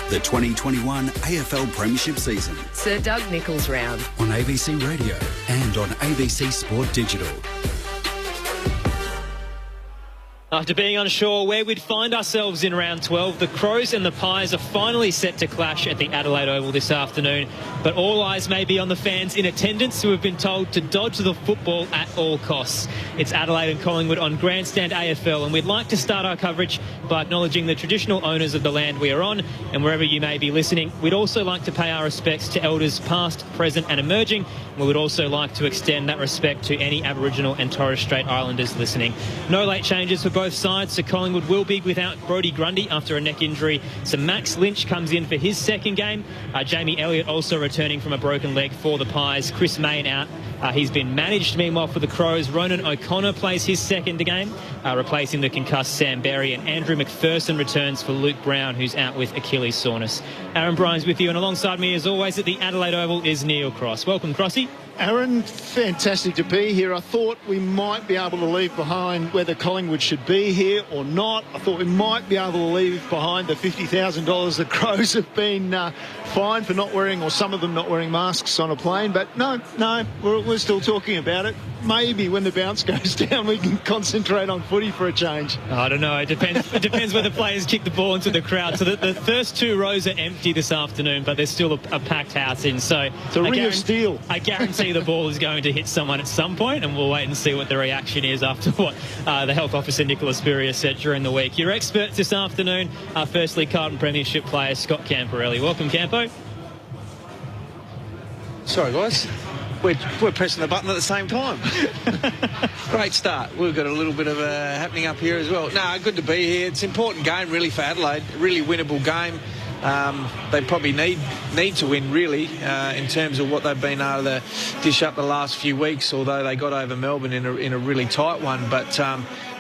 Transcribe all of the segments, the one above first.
the 2021 AFL Premiership season. Sir Doug Nicholls round. On ABC Radio and on ABC Sport Digital. After being unsure where we'd find ourselves in round 12, the Crows and the Pies are finally set to clash at the Adelaide Oval this afternoon. But all eyes may be on the fans in attendance who have been told to dodge the football at all costs. It's Adelaide and Collingwood on Grandstand AFL, and we'd like to start our coverage by acknowledging the traditional owners of the land we are on, and wherever you may be listening. We'd also like to pay our respects to elders past, present and emerging. We would also like to extend that respect to any Aboriginal and Torres Strait Islanders listening. No late changes for both sides, so Collingwood will be without Brodie Grundy after a neck injury. So Max Lynch comes in for his second game. Jamie Elliott also returning from a broken leg for the Pies. Chris Mayne out. He's been managed. Meanwhile, for the Crows, Ronan O'Connor plays his second game, replacing the concussed Sam Berry, and Andrew McPherson returns for Luke Brown, who's out with Achilles soreness. Aaron Bryans with you, and alongside me, as always, at the Adelaide Oval is Neil Cross. Welcome, Crossy. Aaron, fantastic to be here. I thought we might be able to leave behind whether Collingwood should be here or not. I thought we might be able to leave behind the $50,000 the Crows have been fined for not wearing, or some of them not wearing masks on a plane. But no, we're still talking about it. Maybe when the bounce goes down, we can concentrate on footy for a change. I don't know. It depends whether players kick the ball into the crowd. So the first two rows are empty this afternoon, but there's still a packed house in. So it's a ring of steel. I guarantee the ball is going to hit someone at some point, and we'll wait and see what the reaction is after what the health officer Nicholas Spurrier said during the week. Your experts this afternoon are firstly Carlton Premiership player Scott Camporelli. Welcome, Campo. Sorry, guys. We're pressing the button at the same time. Great start. We've got a little bit of happening up here as well. No, good to be here. It's an important game, really, for Adelaide. A really winnable game. They probably need to win, really, in terms of what they've been able to dish up the last few weeks, although they got over Melbourne in a really tight one. But,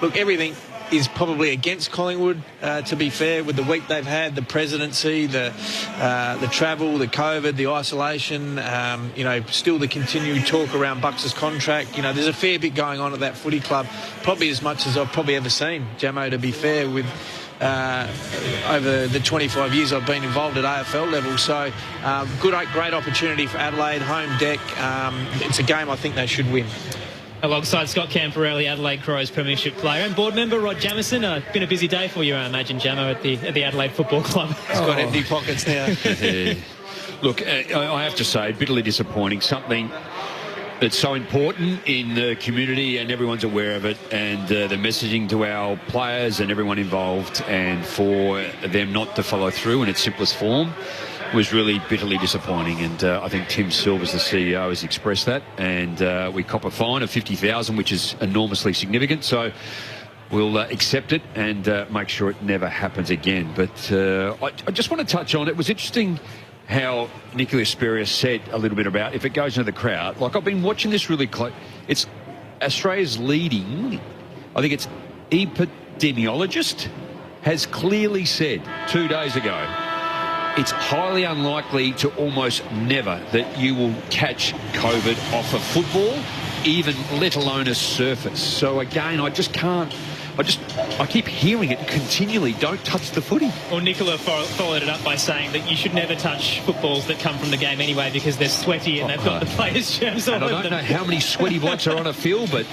look, everything is probably against Collingwood, to be fair, with the week they've had, the presidency, the travel, the COVID, the isolation, still the continued talk around Bucks' contract. There's a fair bit going on at that footy club, probably as much as I've probably ever seen, Jamo, to be fair, with over the 25 years I've been involved at AFL level. So great opportunity for Adelaide, home deck. It's a game I think they should win. Alongside Scott Camporelli, Adelaide Crows Premiership player, and board member Rod Jamieson. Been a busy day for you, I imagine, Jamo, at the Adelaide Football Club. He's got empty pockets now. Look, I have to say, bitterly disappointing. Something that's so important in the community, and everyone's aware of it, and the messaging to our players and everyone involved, and for them not to follow through in its simplest form was really bitterly disappointing. And I think Tim Silvers, the CEO, has expressed that, and we cop a fine of $50,000, which is enormously significant. So we'll accept it and make sure it never happens again. But I just want to touch on, it was interesting how Nicholas Spurrier said a little bit about if it goes into the crowd. Like, I've been watching this really close. It's Australia's leading, I think it's epidemiologist, has clearly said 2 days ago, it's highly unlikely to almost never that you will catch COVID off a football, even let alone a surface. So again, I keep hearing it continually. Don't touch the footy. Well, Nicola followed it up by saying that you should never touch footballs that come from the game anyway, because they're sweaty and they've got the players' germs on them. I don't know how many sweaty blokes are on a field, but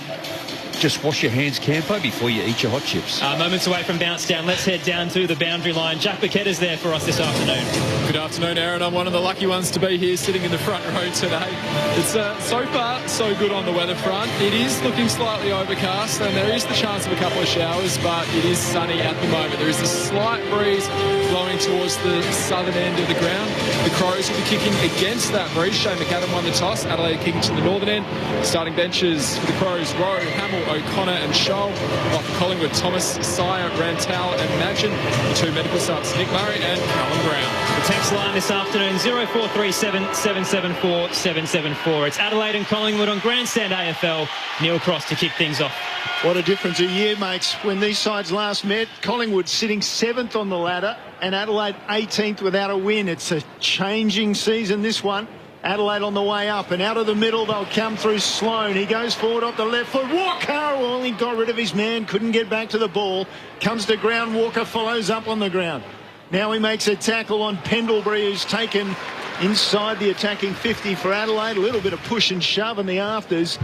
just wash your hands, Campo, before you eat your hot chips. Moments away from bounce down. Let's head down to the boundary line. Jack Paquetta's there for us this afternoon. Good afternoon, Aaron. I'm one of the lucky ones to be here sitting in the front row today. It's so far so good on the weather front. It is looking slightly overcast, and there is the chance of a couple of showers, but it is sunny at the moment. There is a slight breeze blowing towards the southern end of the ground. The Crows will be kicking against that breeze. Shane McAdam won the toss. Adelaide kicking to the northern end. Starting benches for the Crows: Rowe, Hamill, O'Connor and Scholl. Off for Collingwood: Thomas, Sire, Rantal and Madgen. The two medical subs: Nick Murray and Callum Brown. The text line this afternoon, 0437 774 774. It's Adelaide and Collingwood on Grandstand AFL. Neil Cross to kick things off. What a difference a year makes. When these sides last met, Collingwood sitting 7th on the ladder and Adelaide 18th without a win. It's a changing season, this one. Adelaide on the way up, and out of the middle they'll come through Sloane. He goes forward off the left foot. Walker only got rid of his man, couldn't get back to the ball. Comes to ground, Walker follows up on the ground. Now he makes a tackle on Pendlebury, who's taken inside the attacking 50 for Adelaide. A little bit of push and shove in the afters.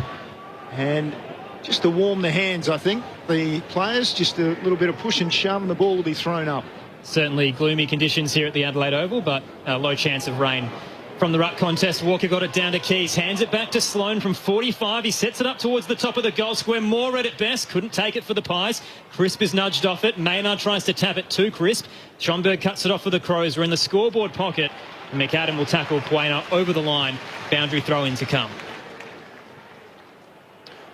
And just to warm the hands, I think, the players, just a little bit of push and shove and the ball will be thrown up. Certainly gloomy conditions here at the Adelaide Oval, but a low chance of rain. From the ruck contest, Walker got it down to Keys, hands it back to Sloane from 45. He sets it up towards the top of the goal square. Moore at best, couldn't take it for the Pies. Crisp is nudged off it. Maynard tries to tap it to Crisp. Schomburg cuts it off for the Crows. We're in the scoreboard pocket. McAdam will tackle Puena over the line. Boundary throw in to come.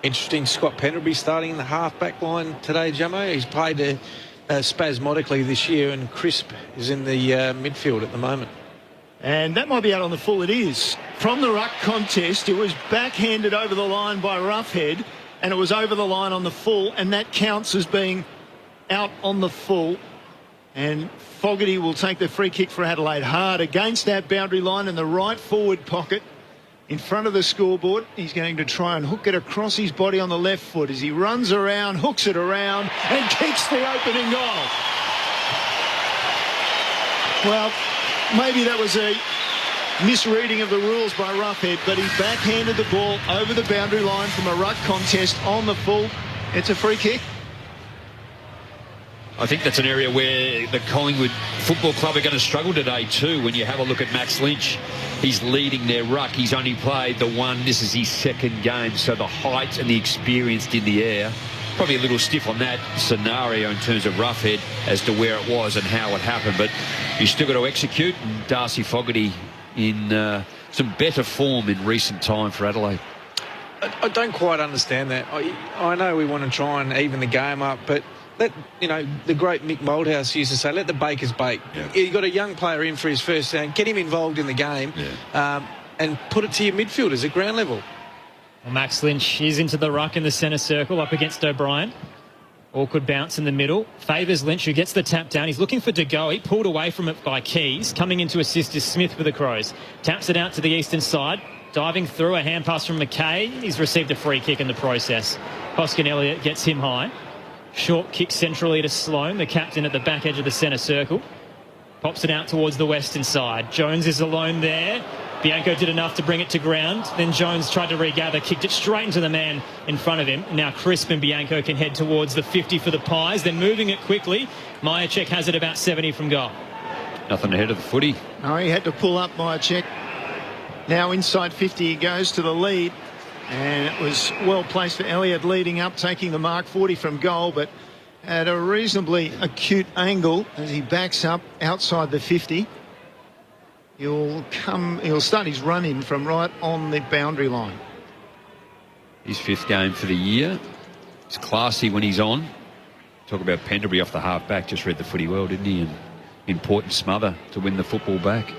Interesting, Scott Pendlebury starting in the half-back line today, Jamo. He's played spasmodically this year, and Crisp is in the midfield at the moment. And that might be out on the full. It is. From the ruck contest, it was backhanded over the line by Roughhead, and it was over the line on the full, and that counts as being out on the full. And Fogarty will take the free kick for Adelaide. Hard against that boundary line in the right forward pocket in front of the scoreboard. He's going to try and hook it across his body on the left foot as he runs around, hooks it around, and kicks the opening goal. Well, maybe that was a misreading of the rules by Roughhead, but he backhanded the ball over the boundary line from a ruck contest on the full. It's a free kick. I think that's an area where the Collingwood Football Club are going to struggle today too. When you have a look at Max Lynch, he's leading their ruck. He's only played the one. This is his second game, so the height and the experience in the air. Probably a little stiff on that scenario in terms of Roughhead as to where it was and how it happened. But you still got to execute. And Darcy Fogarty in some better form in recent time for Adelaide. I don't quite understand that. I know we want to try and even the game up, but the great Mick Moldhouse used to say, let the bakers bake. Yeah. You got a young player in for his first game, get him involved in the game, and put it to your midfielders at ground level. Well, Max Lynch is into the ruck in the centre circle up against O'Brien. Awkward bounce in the middle. Favours Lynch, who gets the tap down. He's looking for De Goey, pulled away from it by Keys. Coming in to assist is Smith for the Crows. Taps it out to the eastern side. Diving through, a hand pass from McKay. He's received a free kick in the process. Hoskin Elliott gets him high. Short kick centrally to Sloane, the captain at the back edge of the centre circle. Pops it out towards the western side. Jones is alone there. Bianco did enough to bring it to ground. Then Jones tried to regather, kicked it straight into the man in front of him. Now Crisp and Bianco can head towards the 50 for the Pies. They're moving it quickly. Myercheck has it about 70 from goal. Nothing ahead of the footy. No, he had to pull up Myercheck. Now inside 50 he goes to the lead. And it was well placed for Elliott leading up, taking the mark 40 from goal, but at a reasonably acute angle as he backs up outside the 50. He'll start his run in from right on the boundary line. His fifth game for the year. It's classy when he's on. Talk about Pendlebury off the half back. Just read the footy well, didn't he? And important smother to win the football back.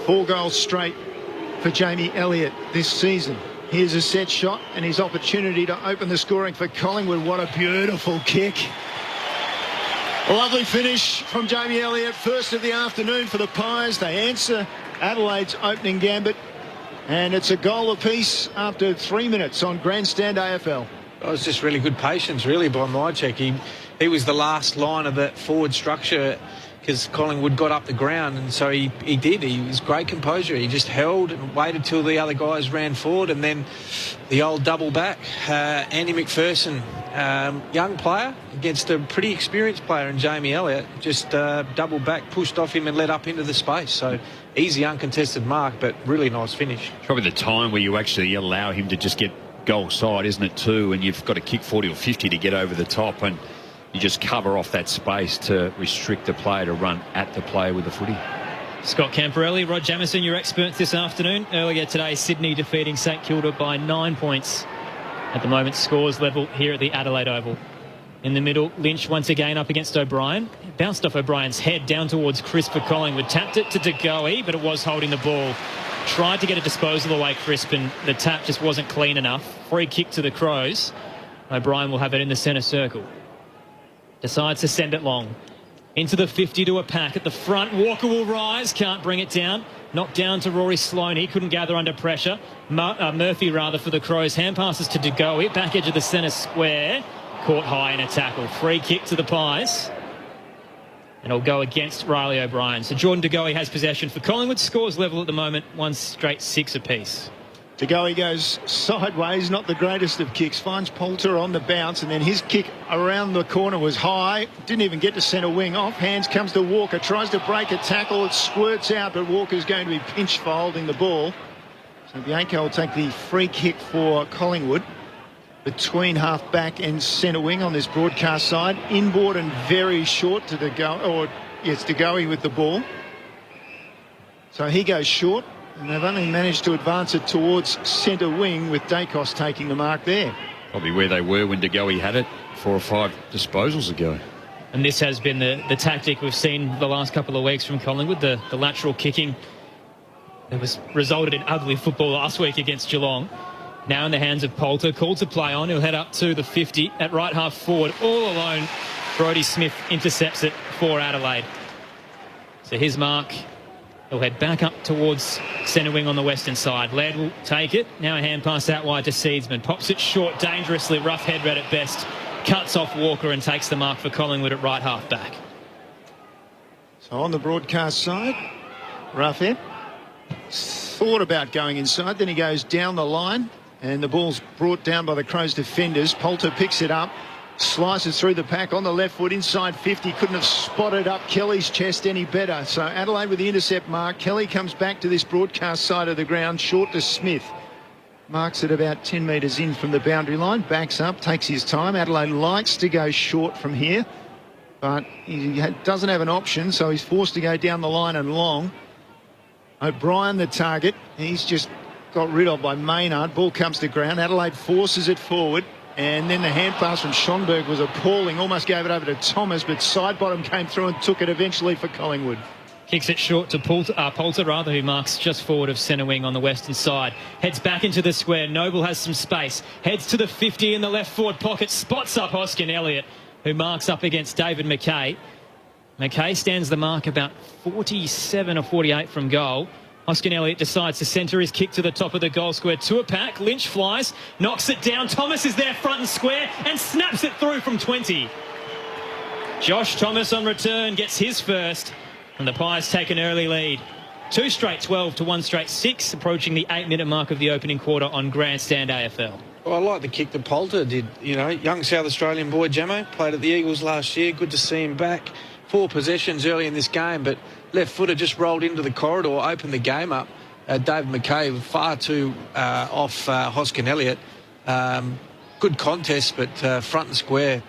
4 goals straight for Jamie Elliott this season. Here's a set shot and his opportunity to open the scoring for Collingwood. What a beautiful kick. A lovely finish from Jamie Elliott. First of the afternoon for the Pies. They answer Adelaide's opening gambit. And it's a goal apiece after 3 minutes on Grandstand AFL. It was just really good patience, really, by Myercheck. He was the last line of that forward structure because Collingwood got up the ground, and so he did. He was great composure. He just held and waited till the other guys ran forward, and then the old double back. Andy McPherson, young player against a pretty experienced player in Jamie Elliott, just double back, pushed off him and led up into the space. So easy uncontested mark, but really nice finish. Probably the time where you actually allow him to just get goal side, isn't it, too? And you've got to kick 40 or 50 to get over the top, and you just cover off that space to restrict the player to run at the player with the footy. Scott Camporelli, Rod Jamieson, your experts this afternoon. Earlier today, Sydney defeating St Kilda by 9 points. At the moment, scores level here at the Adelaide Oval. In the middle, Lynch once again up against O'Brien. Bounced off O'Brien's head down towards Crisp for Collingwood. Tapped it to De Goey, but it was holding the ball. Tried to get a disposal away, Crisp, and the tap just wasn't clean enough. Free kick to the Crows. O'Brien will have it in the centre circle. Decides to send it long. Into the 50 to a pack at the front. Walker will rise. Can't bring it down. Knocked down to Rory Sloane. He couldn't gather under pressure. Murphy, rather, for the Crows. Hand passes to De Goey. Back edge of the centre square. Caught high in a tackle. Free kick to the Pies. And it'll go against Riley O'Brien. So Jordan De Goey has possession for Collingwood. Scores level at the moment, 1 straight 6 apiece. De Goey goes sideways, not the greatest of kicks. Finds Poulter on the bounce, and then his kick around the corner was high. Didn't even get to centre wing. Off hands comes to Walker. Tries to break a tackle. It squirts out, but Walker's going to be pinched for holding the ball. So Bianco will take the free kick for Collingwood between half back and centre wing on this broadcast side. Inboard and very short to De Goey, or yes, De Goey with the ball. So he goes short, and they've only managed to advance it towards centre wing with Dacos taking the mark there. Probably where they were when De Goey had it 4 or 5 disposals ago. And this has been the tactic we've seen the last couple of weeks from Collingwood, the lateral kicking. It was resulted in ugly football last week against Geelong. Now in the hands of Poulter, called to play on. He'll head up to the 50 at right half forward. All alone, Brodie Smith intercepts it for Adelaide. So his mark, he'll head back up towards centre wing on the western side. Laird will take it. Now a hand pass out wide to Seedsman. Pops it short, dangerously, rough head read at best. Cuts off Walker and takes the mark for Collingwood at right half back. So on the broadcast side, rough head. Thought about going inside, then he goes down the line. And the ball's brought down by the Crows defenders. Poulter picks it up, slices through the pack on the left foot inside 50. Couldn't have spotted up Kelly's chest any better. So Adelaide with the intercept mark. Kelly comes back to this broadcast side of the ground, short to Smith. Marks it about 10 metres in from the boundary line. Backs up, takes his time. Adelaide likes to go short from here, but he doesn't have an option, so he's forced to go down the line and long. O'Brien the target. He's just got rid of by Maynard. Ball comes to ground. Adelaide forces it forward. And then the hand pass from Schonberg was appalling. Almost gave it over to Thomas, but side bottom came through and took it eventually for Collingwood. Kicks it short to Poulter, who marks just forward of centre wing on the western side. Heads back into the square. Noble has some space. Heads to the 50 in the left forward pocket. Spots up Hoskin Elliott, who marks up against David McKay. McKay stands the mark about 47 or 48 from goal. Hoskin Elliott decides to centre his kick to the top of the goal square to a pack. Lynch flies, knocks it down. Thomas is there front and square and snaps it through from 20. Josh Thomas on return gets his first, and the Pies take an early lead. 2 straight 12 to 1 straight 6, approaching the 8-minute mark of the opening quarter on Grandstand AFL. Well, I like the kick that Poulter did. You know, young South Australian boy, Jamo, played at the Eagles last year. Good to see him back. 4 possessions early in this game, but left footer just rolled into the corridor, opened the game up. David McKay far too off Hoskin Elliott. Good contest, but front and square.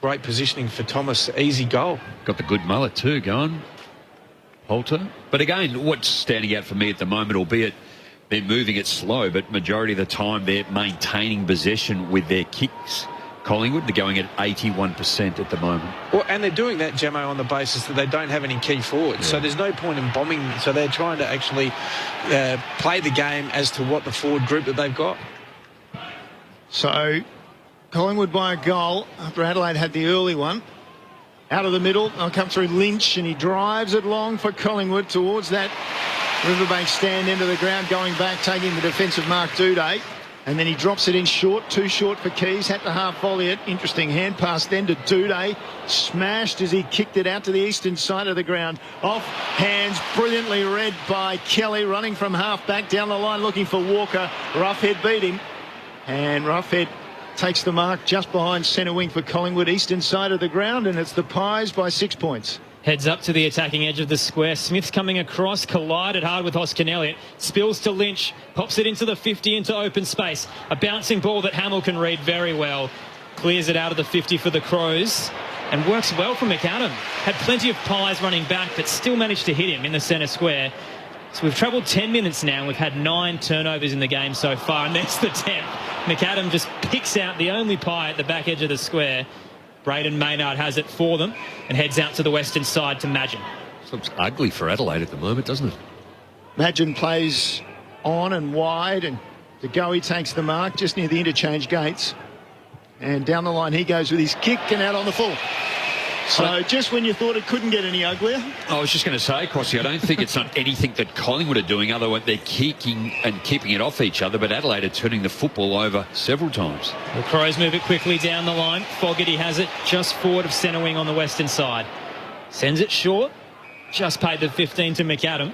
Great positioning for Thomas. Easy goal. Got the good mullet too going, Poulter. But again, what's standing out for me at the moment, albeit they're moving it slow, but majority of the time they're maintaining possession with their kicks. Collingwood, they're going at 81% at the moment. Well, and they're doing that, Gemmo, on the basis that they don't have any key forwards. Yeah. So there's no point in bombing. So they're trying to actually play the game as to what the forward group that they've got. So Collingwood by a goal after Adelaide had the early one. Out of the middle, they'll come through Lynch, and he drives it long for Collingwood towards that Riverbank stand into the ground, going back, taking the defensive mark, Duday. And then he drops it in short, too short for Keys, had to half volley it. Interesting hand pass then to Duday. Smashed as he kicked it out to the eastern side of the ground. Off hands, brilliantly read by Kelly, running from half back down the line looking for Walker. Roughhead beat him. And Roughhead takes the mark just behind centre wing for Collingwood, eastern side of the ground, and it's the Pies by 6 points. Heads up to the attacking edge of the square. Smith's coming across, collided hard with Hoskin Elliott. Spills to Lynch, pops it into the 50 into open space. A bouncing ball that Hamill can read very well. Clears it out of the 50 for the Crows and works well from McAdam. Had plenty of Pies running back, but still managed to hit him in the centre square. So we've travelled 10 minutes now. We've had 9 turnovers in the game so far, and there's the 10th. McAdam just picks out the only Pie at the back edge of the square. Braden Maynard has it for them and heads out to the western side to Madgen. Looks ugly for Adelaide at the moment, doesn't it? Madgen plays on and wide, and De Goey takes the mark just near the interchange gates. And down the line he goes with his kick and out on the full. So just when you thought it couldn't get any uglier. I was just going to say, Crossy, I don't think it's not anything that Collingwood are doing, otherwise they're kicking and keeping it off each other, but Adelaide are turning the football over several times. The Crows move it quickly down the line. Fogarty has it just forward of centre wing on the western side. Sends it short. Just paid the 15 to McAdam.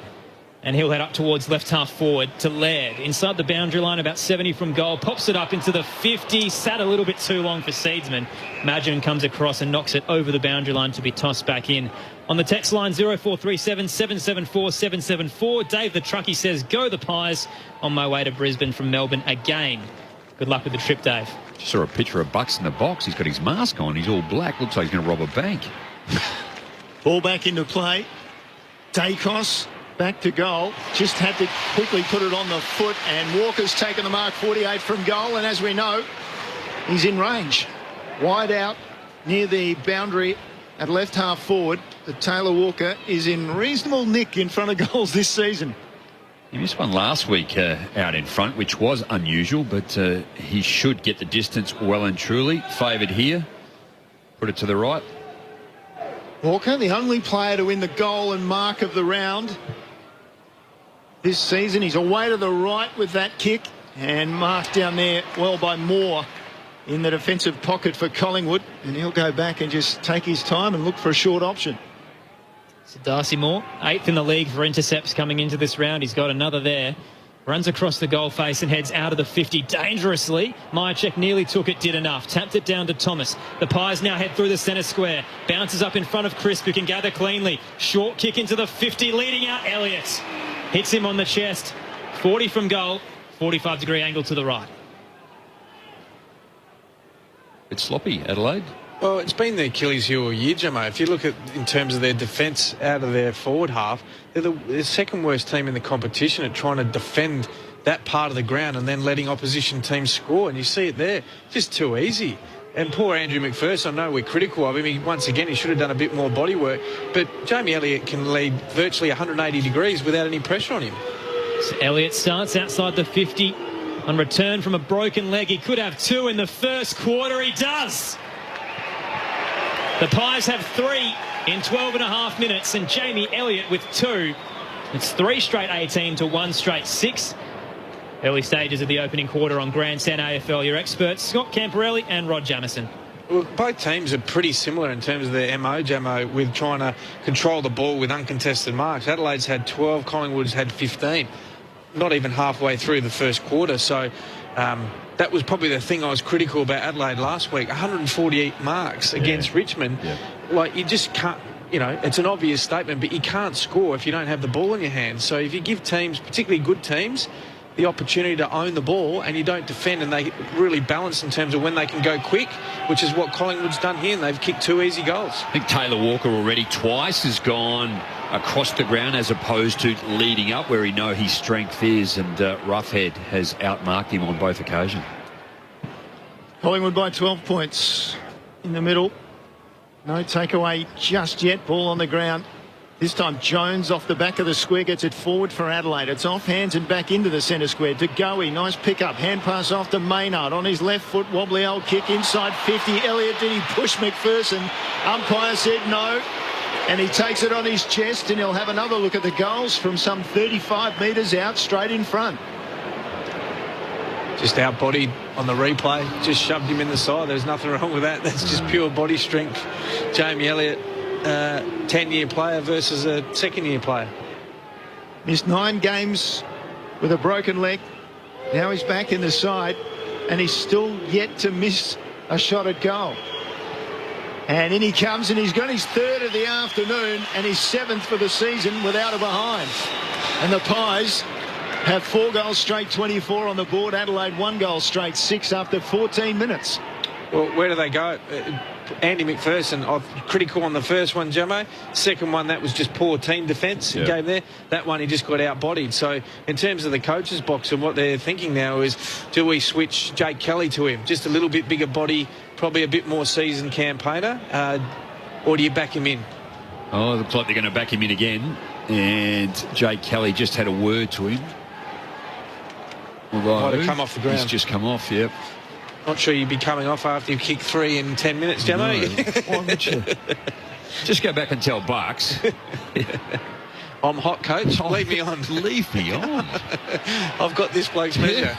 And he'll head up towards left half forward to Laird. Inside the boundary line, about 70 from goal. Pops it up into the 50. Sat a little bit too long for Seedsman. Madgen comes across and knocks it over the boundary line to be tossed back in. On the text line, 0437 774 774. Dave the Truckie says, go the Pies. On my way to Brisbane from Melbourne again. Good luck with the trip, Dave. Just saw a picture of Bucks in the box. He's got his mask on. He's all black. Looks like he's going to rob a bank. Ball back into play. Dacos back to goal. Just had to quickly put it on the foot, and Walker's taken the mark, 48 from goal, and as we know, he's in range. Wide out near the boundary at left half forward. The Taylor Walker is in reasonable nick in front of goals this season. He missed one last week out in front, which was unusual, but he should get the distance well and truly. Favoured here. Put it to the right. Walker, the only player to win the goal and mark of the round this season. He's away to the right with that kick, and marked down there well by Moore in the defensive pocket for Collingwood, and he'll go back and just take his time and look for a short option. So Darcy Moore, 8th in the league for intercepts coming into this round. He's got another there. Runs across the goal face and heads out of the 50 dangerously. Myercheck nearly took it, did enough. Tapped it down to Thomas. The Pies now head through the centre square. Bounces up in front of Crisp, who can gather cleanly. Short kick into the 50, leading out Elliott. Hits him on the chest. 40 from goal, 45-degree angle to the right. It's sloppy, Adelaide. Well, it's been the Achilles heel all year, Jimmo. If you look at in terms of their defence out of their forward half, they're the second worst team in the competition at trying to defend that part of the ground and then letting opposition teams score. And you see it there, just too easy. And poor Andrew McPherson, I know we're critical of him. Once again, he should have done a bit more body work. But Jamie Elliott can lead virtually 180 degrees without any pressure on him. So Elliott starts outside the 50. On return from a broken leg, he could have 2 in the first quarter. He does. The Pies have 3 in 12 and a half minutes, and Jamie Elliott with 2. It's 3 straight 18 to 1 straight 6. Early stages of the opening quarter on Grandstand AFL. Your experts, Scott Camporelli and Rod Jamison. Well, both teams are pretty similar in terms of their MO, Jamo, with trying to control the ball with uncontested marks. Adelaide's had 12, Collingwood's had 15. Not even halfway through the first quarter, so that was probably the thing I was critical about Adelaide last week. 148 marks against Richmond. Yeah. Like, you just can't, you know, it's an obvious statement, but you can't score if you don't have the ball in your hands. So if you give teams, particularly good teams, the opportunity to own the ball and you don't defend, and they really balance in terms of when they can go quick, which is what Collingwood's done here, and they've kicked 2 easy goals. I think Taylor Walker already twice has gone across the ground as opposed to leading up where he know his strength is, and Roughhead has outmarked him on both occasions. Collingwood by 12 points in the middle. No takeaway just yet. Ball on the ground. This time Jones off the back of the square gets it forward for Adelaide. It's off hands and back into the centre square. To Goey, nice pick up. Hand pass off to Maynard on his left foot. Wobbly old kick inside 50. Elliott, did he push McPherson? Umpire said no. And he takes it on his chest, and he'll have another look at the goals from some 35 metres out, straight in front. Just out-bodied on the replay. Just shoved him in the side. There's nothing wrong with that. That's just pure body strength. Jamie Elliott, 10-year player versus a second-year player. Missed 9 games with a broken leg. Now he's back in the side, and he's still yet to miss a shot at goal. And in he comes, and he's got his 3rd of the afternoon and his 7th for the season without a behind. And the Pies have 4 goals straight, 24 on the board. Adelaide 1 goal straight, 6 after 14 minutes. Well, where do they go? Andy McPherson, critical on the first one, Jamo. Second one, that was just poor team defence he gave there. That one, he just got out-bodied. So in terms of the coach's box and what they're thinking now is, do we switch Jake Kelly to him? Just a little bit bigger body, probably a bit more seasoned campaigner, or do you back him in? Oh, it looks like they're going to back him in again. And Jake Kelly just had a word to him. Might have come off the ground. He's just come off, yep. Not sure you'd be coming off after you kick 3 in 10 minutes, Jamo. No. Why would you? Just go back and tell Bucks. I'm hot, coach. Leave me on. Leave me on. I've got this bloke's measure.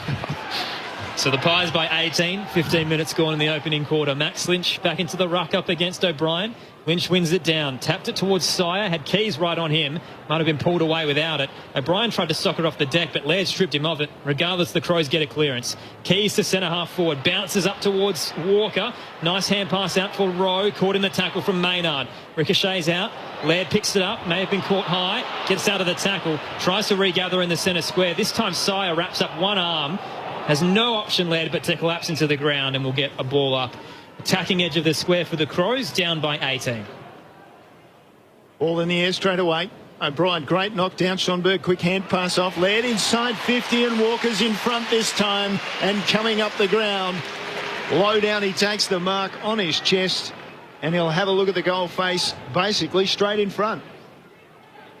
So the Pies by 18, 15 minutes gone in the opening quarter. Max Lynch back into the ruck up against O'Brien. Lynch wins it down, tapped it towards Sire, had Keys right on him, might have been pulled away without it. O'Brien tried to sock it off the deck, but Laird stripped him of it. Regardless, the Crows get a clearance. Keys to centre half forward, bounces up towards Walker. Nice hand pass out for Rowe, caught in the tackle from Maynard. Ricochets out, Laird picks it up, may have been caught high, gets out of the tackle, tries to regather in the centre square. This time Sire wraps up one arm, has no option, Laird, but to collapse into the ground, and will get a ball up. Attacking edge of the square for the Crows, down by 18. Ball in the air straight away. O'Brien, great knockdown. Schonberg, quick hand pass off. Laird inside 50 and Walker's in front this time and coming up the ground. Low down, he takes the mark on his chest and he'll have a look at the goal face, basically straight in front.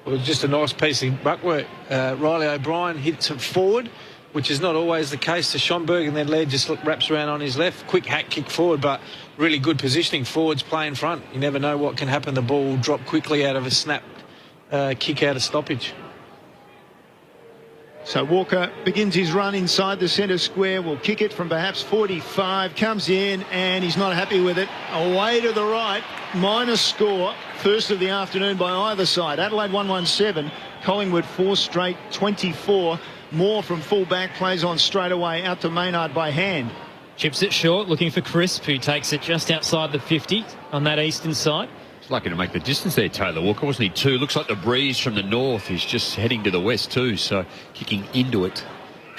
Well, just a nice piece of ruck work. Riley O'Brien hits it forward, which is not always the case to Schonberg, and then Laird just wraps around on his left. Quick hack kick forward, but really good positioning. Forwards play in front. You never know what can happen. The ball will drop quickly out of a snap kick out of stoppage. So Walker begins his run inside the centre square. Will kick it from perhaps 45. Comes in and he's not happy with it. Away to the right. Minus score. First of the afternoon by either side. Adelaide 117. Collingwood 4 straight 24. Moore from full back plays on straight away out to Maynard by hand. Chips it short, looking for Crisp, who takes it just outside the 50 on that eastern side. He's lucky to make the distance there, Taylor Walker, wasn't he? Too. Looks like the breeze from the north is just heading to the west too, so kicking into it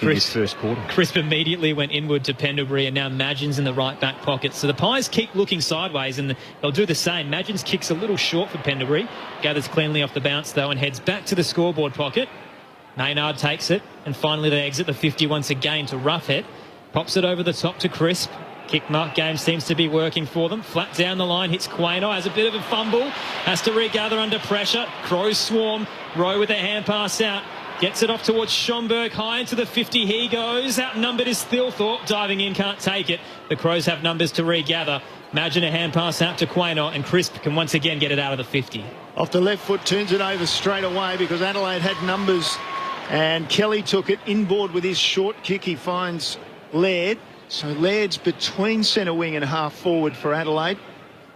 in this first quarter. Crisp immediately went inward to Pendlebury, and now Madgen's in the right back pocket. So the Pies keep looking sideways, and they'll do the same. Madgen's kicks a little short for Pendlebury, gathers cleanly off the bounce though, and heads back to the scoreboard pocket. Maynard takes it, and finally they exit the 50 once again to Roughhead. Pops it over the top to Crisp. Kick mark game seems to be working for them. Flat down the line, hits Quaynor, has a bit of a fumble, has to regather under pressure. Crows swarm, Rowe with a hand pass out. Gets it off towards Schonberg, high into the 50 he goes. Outnumbered is Thilthorpe, diving in, can't take it. The Crows have numbers to regather. Imagine a hand pass out to Quaynor, and Crisp can once again get it out of the 50. Off the left foot, turns it over straight away because Adelaide had numbers. And Kelly took it inboard with his short kick. He finds Laird. So Laird's between centre wing and half forward for Adelaide.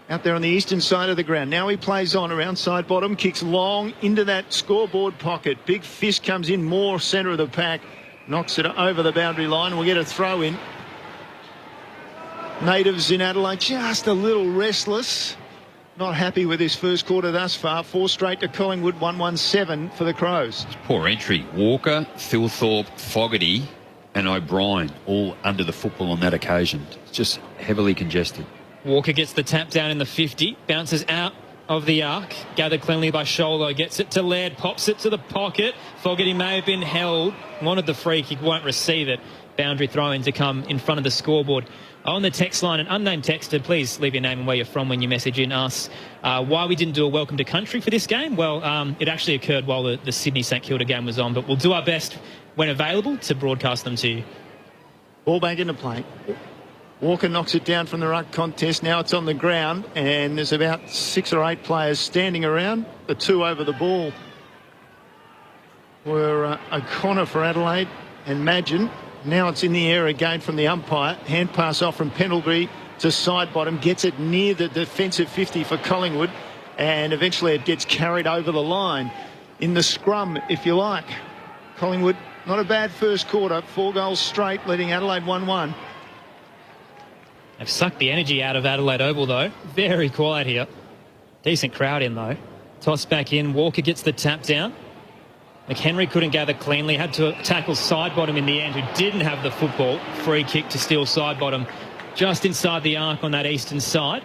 Out there on the eastern side of the ground. Now he plays on around side bottom. Kicks long into that scoreboard pocket. Big fist comes in more centre of the pack. Knocks it over the boundary line. We'll get a throw in. Natives in Adelaide just a little restless. Not happy with his first quarter thus far. 4 straight to Collingwood, 1-1-7 for the Crows. Poor entry. Walker, Thilthorpe, Fogarty and O'Brien all under the football on that occasion. It's just heavily congested. Walker gets the tap down in the 50, bounces out of the arc, gathered cleanly by Sholo, gets it to Laird, pops it to the pocket. Fogarty may have been held, wanted the free kick, won't receive it. Boundary throw-in to come in front of the scoreboard. On the text line, an unnamed texter, please leave your name and where you're from when you message in us. Why we didn't do a welcome to country for this game? Well, it actually occurred while the Sydney-St Kilda game was on, but we'll do our best when available to broadcast them to you. Ball back into play. Walker knocks it down from the ruck contest. Now it's on the ground, and there's about 6 or 8 players standing around. The 2 over the ball were O'Connor for Adelaide and Madgen. Now it's in the air again from the umpire. Hand pass off from Pendlebury to side bottom. Gets it near the defensive 50 for Collingwood. And eventually it gets carried over the line. In the scrum, if you like. Collingwood, not a bad first quarter. 4 goals straight, leading Adelaide 1-1. They've sucked the energy out of Adelaide Oval, though. Very quiet here. Decent crowd in, though. Toss back in. Walker gets the tap down. McHenry couldn't gather cleanly, had to tackle side bottom in the end, who didn't have the football. Free kick to steal side bottom just inside the arc on that eastern side.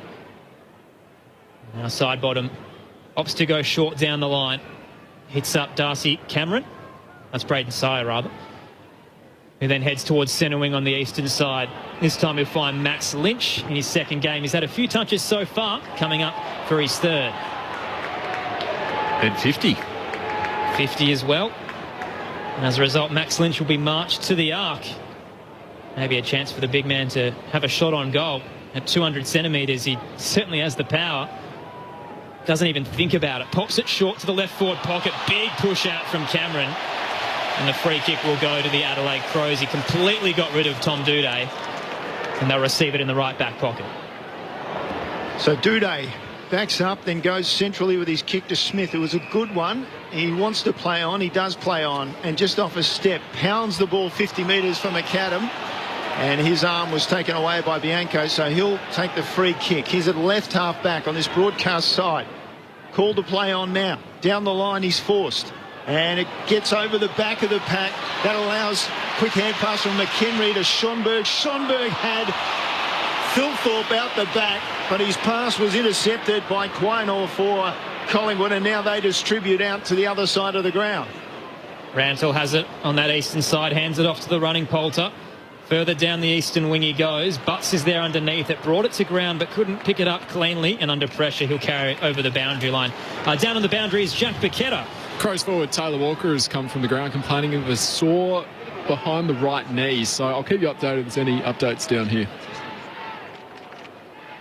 Now side bottom opts to go short down the line. Hits up Darcy Cameron. That's Braden Sire, rather. Who then heads towards centre wing on the eastern side. This time he'll find Max Lynch in his second game. He's had a few touches so far, coming up for his third. And 50. 50 as well. And as a result, Max Lynch will be marched to the arc. Maybe a chance for the big man to have a shot on goal. At 200 centimetres, he certainly has the power. Doesn't even think about it. Pops it short to the left forward pocket. Big push out from Cameron. And the free kick will go to the Adelaide Crows. He completely got rid of Tom Doedee, and they'll receive it in the right back pocket. So Doedee backs up, then goes centrally with his kick to Smith. It was a good one. He wants to play on. He does play on. And just off a step, pounds the ball 50 metres from McAdam. And his arm was taken away by Bianco, so he'll take the free kick. He's at left half back on this broadcast side. Called to play on now. Down the line he's forced. And it gets over the back of the pack. That allows quick hand pass from McHenry to Schonberg. Schonberg had Thilthorpe out the back, but his pass was intercepted by Quainor for Collingwood, and now they distribute out to the other side of the ground. Rantel has it on that eastern side, hands it off to the running Poulter. Further down the eastern wing he goes. Butts is there underneath it. Brought it to ground but couldn't pick it up cleanly. And under pressure, he'll carry it over the boundary line. Down on the boundary is Jack Paqueta. Crows forward Taylor Walker has come from the ground complaining of a sore behind the right knee. So I'll keep you updated if there's any updates down here.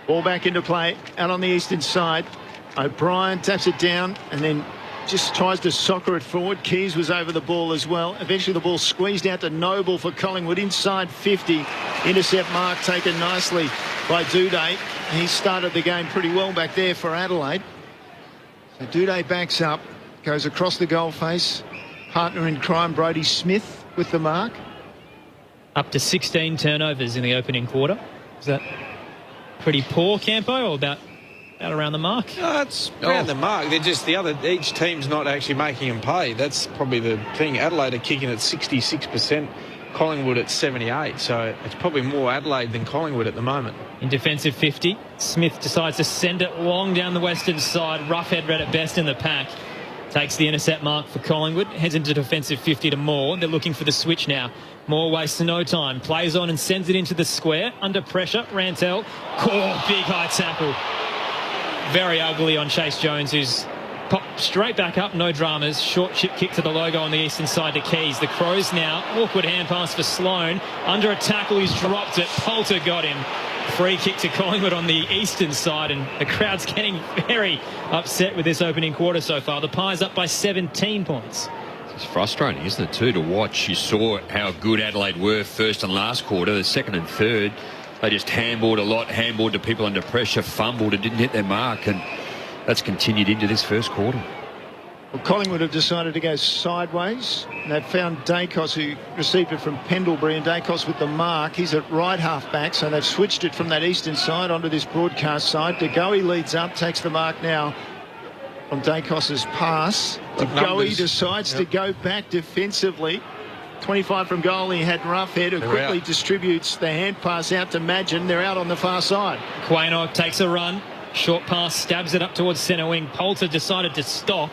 Ball back into play. Out on the eastern side. O'Brien taps it down and then just tries to soccer it forward. Keys was over the ball as well. Eventually the ball squeezed out to Noble for Collingwood inside 50. Intercept mark taken nicely by Doedee. He started the game pretty well back there for Adelaide. So Doedee backs up, goes across the goal face. Partner in crime Brodie Smith with the mark. Up to 16 turnovers in the opening quarter. Is that pretty poor, Campo, or about around the mark? No, it's around the mark. They're just each team's not actually making them pay. That's probably the thing. Adelaide are kicking at 66%, Collingwood at 78%. So it's probably more Adelaide than Collingwood at the moment. In defensive 50, Smith decides to send it long down the western side. Roughhead read it best in the pack. Takes the intercept mark for Collingwood. Heads into defensive 50 to Moore. They're looking for the switch now. Moore wastes no time. Plays on and sends it into the square. Under pressure, Rantel. Big high tackle. Very ugly on Chase Jones, who's popped straight back up, no dramas. Short chip kick to the logo on the eastern side to Keys. The Crows now, awkward hand pass for Sloane. Under a tackle, he's dropped it. Poulter got him. Free kick to Collingwood on the eastern side, and the crowd's getting very upset with this opening quarter so far. The Pies up by 17 points. It's frustrating, isn't it, too, to watch? You saw how good Adelaide were first and last quarter, the second and third. They just handballed a lot, handballed to people under pressure, fumbled and didn't hit their mark, and that's continued into this first quarter. Well, Collingwood have decided to go sideways. They've found Dacos, who received it from Pendlebury, and Dacos with the mark. He's at right half back, so they've switched it from that eastern side onto this broadcast side. De Goey leads up, takes the mark now from Dacos's pass. De Goey decides to go back defensively. 25 from goal, he had Roughhead, who quickly distributes the hand pass out to Madgen. They're out on the far side. Quainor takes a run. Short pass, stabs it up towards centre wing. Poulter decided to stop.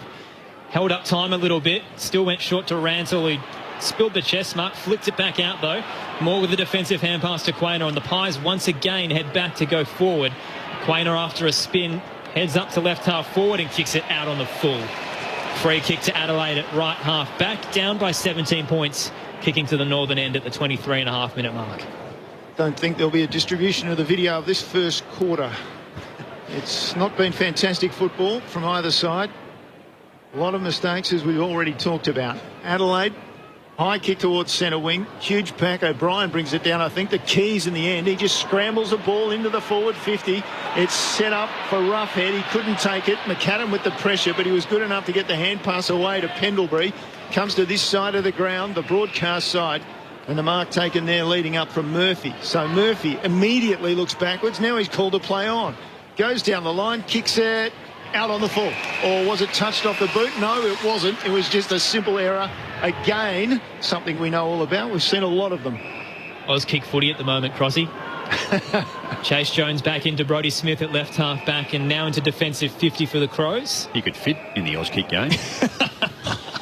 Held up time a little bit. Still went short to Rantel, who spilled the chest mark. Flicked it back out, though. More with the defensive hand pass to Quainor. And the Pies once again head back to go forward. Quainor, after a spin, heads up to left half forward and kicks it out on the full. Free kick to Adelaide at right half back, down by 17 points, kicking to the northern end at the 23.5 minute mark. Don't think there'll be a distribution of the video of this first quarter. It's not been fantastic football from either side. A lot of mistakes, as we've already talked about. Adelaide, high kick towards centre wing. Huge pack. O'Brien brings it down. I think the Keys in the end. He just scrambles the ball into the forward 50. It's set up for Roughhead. He couldn't take it. McAdam with the pressure, but he was good enough to get the hand pass away to Pendlebury. Comes to this side of the ground, the broadcast side. And the mark taken there leading up from Murphy. So Murphy immediately looks backwards. Now he's called to play on. Goes down the line, kicks it out on the full. Or was it touched off the boot? No, it wasn't. It was just a simple error. Again, something we know all about. We've seen a lot of them. Oz kick footy at the moment, Crossy. Chase Jones back into Brodie Smith at left half back and now into defensive 50 for the Crows. He could fit in the Oz kick game.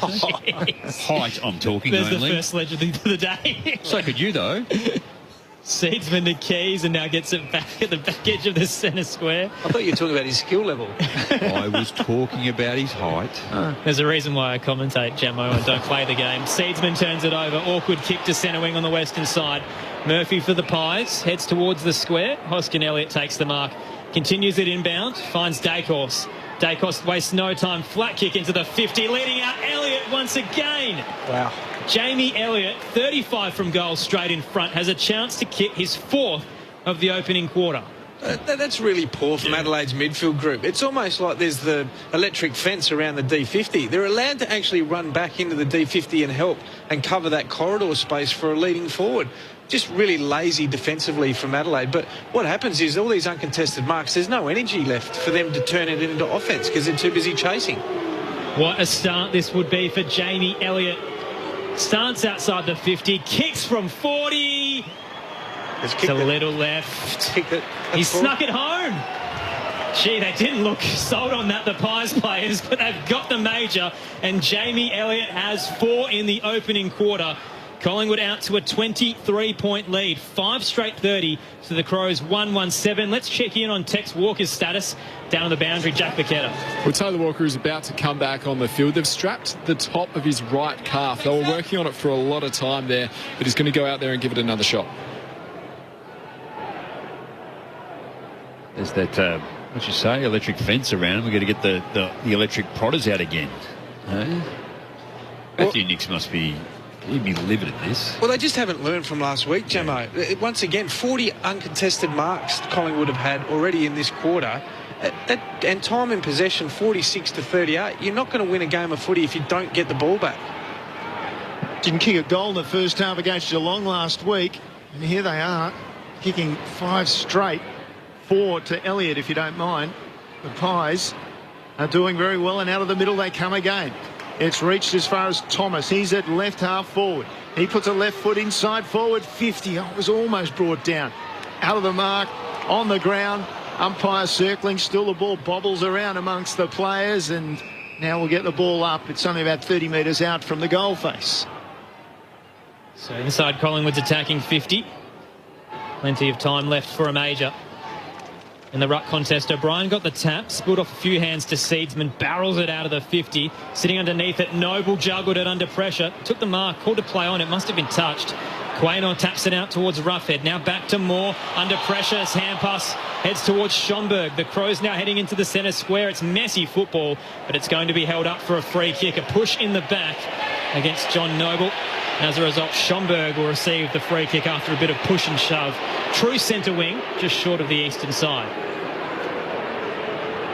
Height, I'm talking There's only. the first sledge of the day. So could you, though. Seedsman to Keys and now gets it back at the back edge of the centre square. I thought you were talking about his skill level. I was talking about his height. There's a reason why I commentate, Gemmo, and don't play the game. Seedsman turns it over. Awkward kick to centre wing on the western side. Murphy for the Pies. Heads towards the square. Hoskin Elliott takes the mark. Continues it inbound. Finds Dacos. Dacos wastes no time. Flat kick into the 50, leading out Elliott once again. Wow. Jamie Elliott, 35 from goal, straight in front, has a chance to kick his 4th of the opening quarter. That's really poor from Adelaide's midfield group. It's almost like there's the electric fence around the D50. They're allowed to actually run back into the D50 and help and cover that corridor space for a leading forward. Just really lazy defensively from Adelaide. But what happens is all these uncontested marks, there's no energy left for them to turn it into offence because they're too busy chasing. What a start this would be for Jamie Elliott. Starts outside the 50, kicks from 40. It's a little left. He snuck it home. Gee, they didn't look sold on that, the Pies players, but they've got the major. And Jamie Elliott has 4 in the opening quarter. Collingwood out to a 23-point lead. 5 straight 30 to the Crows 1-1-7. Let's check in on Tex Walker's status down on the boundary. Jack Paqueta. Well, Taylor Walker is about to come back on the field. They've strapped the top of his right calf. They were working on it for a lot of time there, but he's going to go out there and give it another shot. There's that, what you say, electric fence around. We're going to get the electric prodders out again. Matthew Nicks must be... He'd be livid at this. Well, they just haven't learned from last week, Jamo. Yeah. Once again, 40 uncontested marks Collingwood have had already in this quarter. And time in possession, 46-38. You're not going to win a game of footy if you don't get the ball back. Didn't kick a goal in the first half against Geelong last week. And here they are, kicking 5 straight. 4 to Elliott, if you don't mind. The Pies are doing very well, and out of the middle they come again. It's reached as far as Thomas. He's at left half forward. He puts a left foot inside forward 50. Oh, it was almost brought down. Out of the mark, on the ground. Umpire circling. Still the ball bobbles around amongst the players, and now we'll get the ball up. It's only about 30 metres out from the goal face. So inside Collingwood's attacking 50. Plenty of time left for a major. In the ruck contest, O'Brien got the tap, spilled off a few hands to Seedsman, barrels it out of the 50. Sitting underneath it, Noble juggled it under pressure, took the mark, called to play on, it must have been touched. Quaynor taps it out towards Roughhead, now back to Moore, under pressure, his hand pass heads towards Schomburg. The Crows now heading into the centre square. It's messy football, but it's going to be held up for a free kick. A push in the back against John Noble. As a result, Schomburg will receive the free kick after a bit of push and shove. True centre wing, just short of the eastern side.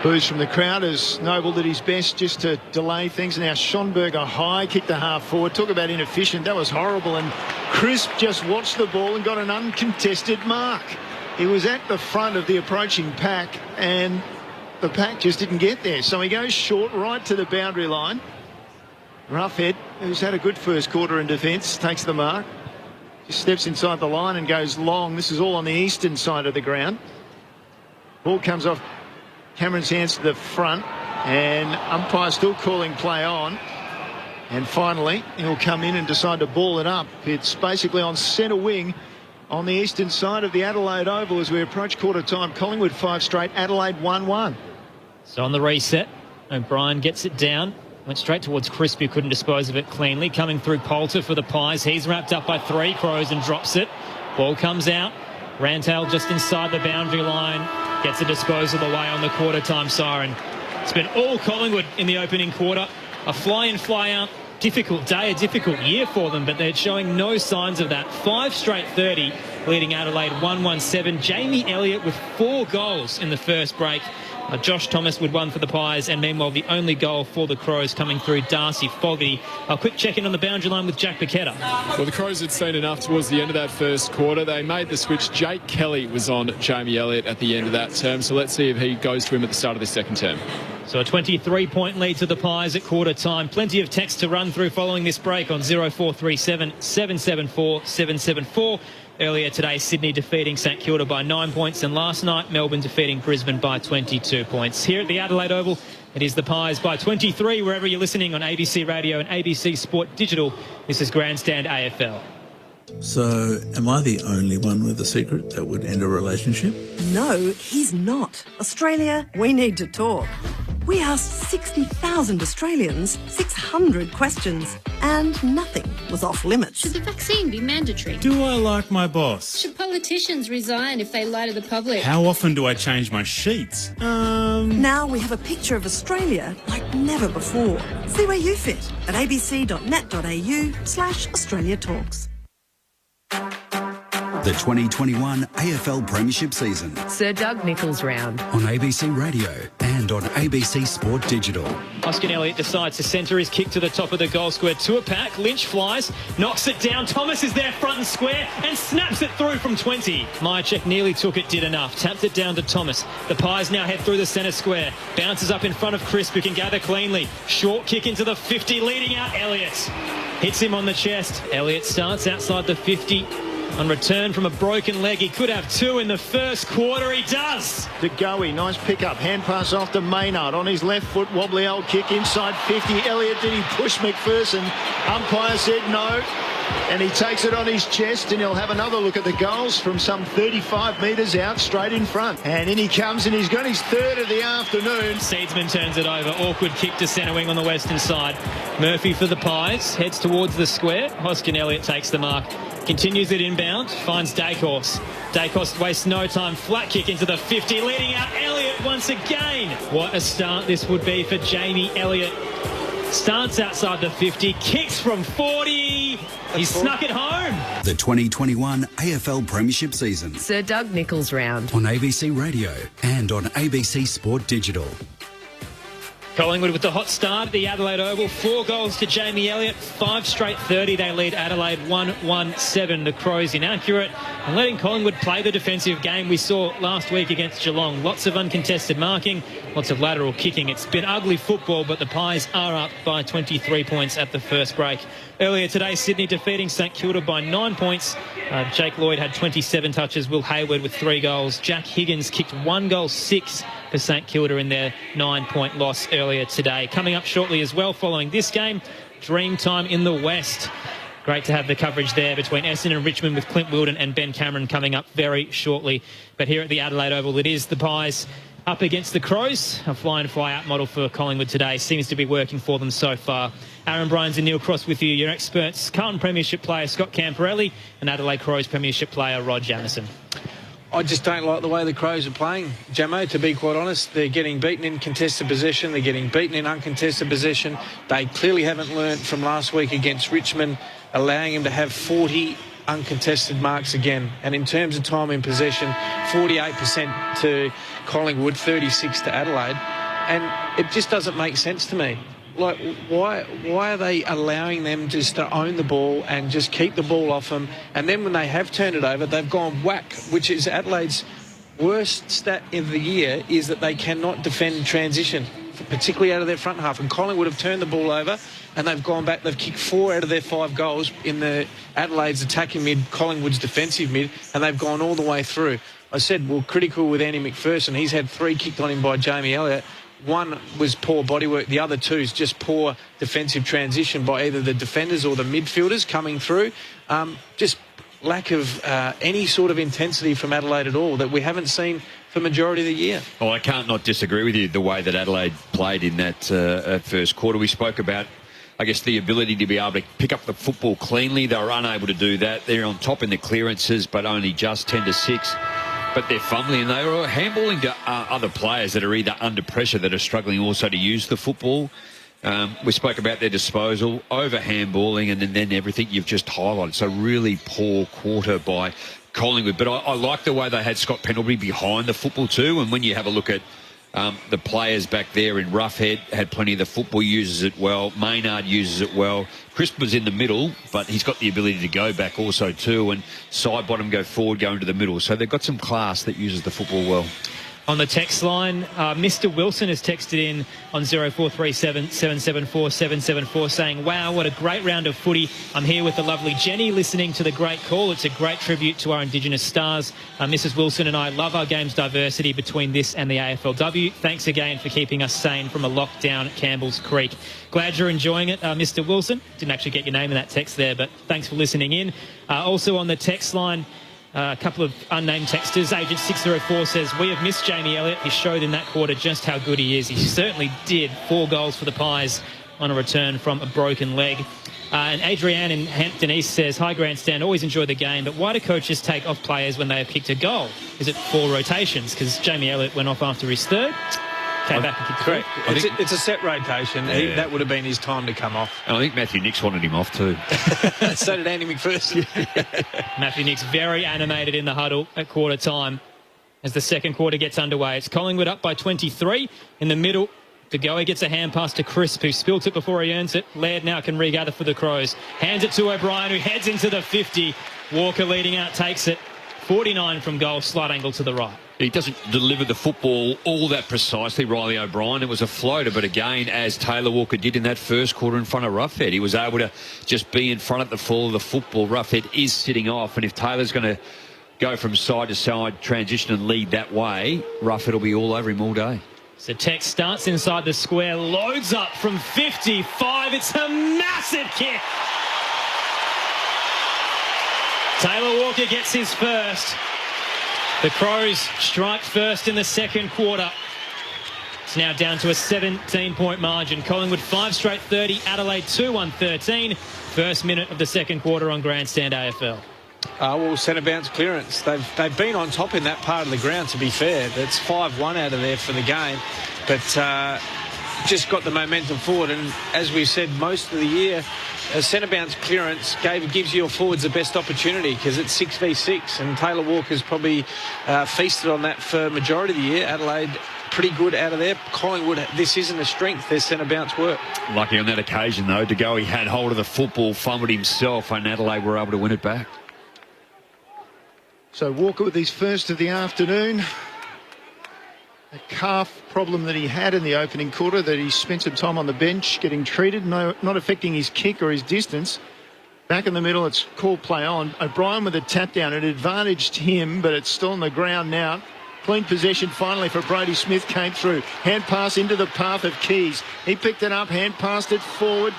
Boos from the crowd as Noble did his best just to delay things. Now Schomburg a high kick to half forward. Talk about inefficient. That was horrible. And Crisp just watched the ball and got an uncontested mark. He was at the front of the approaching pack, and the pack just didn't get there. So he goes short right to the boundary line. Roughhead, who's had a good first quarter in defence, takes the mark. Just steps inside the line and goes long. This is all on the eastern side of the ground. Ball comes off Cameron's hands to the front, and umpire still calling play on. And finally, he'll come in and decide to ball it up. It's basically on centre wing on the eastern side of the Adelaide Oval as we approach quarter time. Collingwood 5 straight, Adelaide 1-1. So on the reset, O'Brien gets it down. Went straight towards Crisp, who couldn't dispose of it cleanly. Coming through Poulter for the Pies. He's wrapped up by 3 Crows and drops it. Ball comes out. Rantail just inside the boundary line. Gets a disposal away on the quarter time siren. It's been all Collingwood in the opening quarter. A fly-in, fly-out. Difficult day, a difficult year for them, but they're showing no signs of that. 5 straight 30, leading Adelaide 1-1-7. Jamie Elliott with 4 goals in the first break. Josh Thomas with 1 for the Pies, and meanwhile the only goal for the Crows coming through Darcy Fogarty. A quick check-in on the boundary line with Jack Paqueta. Well, the Crows had seen enough towards the end of that first quarter. They made the switch. Jake Kelly was on Jamie Elliott at the end of that term, so let's see if he goes to him at the start of this second term. So a 23-point lead to the Pies at quarter time. Plenty of text to run through following this break on 0437 774 774. Earlier today, Sydney defeating St Kilda by 9 points, and last night, Melbourne defeating Brisbane by 22 points. Here at the Adelaide Oval, it is the Pies by 23, wherever you're listening on ABC Radio and ABC Sport Digital. This is Grandstand AFL. So, am I the only one with a secret that would end a relationship? No, he's not. Australia, we need to talk. We asked 60,000 Australians 600 questions, and nothing was off limits. Should the vaccine be mandatory? Do I like my boss? Should politicians resign if they lie to the public? How often do I change my sheets? Now we have a picture of Australia like never before. See where you fit at abc.net.au/Australia Talks. The 2021 AFL Premiership season Sir Doug Nicholls round on ABC Radio and on ABC Sport Digital. Hoskin Elliott decides to centre his kick to the top of the goal square to a pack. Lynch flies, knocks it down. Thomas is there front and square and snaps it through from 20. Myercheck nearly took it, did enough. Tapped it down to Thomas. The Pies now head through the centre square. Bounces up in front of Crisp, who can gather cleanly. Short kick into the 50, leading out Elliott. Hits him on the chest. Elliott starts outside the 50. On return from a broken leg, he could have two in the first quarter. He does. De Goey, nice pickup. Hand pass off to Maynard. On his left foot, wobbly old kick inside 50. Elliott, did he push McPherson? Umpire said no. And he takes it on his chest, and he'll have another look at the goals from some 35 metres out, straight in front. And in he comes, and he's got his third of the afternoon. Seedsman turns it over. Awkward kick to centre wing on the western side. Murphy for the Pies. Heads towards the square. Hoskin Elliott takes the mark. Continues it inbound. Finds Dacos. Dacos wastes no time. Flat kick into the 50. Leading out Elliott once again. What a start this would be for Jamie Elliott. Starts outside the 50. Kicks from 40. He's snuck it home. The 2021 AFL Premiership season Sir Doug Nicholls round on ABC Radio and on ABC Sport Digital. Collingwood with the hot start at the Adelaide Oval. 4 goals to Jamie Elliott. 5 straight 30. They lead Adelaide 1-1-7. The Crows inaccurate and letting Collingwood play the defensive game we saw last week against Geelong. Lots of uncontested marking, lots of lateral kicking. It's been ugly football, but the Pies are up by 23 points at the first break. Earlier today, Sydney defeating St Kilda by 9 points. Jake Lloyd had 27 touches. Will Hayward with 3 goals. Jack Higgins kicked 1 goal, 6 for St Kilda in their 9-point loss earlier today. Coming up shortly as well following this game, Dream Time in the West. Great to have the coverage there between Essendon and Richmond with Clint Wilden and Ben Cameron coming up very shortly. But here at the Adelaide Oval, it is the Pies up against the Crows. A fly-in, fly-out model for Collingwood today seems to be working for them so far. Aaron Bryans and Neil Cross with you, your experts. Carlton Premiership player Scott Camporelli and Adelaide Crows Premiership player Rod Jamieson. I just don't like the way the Crows are playing, Jamo, to be quite honest. They're getting beaten in contested possession. They're getting beaten in uncontested possession. They clearly haven't learnt from last week against Richmond, allowing them to have 40 uncontested marks again. And in terms of time in possession, 48% to Collingwood, 36 to Adelaide. And it just doesn't make sense to me. Like, why are they allowing them just to own the ball and just keep the ball off them? And then when they have turned it over, they've gone whack, which is Adelaide's worst stat of the year, is that they cannot defend transition, particularly out of their front half. And Collingwood have turned the ball over and they've gone back. They've kicked 4 out of their 5 goals in the Adelaide's attacking mid, Collingwood's defensive mid, and they've gone all the way through. I said, well, critical with Andy McPherson. He's had 3 kicked on him by Jamie Elliott. 1 was poor bodywork. The other 2 is just poor defensive transition by either the defenders or the midfielders coming through. Just lack of any sort of intensity from Adelaide at all that we haven't seen for majority of the year. Oh, I can't not disagree with you. The way that Adelaide played in that first quarter, we spoke about, I guess, the ability to be able to pick up the football cleanly. They were unable to do that. They're on top in the clearances, but only just 10-6. But they're fumbling and they were handballing to other players that are either under pressure, that are struggling also to use the football. We spoke about their disposal, over handballing, and then everything you've just highlighted. So really poor quarter by Collingwood. But I like the way they had Scott Pendlebury behind the football too. And when you have a look at the players back there in Roughhead, had plenty of the football, uses it well. Maynard uses it well. Crisp was in the middle, but he's got the ability to go back also too, and side bottom go forward, go into the middle. So they've got some class that uses the football well. On the text line, Mr. Wilson has texted in on 0437 774 774 saying, wow, what a great round of footy. I'm here with the lovely Jenny listening to the great call. It's a great tribute to our Indigenous stars. Mrs. Wilson and I love our game's diversity between this and the AFLW. Thanks again for keeping us sane from a lockdown at Campbell's Creek. Glad you're enjoying it, Mr. Wilson. Didn't actually get your name in that text there, but thanks for listening in. Also on the text line, A couple of unnamed texters. Agent 604 says, we have missed Jamie Elliott. He showed in that quarter just how good he is. He certainly did. 4 goals for the Pies on a return from a broken leg. And Adrienne in Hampton East says, hi Grandstand, always enjoy the game, but why do coaches take off players when they have kicked a goal? Is it 4 rotations? Because Jamie Elliott went off after his third. Came back and kicked correct. It's a set rotation. Yeah. That would have been his time to come off. And I think Matthew Nix wanted him off too. So did Andy McPherson. Matthew Nix very animated in the huddle at quarter time as the second quarter gets underway. It's Collingwood up by 23. In the middle, De Goey gets a hand pass to Crisp, who spilt it before he earns it. Laird now can regather for the Crows. Hands it to O'Brien, who heads into the 50. Walker leading out, takes it. 49 from goal, slight angle to the right. He doesn't deliver the football all that precisely, Riley O'Brien. It was a floater, but again, as Taylor Walker did in that first quarter in front of Roughead, he was able to just be in front at the fall of the football. Roughead is sitting off, and if Taylor's going to go from side to side, transition and lead that way, Roughead will be all over him all day. So Tex starts inside the square, loads up from 55. It's a massive kick. Taylor Walker gets his first. The Crows strike first in the second quarter. It's now down to a 17-point margin. Collingwood 5 straight 30, Adelaide 2-1-13. First minute of the second quarter on Grandstand AFL. Well, centre bounce clearance. They've been on top in that part of the ground, to be fair. That's 5-1 out of there for the game. But just got the momentum forward. And as we've said most of the year, a centre bounce clearance gives your forwards the best opportunity because it's 6v6, and Taylor Walker's probably feasted on that for majority of the year. Adelaide pretty good out of there. Collingwood, this isn't a strength, their centre bounce work. Lucky on that occasion though, De Goey had hold of the football, fumbled himself, and Adelaide were able to win it back. So Walker with his first of the afternoon. A calf problem that he had in the opening quarter, that he spent some time on the bench getting treated, not affecting his kick or his distance. Back in the middle, it's called play on. O'Brien with a tap down. It advantaged him, but it's still on the ground now. Clean possession finally for Brody Smith, came through. Hand pass into the path of Keys. He picked it up, hand passed it forward.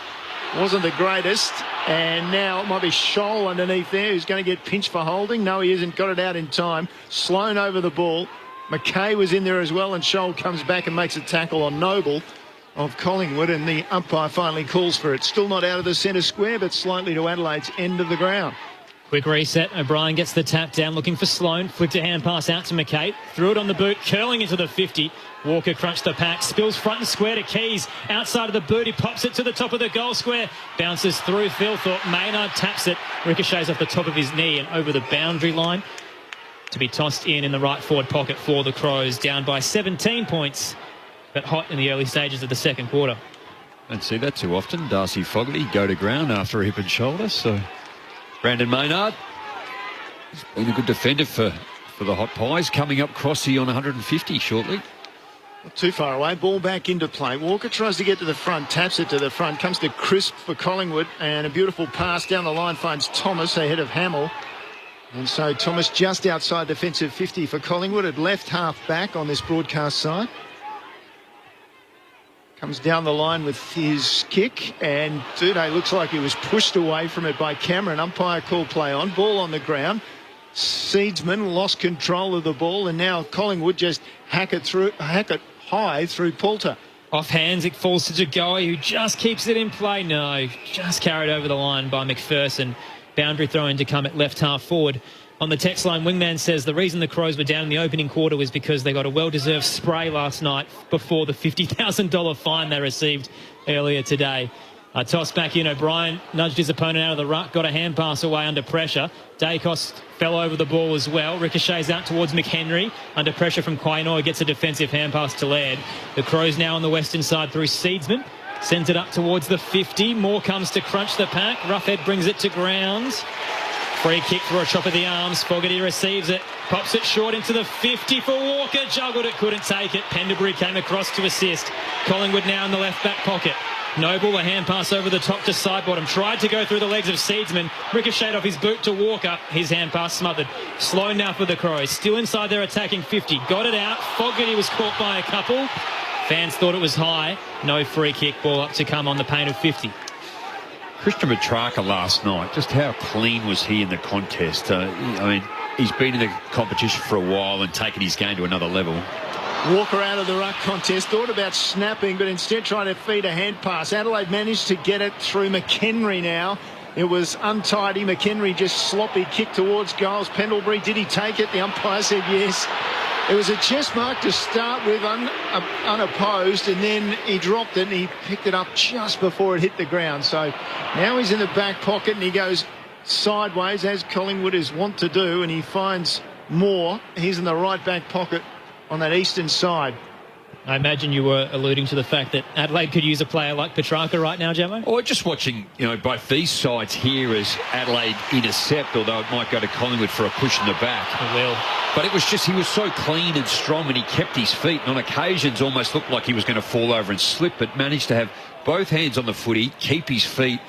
Wasn't the greatest. And now it might be Scholl underneath there, who's going to get pinched for holding. No, he isn't. Got it out in time. Sloan over the ball. McKay was in there as well, and Scholl comes back and makes a tackle on Noble of Collingwood, and the umpire finally calls for it. Still not out of the centre square, but slightly to Adelaide's end of the ground. Quick reset. O'Brien gets the tap down, looking for Sloan. Flicked a hand pass out to McKay. Threw it on the boot, curling into the 50. Walker crunched the pack, spills front and square to Keys. Outside of the boot, he pops it to the top of the goal square. Bounces through Philthorpe. Maynard taps it. Ricochets off the top of his knee and over the boundary line, to be tossed in the right forward pocket for the Crows. Down by 17 points, but hot in the early stages of the second quarter. Don't see that too often. Darcy Fogarty go to ground after a hip and shoulder. So Brandon Maynard has been a good defender for the Hot Pies. Coming up Crossy on 150 shortly. Not too far away. Ball back into play. Walker tries to get to the front, taps it to the front, comes to Crisp for Collingwood, and a beautiful pass down the line finds Thomas ahead of Hamill. And so Thomas just outside defensive 50 for Collingwood, at left half back on this broadcast side. Comes down the line with his kick, and Duday looks like he was pushed away from it by Cameron. Umpire called play on. Ball on the ground. Seedsman lost control of the ball, and now Collingwood just hack it high through Poulter. Off hands, it falls to De Goey, who just keeps it in play. No, just carried over the line by McPherson. Boundary throw in to come at left half forward. On the text line, Wingman says the reason the Crows were down in the opening quarter was because they got a well-deserved spray last night before the $50,000 fine they received earlier today. Toss back in. O'Brien nudged his opponent out of the ruck, got a hand pass away under pressure. Dacos fell over the ball as well. Ricochets out towards McHenry. Under pressure from Quainoy, gets a defensive hand pass to Laird. The Crows now on the western side through Seedsman. Sends it up towards the 50. Moore comes to crunch the pack. Roughead brings it to ground. Free kick for a chop of the arms. Fogarty receives it. Pops it short into the 50 for Walker. Juggled it, couldn't take it. Penderbury came across to assist. Collingwood now in the left back pocket. Noble, a hand pass over the top to Sidebottom. Tried to go through the legs of Seedsman. Ricocheted off his boot to Walker. His hand pass smothered. Slow now for the Crows. Still inside their attacking 50. Got it out. Fogarty was caught by a couple. Fans thought it was high. No free kick. Ball up to come on the paint of 50. Christian Petrarca last night, just how clean was he in the contest? I mean, he's been in the competition for a while and taken his game to another level. Walker out of the ruck contest, thought about snapping, but instead trying to feed a hand pass. Adelaide managed to get it through McHenry now. It was untidy. McHenry just sloppy kick towards goals. Pendlebury, did he take it? The umpire said yes. It was a chest mark to start with, unopposed, and then he dropped it and he picked it up just before it hit the ground. So now he's in the back pocket and he goes sideways, as Collingwood is wont to do, and he finds Moore. He's in the right back pocket on that eastern side. I imagine you were alluding to the fact that Adelaide could use a player like Petrarca right now, Jamo? Oh, just watching, both these sides here as Adelaide intercept, although it might go to Collingwood for a push in the back. It will. But it was just, he was so clean and strong and he kept his feet, and on occasions almost looked like he was going to fall over and slip, but managed to have both hands on the footy, keep his feet,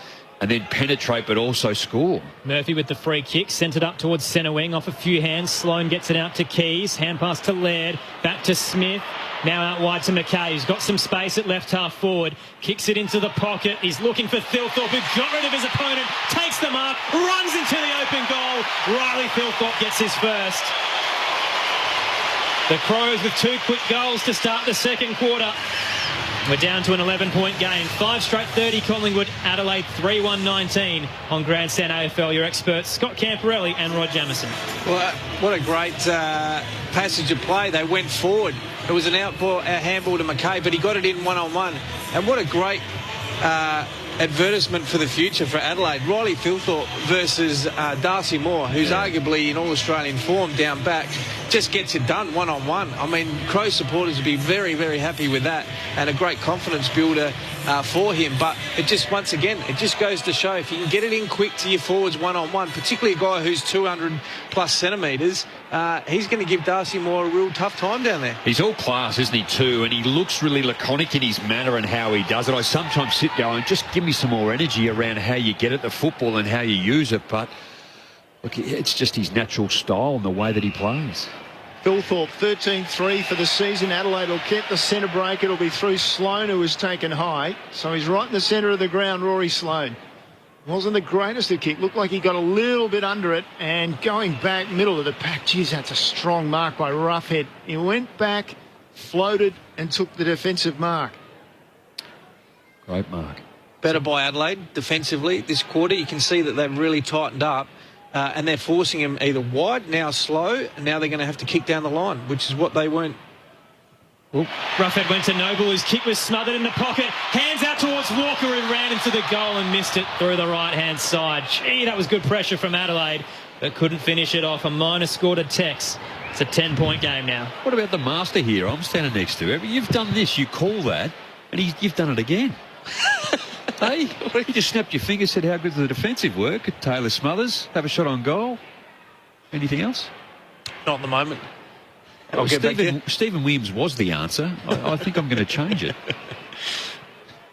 and then penetrate but also score. Murphy with the free kick, sent it up towards centre wing, off a few hands. Sloan gets it out to Keys, hand pass to Laird, back to Smith, now out wide to McKay, who's got some space at left half forward, kicks it into the pocket, he's looking for Thilthorpe, who got rid of his opponent, takes the mark, runs into the open goal. Riley Thilthorpe gets his first. The Crows with 2 quick goals to start the second quarter. We're down to an 11-point game. 5 straight 30 Collingwood, Adelaide 3-1-19 on Grandstand AFL. Your experts Scott Camporelli and Rod Jamieson. Well, what a great passage of play. They went forward. It was an outball, a handball to McKay, but he got it in one-on-one. And what a great advertisement for the future for Adelaide. Riley Thilthorpe versus Darcy Moore, who's arguably in all-Australian form down back, just gets it done one-on-one. I mean, Crow supporters would be very, very happy with that, and a great confidence builder for him. But it just, once again, it just goes to show if you can get it in quick to your forwards one-on-one, particularly a guy who's 200-plus centimetres, he's going to give Darcy Moore a real tough time down there. He's all class, isn't he, too? And he looks really laconic in his manner and how he does it. I sometimes sit going, just give me some more energy around how you get at the football and how you use it. But look, it's just his natural style and the way that he plays. Thilthorpe 13-3 for the season. Adelaide will get the centre break. It'll be through Sloan, who was taken high. So he's right in the centre of the ground, Rory Sloan. Wasn't the greatest of kick. Looked like he got a little bit under it. And going back, middle of the pack. Geez, that's a strong mark by Roughhead. He went back, floated, and took the defensive mark. Great mark. Better by Adelaide defensively this quarter. You can see that they've really tightened up. And they're forcing him either wide, now slow, and now they're going to have to kick down the line, which is what they weren't. Oop. Roughhead went to Noble, whose kick was smothered in the pocket. Hands out towards Walker, who ran into the goal and missed it through the right-hand side. Gee, that was good pressure from Adelaide, but couldn't finish it off. A minor score to Tex. It's a 10-point game now. What about the master here? I'm standing next to him. You've done this, you call that, and you've done it again. Hey, you just snapped your fingers, said how good the defensive work. Taylor Smothers, have a shot on goal. Anything else? Not at the moment. Well, Stephen Williams was the answer. I think I'm going to change it.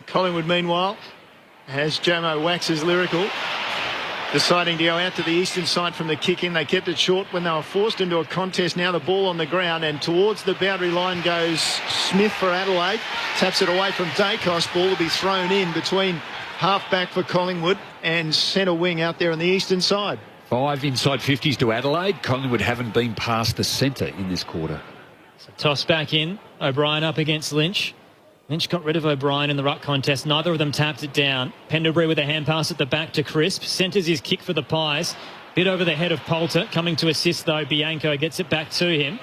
Collingwood, meanwhile, as Jamo waxes lyrical, deciding to go out to the eastern side from the kick-in. They kept it short when they were forced into a contest. Now the ball on the ground, and towards the boundary line goes Smith for Adelaide. Taps it away from Dacos. Ball will be thrown in between half-back for Collingwood and centre wing out there on the eastern side. 5 inside 50s to Adelaide. Collingwood haven't been past the centre in this quarter. So toss back in. O'Brien up against Lynch. Lynch got rid of O'Brien in the ruck contest. Neither of them tapped it down. Pendlebury with a hand pass at the back to Crisp. Centres his kick for the Pies. Bit over the head of Poulter. Coming to assist, though, Bianco gets it back to him.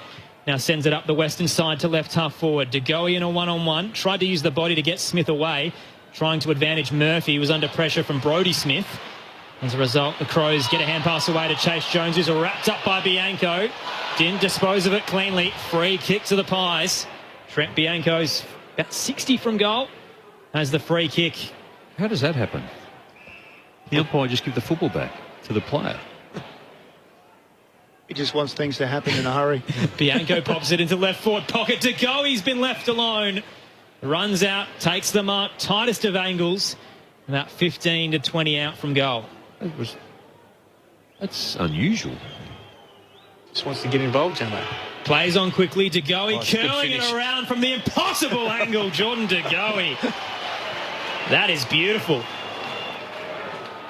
Now sends it up the western side to left half forward. De Goey in a one-on-one. Tried to use the body to get Smith away. Trying to advantage Murphy. He was under pressure from Brodie Smith. As a result, the Crows get a hand pass away to Chase Jones, who's wrapped up by Bianco. Didn't dispose of it cleanly. Free kick to the Pies. Trent Bianco's about 60 from goal as the free kick. How does that happen? The umpire just give the football back to the player. He just wants things to happen in a hurry. Bianco pops it into left forward pocket. De go. He's been left alone. Runs out, takes the mark, tightest of angles. About 15 to 20 out from goal. That's unusual. Just wants to get involved, Jamo. Plays on quickly. De Goey curling it around from the impossible angle. Jordan De Goey. That is beautiful.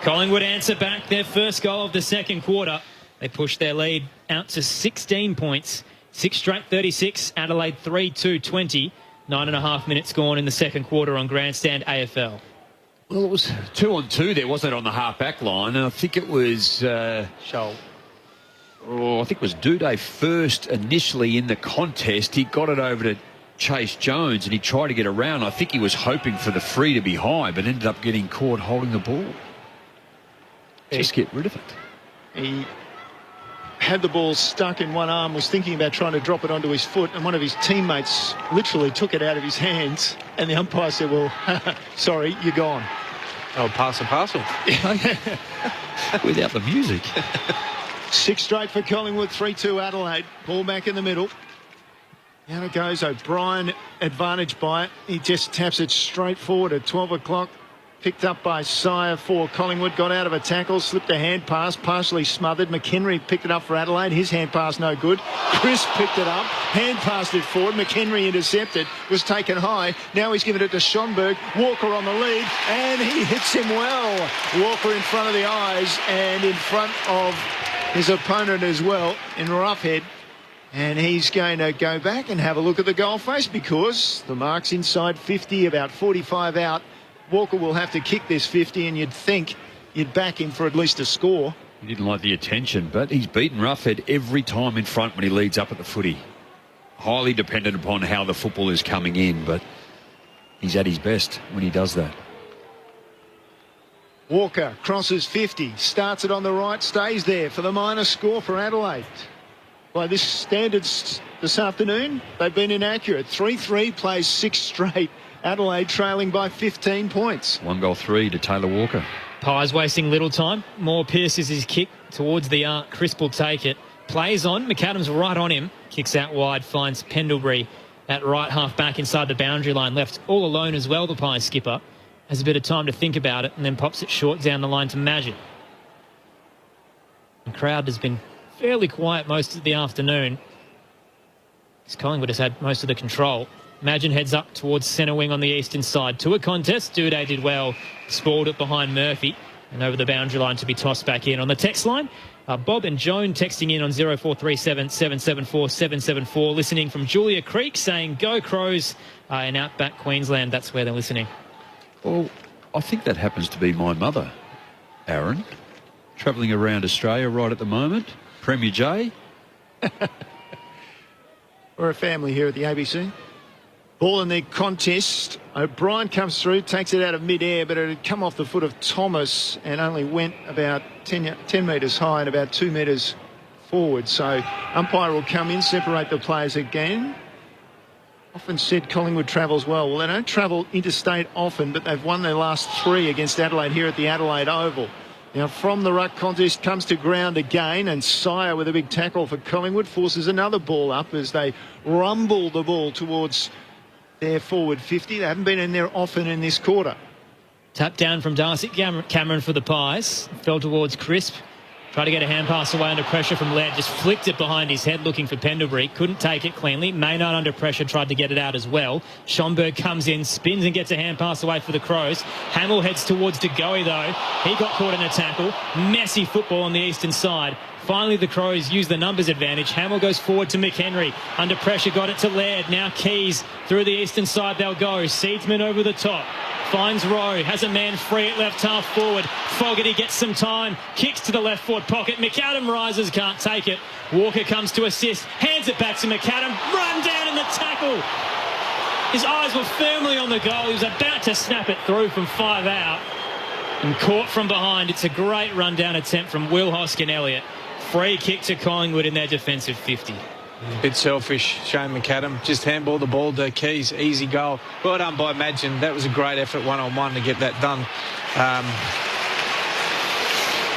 Collingwood answer back their first goal of the second quarter. They push their lead out to 16 points. 6 straight 36. Adelaide 3-2-20. 9.5 minutes gone in the second quarter on Grandstand AFL. Well, it was 2-on-2 there, wasn't it, on the half-back line? And I think it was... Shoal. I think it was Duday first initially in the contest. He got it over to Chase Jones and he tried to get around. I think he was hoping for the free to be high, but ended up getting caught holding the ball. Just get rid of it. He had the ball stuck in one arm, was thinking about trying to drop it onto his foot, and one of his teammates literally took it out of his hands, and the umpire said, well, sorry, you're gone. Oh, pass a parcel. Without the music. 6 straight for Collingwood, 3-2 Adelaide. Ball back in the middle. Down it goes. O'Brien advantage by it. He just taps it straight forward at 12 o'clock. Picked up by Sire for Collingwood. Got out of a tackle. Slipped a hand pass. Partially smothered. McHenry picked it up for Adelaide. His hand pass no good. Chris picked it up. Hand passed it forward. McHenry intercepted. Was taken high. Now he's given it to Schonberg. Walker on the lead. And he hits him well. Walker in front of the eyes and in front of his opponent as well in Roughhead. And he's going to go back and have a look at the goal face because the mark's inside 50, about 45 out. Walker will have to kick this 50, and you'd think you'd back him for at least a score. He didn't like the attention, but he's beaten Roughhead every time in front when he leads up at the footy. Highly dependent upon how the football is coming in, but he's at his best when he does that. Walker crosses 50, starts it on the right, stays there for the minor score for Adelaide. By this standards this afternoon, they've been inaccurate. 3-3 plays 6 straight. Adelaide trailing by 15 points. 1-3 to Taylor Walker. Pies wasting little time. Moore pierces his kick towards the arc. Crisp will take it. Plays on. McAdams right on him. Kicks out wide. Finds Pendlebury at right half back inside the boundary line. Left all alone as well, the Pies skipper. Has a bit of time to think about it and then pops it short down the line to Magid. The crowd has been fairly quiet most of the afternoon. Collingwood has had most of the control. Magid heads up towards centre wing on the eastern side. To a contest. Duday did well. Spoiled it behind Murphy. And over the boundary line to be tossed back in. On the text line, Bob and Joan texting in on 0437 774 774. Listening from Julia Creek saying, go Crows in outback Queensland. That's where they're listening. Well, I think that happens to be my mother, Aaron. Travelling around Australia right at the moment. Premier J. We're a family here at the ABC. Ball in the contest. O'Brien comes through, takes it out of mid-air, but it had come off the foot of Thomas and only went about 10 metres high and about 2 metres forward. So umpire will come in, separate the players again. Often said Collingwood travels well. Well, they don't travel interstate often, but they've won their last 3 against Adelaide here at the Adelaide Oval. Now, from the ruck contest, comes to ground again, and Sire with a big tackle for Collingwood forces another ball up as they rumble the ball towards their forward 50. They haven't been in there often in this quarter. Tap down from Darcy Cameron for the Pies. Fell towards Crisp. Tried to get a hand pass away under pressure from Laird. Just flicked it behind his head looking for Pendlebury. Couldn't take it cleanly. Maynard under pressure tried to get it out as well. Schonberg comes in, spins and gets a hand pass away for the Crows. Hamill heads towards De Goey though. He got caught in a tackle. Messy football on the eastern side. Finally the Crows use the numbers advantage. Hamill goes forward to McHenry. Under pressure got it to Laird. Now Keys through the eastern side they'll go. Seedsman over the top. Finds Rowe, has a man free at left half forward. Fogarty gets some time, kicks to the left forward pocket. McAdam rises, can't take it. Walker comes to assist, hands it back to McAdam. Run down in the tackle. His eyes were firmly on the goal. He was about to snap it through from 5 out. And caught from behind. It's a great run-down attempt from Will Hoskin-Elliott. Free kick to Collingwood in their defensive 50. Bit selfish, Shane McAdam. Just handball the ball to Keys. Easy goal. Well done by Magid. That was a great effort one-on-one to get that done.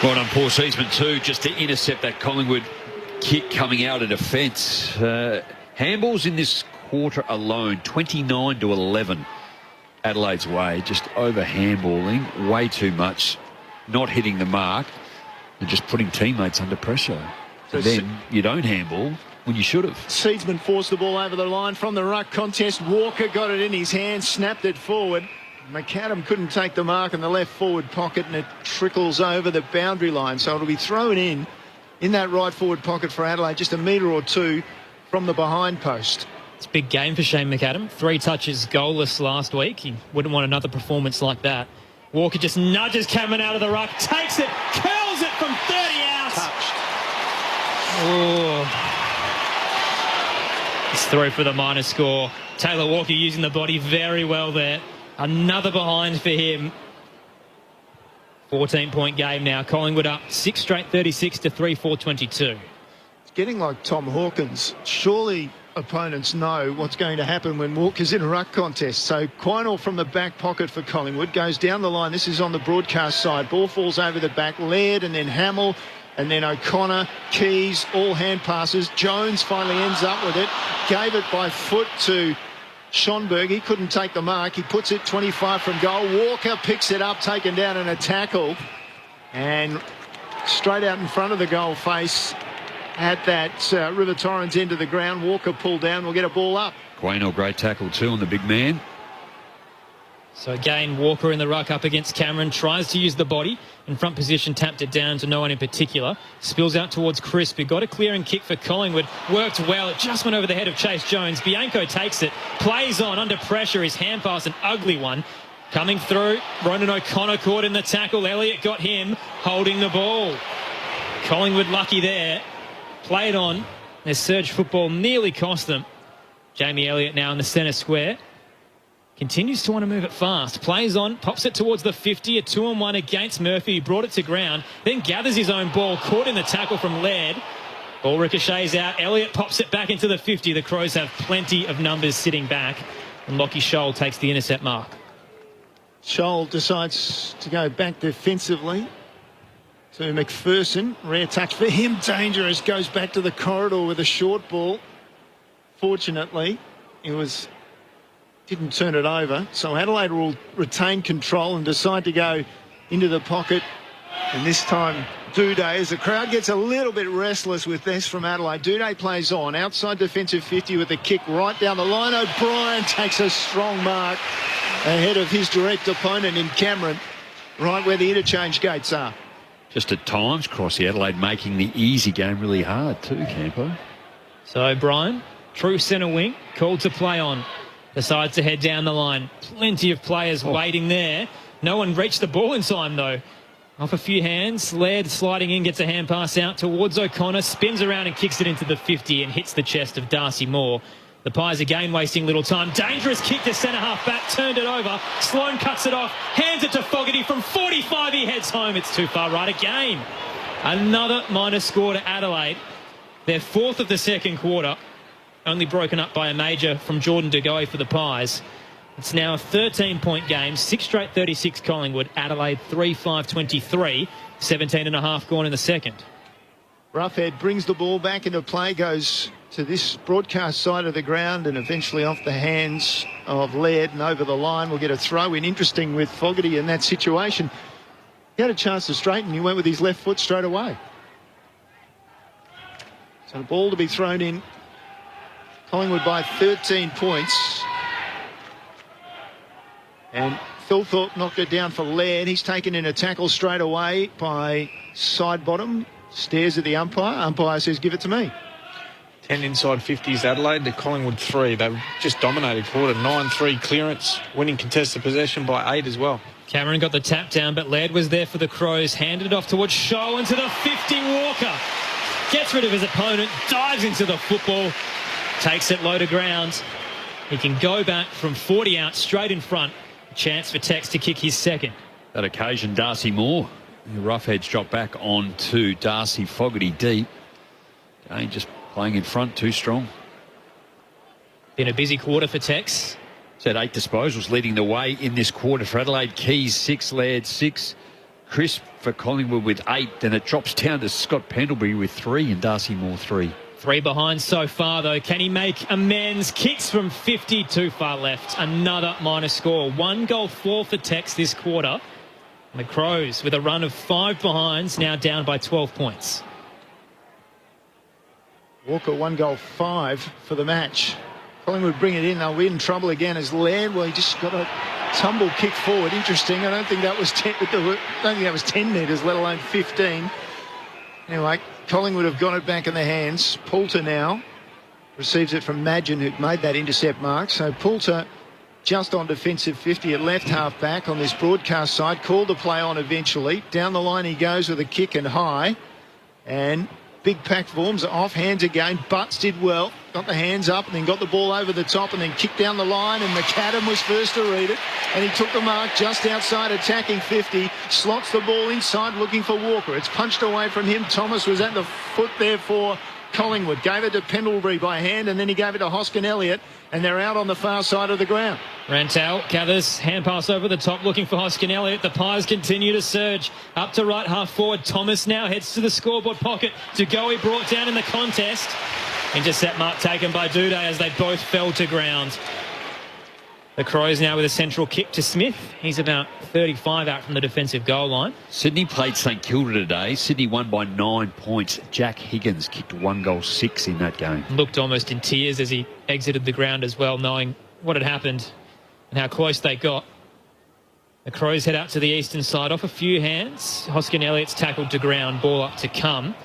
Well done, Paul Seaman too, just to intercept that Collingwood kick coming out of defence. Handballs in this quarter alone, 29-11. Adelaide's way, just over handballing, way too much, not hitting the mark, and just putting teammates under pressure. And then you don't handball when you should have. Seedsman forced the ball over the line from the ruck contest. Walker got it in his hand, snapped it forward. McAdam couldn't take the mark in the left forward pocket, and it trickles over the boundary line. So it'll be thrown in in that right forward pocket for Adelaide, just a metre or two from the behind post. It's a big game for Shane McAdam. 3 touches goalless last week. He wouldn't want another performance like that. Walker just nudges Cameron out of the ruck, takes it, curls it from 30 out. Touched. Oh. It's through for the minor score. Taylor Walker using the body very well there. Another behind for him. 14-point game now. Collingwood up 6 straight 36 to 3-4-22. It's getting like Tom Hawkins. Surely opponents know what's going to happen when Walker's in a ruck contest. So Quinal from the back pocket for Collingwood goes down the line. This is on the broadcast side. Ball falls over the back. Laird and then Hamill and then O'Connor, Keys, all hand passes. Jones finally ends up with it. Gave it by foot to Schonberg. He couldn't take the mark. He puts it 25 from goal. Walker picks it up, taken down in a tackle. And straight out in front of the goal face at that River Torrens end of the ground. Walker pulled down. We'll get a ball up. Quaynor, great tackle too on the big man. So again, Walker in the ruck up against Cameron. Tries to use the body. In front position, tapped it down to no one in particular. Spills out towards Crisp, who got a clearing kick for Collingwood. Worked well. It just went over the head of Chase Jones. Bianco takes it. Plays on under pressure. His hand pass, an ugly one. Coming through. Ronan O'Connor caught in the tackle. Elliott got him holding the ball. Collingwood lucky there. Played on. Their surge football nearly cost them. Jamie Elliott now in the centre square. Continues to want to move it fast. Plays on, pops it towards the 50. A 2-on-1 against Murphy. He brought it to ground. Then gathers his own ball. Caught in the tackle from Laird. Ball ricochets out. Elliott pops it back into the 50. The Crows have plenty of numbers sitting back. And Lockie Scholl takes the intercept mark. Scholl decides to go back defensively to McPherson. Rare touch for him. Dangerous. Goes back to the corridor with a short ball. Fortunately, it didn't turn it over. So Adelaide will retain control and decide to go into the pocket. And this time, Duday, as the crowd gets a little bit restless with this from Adelaide. Duday plays on. Outside defensive 50 with a kick right down the line. O'Brien takes a strong mark ahead of his direct opponent in Cameron, right where the interchange gates are. Just at times, Crossy, Adelaide making the easy game really hard too, Campo. So O'Brien, true centre wing, called to play on. Decides to head down the line. Plenty of players waiting there. No one reached the ball in time, though. Off a few hands. Laird sliding in, gets a hand pass out towards O'Connor. Spins around and kicks it into the 50 and hits the chest of Darcy Moore. The Pies again wasting little time. Dangerous kick to centre-half back. Turned it over. Sloane cuts it off. Hands it to Fogarty from 45. He heads home. It's too far right again. Another minor score to Adelaide. Their 4th of the second quarter. Only broken up by a major from Jordan De Goey for the Pies. It's now a 13-point game. 6 straight 36 Collingwood. Adelaide 3-5-23. 17.5 gone in the second. Roughhead brings the ball back into play. Goes to this broadcast side of the ground and eventually off the hands of Laird and over the line. We'll get a throw in. Interesting with Fogarty in that situation. He had a chance to straighten. He went with his left foot straight away. So the ball to be thrown in. Collingwood by 13 points. And Phil Thorpe knocked it down for Laird. He's taken in a tackle straight away by Sidebottom. Stares at the umpire. Umpire says, give it to me. 10 inside 50s Adelaide to Collingwood 3. They've just dominated quarter. 9-3 clearance. Winning contested possession by 8 as well. Cameron got the tap down, but Laird was there for the Crows. Handed it off towards Scholl into the 50. Walker gets rid of his opponent. Dives into the football. Takes it low to ground. He can go back from 40 out straight in front. A chance for Tex to kick his second. That occasion, Darcy Moore. The Roughheads drop back on to Darcy Fogarty deep. Again, just playing in front, too strong. Been a busy quarter for Tex. He's had 8 disposals leading the way in this quarter for Adelaide. Keys 6, Laird 6. Crisp for Collingwood with 8. Then it drops down to Scott Pendlebury with 3 and Darcy Moore 3. 3 behind so far, though. Can he make amends? Kicks from 50, too far left. Another minor score. 1 goal 4 for Tex this quarter. And the Crows, with a run of 5 behinds, now down by 12 points. Walker 1 goal 5 for the match. Collingwood bring it in. They'll be in trouble again as Laird. Well, he just got a tumble kick forward. Interesting. I don't think that was 10 metres, let alone 15. Anyway, Collingwood have got it back in their hands. Poulter now receives it from Madgen, who made that intercept mark. So Poulter just on defensive 50 at left half back on this broadcast side. Called the play on eventually. Down the line he goes with a kick and high. And big pack forms off hands again. Butts did well. Got the hands up and then got the ball over the top and then kicked down the line, and McAdam was first to read it, and he took the mark just outside attacking 50. Slots the ball inside looking for Walker. It's punched away from him. Thomas was at the foot there for Collingwood. Gave it to Pendlebury by hand, and then he gave it to Hoskin Elliott, and they're out on the far side of the ground. Rantel gathers, hand pass over the top looking for Hoskin Elliott. The Pies continue to surge up to right half forward. Thomas now heads to the scoreboard pocket. Dugowie brought down in the contest. Intercept mark taken by Duday as they both fell to ground. The Crows now with a central kick to Smith. He's about 35 out from the defensive goal line. Sydney played St Kilda today. Sydney won by 9 points. Jack Higgins kicked 1 goal 6 in that game. Looked almost in tears as he exited the ground as well, knowing what had happened and how close they got. The Crows head out to the eastern side off a few hands. Hoskin Elliott's tackled to ground, ball up to come.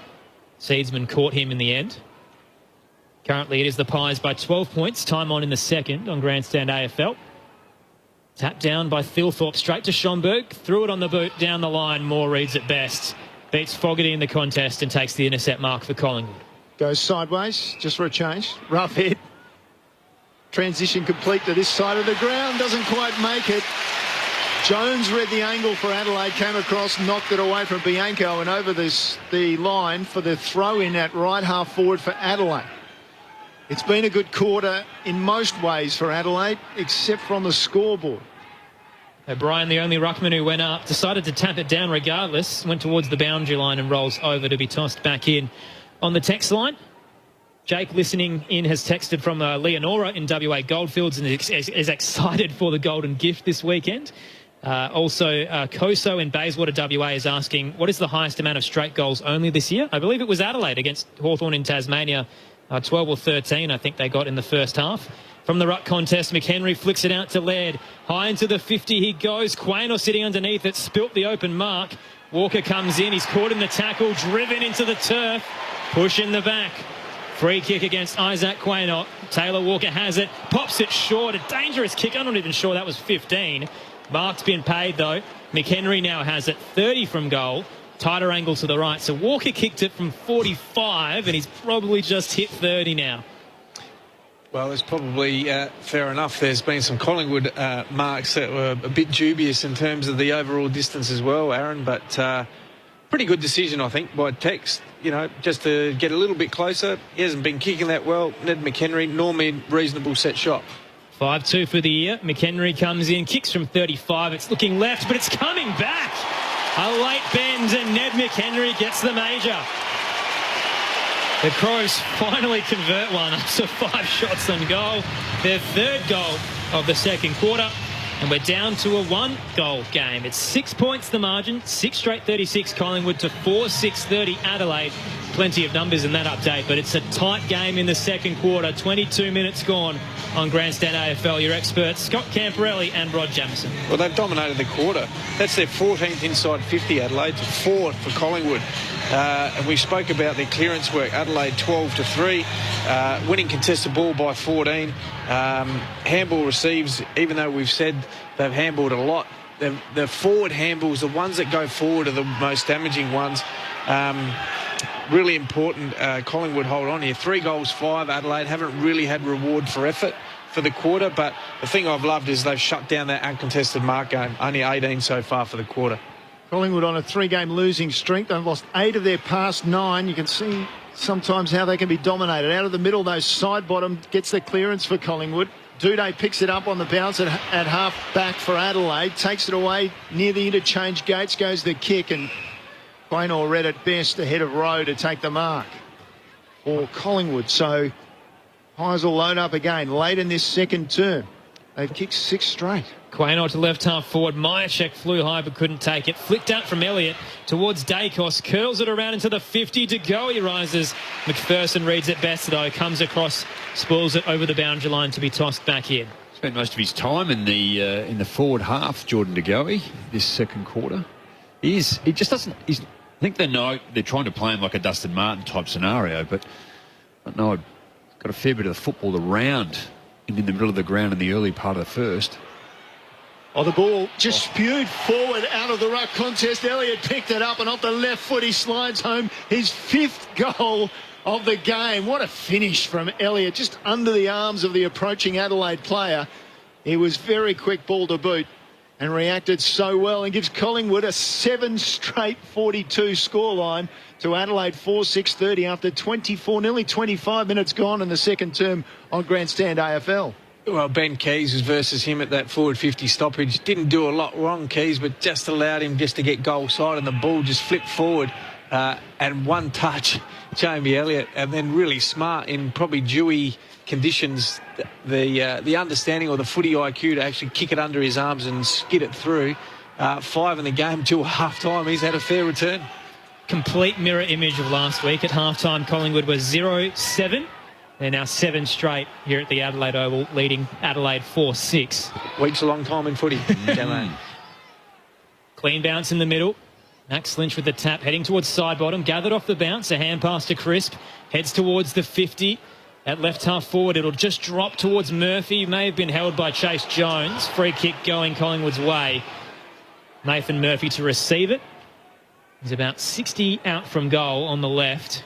Seedsman caught him in the end. Currently it is the Pies by 12 points. Time on in the second on Grandstand AFL. Tapped down by Thilthorpe straight to Schomburg. Threw it on the boot down the line. Moore reads it best. Beats Fogarty in the contest and takes the intercept mark for Collingwood. Goes sideways just for a change. Rough hit. Transition complete to this side of the ground. Doesn't quite make it. Jones read the angle for Adelaide. Came across, knocked it away from Bianco and over the line for the throw in at right half forward for Adelaide. It's been a good quarter in most ways for Adelaide, except from the scoreboard. O'Brien, the only ruckman who went up, decided to tap it down regardless, went towards the boundary line and rolls over to be tossed back in. On the text line, Jake, listening in, has texted from Leonora in WA Goldfields and is excited for the Golden Gift this weekend. Also, Koso in Bayswater, WA, is asking, what is the highest amount of straight goals only this year? I believe it was Adelaide against Hawthorn in Tasmania. 12 or 13, I think they got in the first half. From the ruck contest, McHenry flicks it out to Laird. High into the 50 he goes. Quaynor sitting underneath it, spilt the open mark. Walker comes in, he's caught in the tackle, driven into the turf. Push in the back. Free kick against Isaac Quaynor. Taylor Walker has it, pops it short. A dangerous kick, I'm not even sure that was 15. Mark's been paid though. McHenry now has it, 30 from goal. Tighter angle to the right. So Walker kicked it from 45 and he's probably just hit 30 now. Well, it's probably fair enough. There's been some Collingwood marks that were a bit dubious in terms of the overall distance as well, Aaron, but pretty good decision, I think, by Tex, you know, just to get a little bit closer. He hasn't been kicking that well. Ned McHenry, normally reasonable set shot. 5-2 for the year. McHenry comes in, kicks from 35. It's looking left, but it's coming back. A late bend and Ned McHenry gets the major. The Crows finally convert one after 5 shots on goal. Their third goal of the second quarter. And we're down to a 1-goal game. It's 6 points the margin. 6 straight 36 Collingwood to 4-6-30 Adelaide. Plenty of numbers in that update, but it's a tight game in the second quarter. 22 minutes gone on Grandstand AFL. Your experts, Scott Camporelli and Rod Jamieson. Well, they've dominated the quarter. That's their 14th inside 50, Adelaide, to 4 for Collingwood. And we spoke about their clearance work. Adelaide 12-3, winning contested ball by 14. Handball receives, even though we've said they've handballed a lot, the forward handballs, the ones that go forward, are the most damaging ones. Really important. Collingwood hold on here. 3 goals, 5. Adelaide haven't really had reward for effort for the quarter, but the thing I've loved is they've shut down that uncontested mark game. Only 18 so far for the quarter. Collingwood on a 3-game losing streak. They've lost 8 of their past 9. You can see sometimes how they can be dominated. Out of the middle, those side bottom gets the clearance for Collingwood. Duday picks it up on the bounce at half back for Adelaide. Takes it away near the interchange gates. Goes the kick, and Quaynor read it best ahead of Rowe to take the mark for Collingwood. So Pies will load up again late in this second term. They've kicked 6 straight. Quaynor to left half forward. Myercheck flew high but couldn't take it. Flicked out from Elliott towards Dacos. Curls it around into the 50. To go, he rises. McPherson reads it best though. Comes across, spoils it over the boundary line to be tossed back in. Spent most of his time in the forward half, Jordan De Goey, this second quarter. He just doesn't. He's I think they're trying to play him like a Dustin Martin type scenario, but I've got a fair bit of the football around in the middle of the ground in the early part of the first. Oh, the ball just spewed forward out of the ruck contest. Elliott picked it up and off the left foot he slides home his 5th goal of the game. What a finish from Elliott, just under the arms of the approaching Adelaide player. He was very quick ball to boot and reacted so well, and gives Collingwood a 7 straight 42 scoreline to Adelaide 4-6-30 after 24, nearly 25 minutes gone in the second term on Grandstand AFL. Well, Ben Keys was versus him at that forward 50 stoppage. Didn't do a lot wrong, Keys, but just allowed him just to get goal side, and the ball just flipped forward. And one touch, Jamie Elliott, and then really smart in probably dewy conditions, the understanding or the footy IQ to actually kick it under his arms and skid it through. 5 in the game till half-time. He's had a fair return. Complete mirror image of last week. At half-time, Collingwood was 0-7. They're now 7 straight here at the Adelaide Oval, leading Adelaide 4-6. Week's a long time in footy. Clean bounce in the middle. Max Lynch with the tap, heading towards side bottom. Gathered off the bounce. A hand pass to Crisp. Heads towards the 50. At left half forward, it'll just drop towards Murphy. May have been held by Chase Jones. Free kick going Collingwood's way. Nathan Murphy to receive it. He's about 60 out from goal on the left.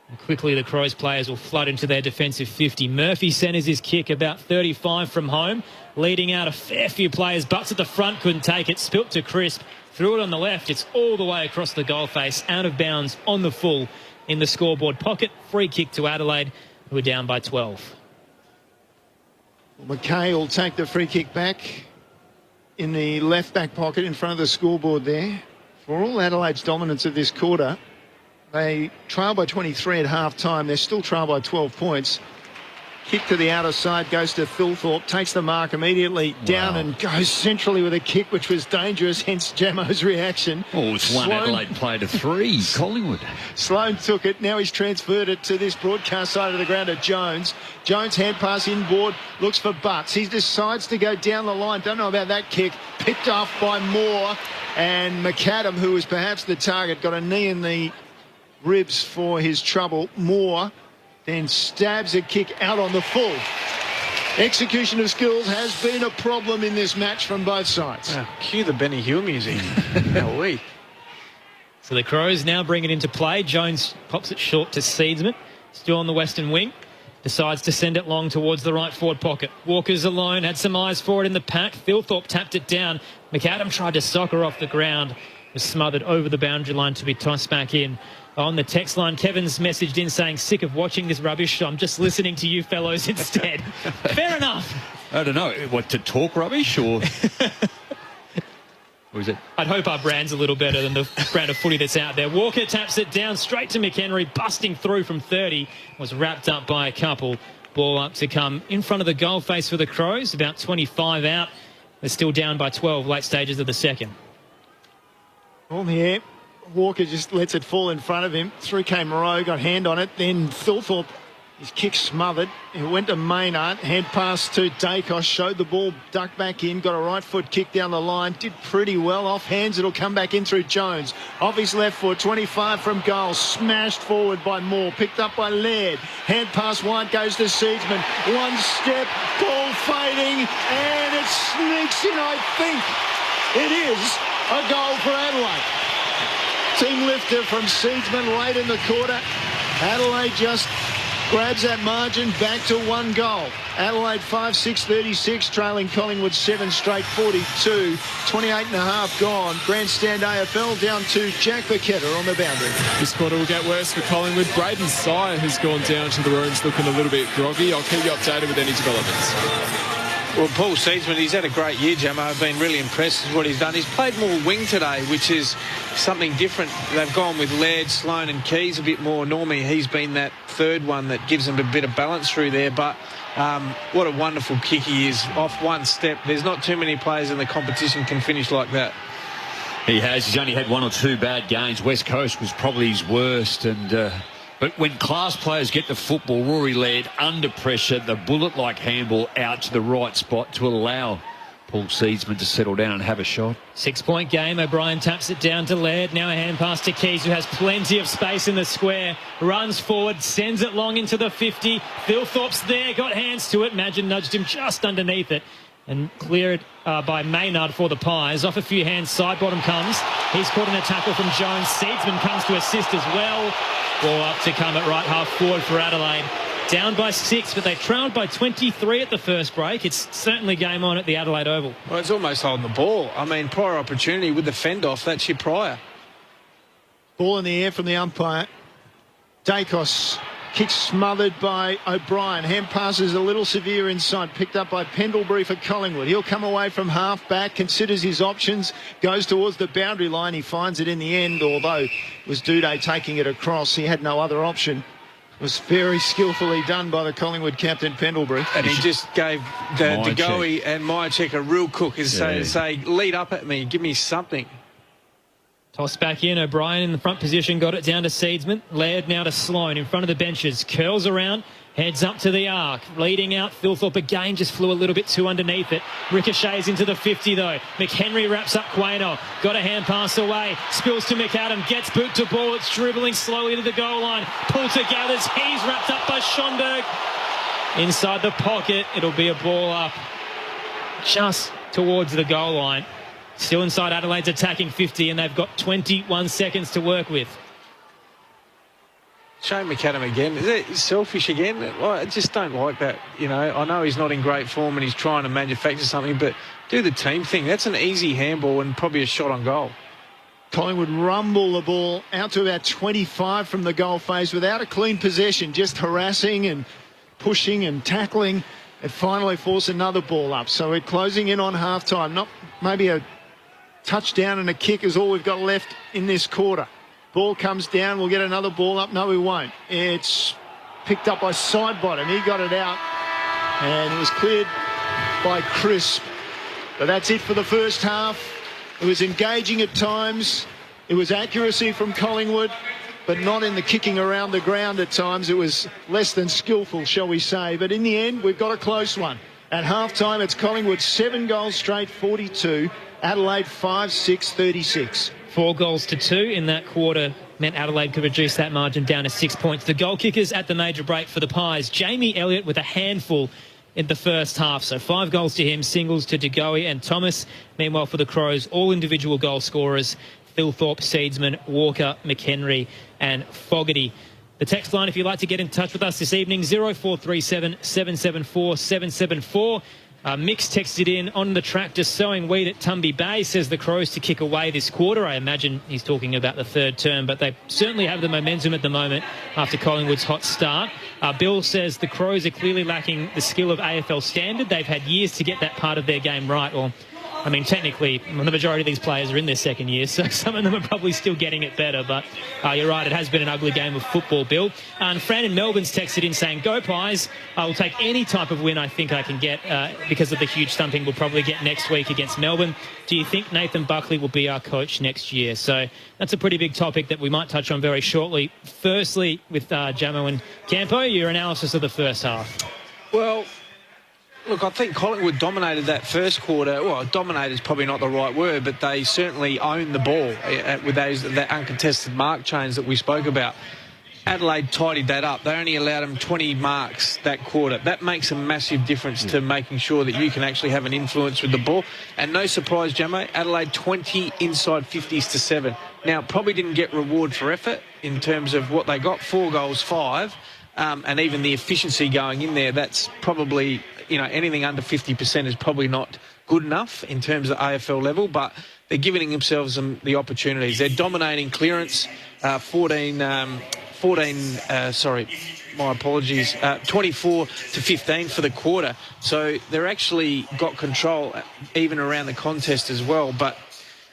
And quickly the Crows players will flood into their defensive 50. Murphy centres his kick about 35 from home, leading out a fair few players. Butts at the front, couldn't take it. Spilt to Crisp. Threw it on the left. It's all the way across the goal face. Out of bounds on the full in the scoreboard pocket. Free kick to Adelaide, who are down by 12. McKay will take the free kick back in the left back pocket in front of the scoreboard there. For all Adelaide's dominance of this quarter, they trail by 23 at half-time. They're still trail by 12 points. Kick to the outer side, goes to Thilthorpe, takes the mark immediately down and goes centrally with a kick, which was dangerous, hence Jamo's reaction. Oh, it's one Adelaide player to 3, Collingwood. Sloan took it. Now he's transferred it to this broadcast side of the ground to Jones. Jones hand pass inboard, looks for Butts. He decides to go down the line. Don't know about that kick. Picked off by Moore. And McAdam, who was perhaps the target, got a knee in the ribs for his trouble. Moore then stabs a kick out on the full. Execution of skills has been a problem in this match from both sides. Cue the Benny Hill music. So the Crows now bring it into play. Jones pops it short to Seedsman. Still on the western wing. Decides to send it long towards the right forward pocket. Walker's alone, had some eyes for it in the pack. Thilthorpe tapped it down. McAdam tried to soccer off the ground. Was smothered over the boundary line to be tossed back in. On the text line, Kevin's messaged in saying, sick of watching this rubbish. I'm just listening to you fellows instead. Fair enough. I don't know. What, to talk rubbish or... Or is it? I'd hope our brand's a little better than the brand of footy that's out there. Walker taps it down straight to McHenry, busting through from 30. Was wrapped up by a couple. Ball up to come in front of the goal face for the Crows. About 25 out. They're still down by 12, late stages of the second. On the air, Walker just lets it fall in front of him. Through came Moreau, got hand on it. Then Thilthorpe, his kick smothered. He went to Maynard, hand pass to Dacos, showed the ball, ducked back in, got a right foot kick down the line. Did pretty well off hands. It'll come back in through Jones. Off his left foot, 25 from goal. Smashed forward by Moore, picked up by Laird. Hand pass wide goes to Seedsman. One step, ball fading, and it sneaks in, I think. It is a goal for Adelaide. Team lifter from Seedsman late in the quarter. Adelaide just grabs that margin back to 1 goal. Adelaide 5-6-36, trailing Collingwood 7 straight 42. 28 and a half gone. Grandstand AFL down to Jack Paqueta on the boundary. This quarter will get worse for Collingwood. Braden Sire has gone down to the rooms looking a little bit groggy. I'll keep you updated with any developments. Well, Paul Seedsman, he's had a great year, Jamo. I've been really impressed with what he's done. He's played more wing today, which is something different. They've gone with Laird, Sloan and Keys a bit more. Normally, he's been that third one that gives them a bit of balance through there. But what a wonderful kick he is. Off one step. There's not too many players in the competition can finish like that. He has. He's only had 1 or 2 bad games. West Coast was probably his worst. And but when class players get the football, Rory Laird under pressure, the bullet-like handball out to the right spot to allow Paul Seedsman to settle down and have a shot. 6-point game. O'Brien taps it down to Laird. Now a hand pass to Keys, who has plenty of space in the square. Runs forward, sends it long into the 50. Philthorpe's there, got hands to it. Madgen nudged him just underneath it and cleared by Maynard for the Pies. Off a few hands, side bottom comes. He's caught in a tackle from Jones. Seedsman comes to assist as well. Ball up to come at right half forward for Adelaide. Down by 6, but they trailed by 23 at the first break. It's certainly game on at the Adelaide Oval. Well, it's almost holding the ball. I mean, prior opportunity with the fend-off, that's your prior. Ball in the air from the umpire. Dacos, kick smothered by O'Brien. Hand passes a little severe inside, picked up by Pendlebury for Collingwood. He'll come away from half-back, considers his options, goes towards the boundary line. He finds it in the end, although it was Duday taking it across. He had no other option. It was very skillfully done by the Collingwood captain, Pendlebury. And he just gave De Goey and Myercheck a real cook, as say, lead up at me, give me something. Toss back in. O'Brien in the front position, got it down to Seedsman. Laird now to Sloane in front of the benches. Curls around, heads up to the arc. Leading out, Philthorpe again just flew a little bit too underneath it. Ricochets into the 50 though. McHenry wraps up Quaino. Got a hand pass away. Spills to McAdam. Gets boot to ball. It's dribbling slowly to the goal line. Poulter gathers. He's wrapped up by Schonberg. Inside the pocket. It'll be a ball up just towards the goal line. Still inside Adelaide's attacking 50, and they've got 21 seconds to work with. Shane McAdam again. Is that selfish again? I just don't like that. You know, I know he's not in great form and he's trying to manufacture something, but do the team thing. That's an easy handball and probably a shot on goal. Collingwood rumble the ball out to about 25 from the goal phase without a clean possession, just harassing and pushing and tackling, and finally force another ball up. So we're closing in on half-time. Not maybe a touchdown and a kick is all we've got left in this quarter. Ball comes down. We'll get another ball up. No, we won't. It's picked up by Sidebottom. He got it out, and it was cleared by Crisp. But that's it for the first half. It was engaging at times. It was accuracy from Collingwood, but not in the kicking around the ground at times. It was less than skillful, shall we say. But in the end, we've got a close one. At half-time, it's Collingwood 7 goals straight, 42. Adelaide 5-6, 36. 4 goals to 2 in that quarter meant Adelaide could reduce that margin down to 6 points. The goal kickers at the major break for the Pies. Jamie Elliott with a handful in the first half. So 5 goals to him, singles to De Goey and Thomas. Meanwhile, for the Crows, all individual goal scorers: Philthorpe, Seedsman, Walker, McHenry and Fogarty. The text line, if you'd like to get in touch with us this evening, 0437 774 774. Mix texted in on the tractor sowing wheat at Tumby Bay, says the Crows to kick away this quarter. I imagine he's talking about the third term, but they certainly have the momentum at the moment after Collingwood's hot start. Bill says the Crows are clearly lacking the skill of AFL standard. They've had years to get that part of their game right, or I mean, technically, the majority of these players are in their second year, so some of them are probably still getting it better. But you're right, it has been an ugly game of football, Bill. And Fran in Melbourne's texted in saying, "Go Pies. I will take any type of win I think I can get because of the huge thumping we'll probably get next week against Melbourne. Do you think Nathan Buckley will be our coach next year?" So that's a pretty big topic that we might touch on very shortly. Firstly, with Jamo and Campo, your analysis of the first half. Well, look, I think Collingwood dominated that first quarter. Well, dominated is probably not the right word, but they certainly owned the ball with that uncontested mark change that we spoke about. Adelaide tidied that up. They only allowed them 20 marks that quarter. That makes a massive difference to making sure that you can actually have an influence with the ball. And no surprise, Jamo, Adelaide 20 inside 50s to 7. Now, probably didn't get reward for effort in terms of what they got, 4 goals, 5. And even the efficiency going in there, that's probably, you know, anything under 50% is probably not good enough in terms of AFL level, but they're giving themselves the opportunities. They're dominating clearance, 24 to 15 for the quarter. So they're actually got control even around the contest as well. But,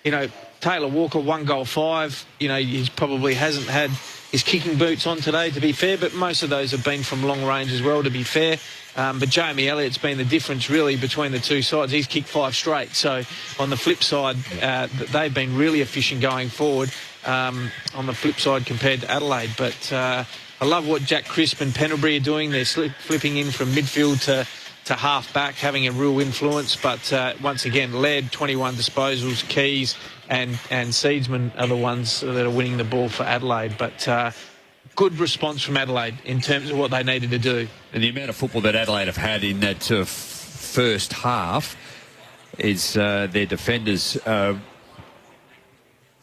you know, Taylor Walker, 1 goal, 5. You know, he probably hasn't had his kicking boots on today, to be fair, but most of those have been from long range as well, to be fair. But Jamie Elliott's been the difference, really, between the two sides. He's kicked 5 straight. So on the flip side, they've been really efficient going forward on the flip side compared to Adelaide. But I love what Jack Crisp and Pendlebury are doing. They're flipping in from midfield to to half back, having a real influence. But once again, led 21 disposals, Keys and Seedsman are the ones that are winning the ball for Adelaide. But good response from Adelaide in terms of what they needed to do. And the amount of football that Adelaide have had in that first half is their defenders had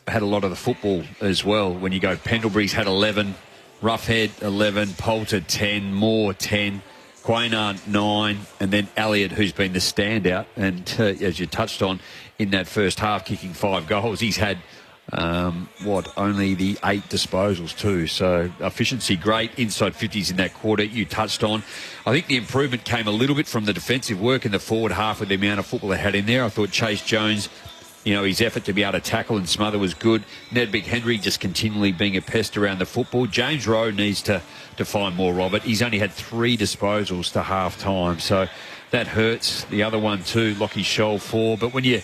a lot of the football as well. When you go, Pendlebury's had 11, Roughhead 11, Poulter 10, Moore 10, Quaynard 9, and then Elliott, who's been the standout. And as you touched on, in that first half, kicking 5 goals, he's had only the 8 disposals too. So efficiency great, inside 50s in that quarter you touched on. I think the improvement came a little bit from the defensive work in the forward half with the amount of football they had in there. I thought Chase Jones, his effort to be able to tackle and smother was good. Ned Big-Henry just continually being a pest around the football. James Rowe needs to find more, Robert. He's only had 3 disposals to half-time, so that hurts. The other one too, Lockie Scholl 4. But when you...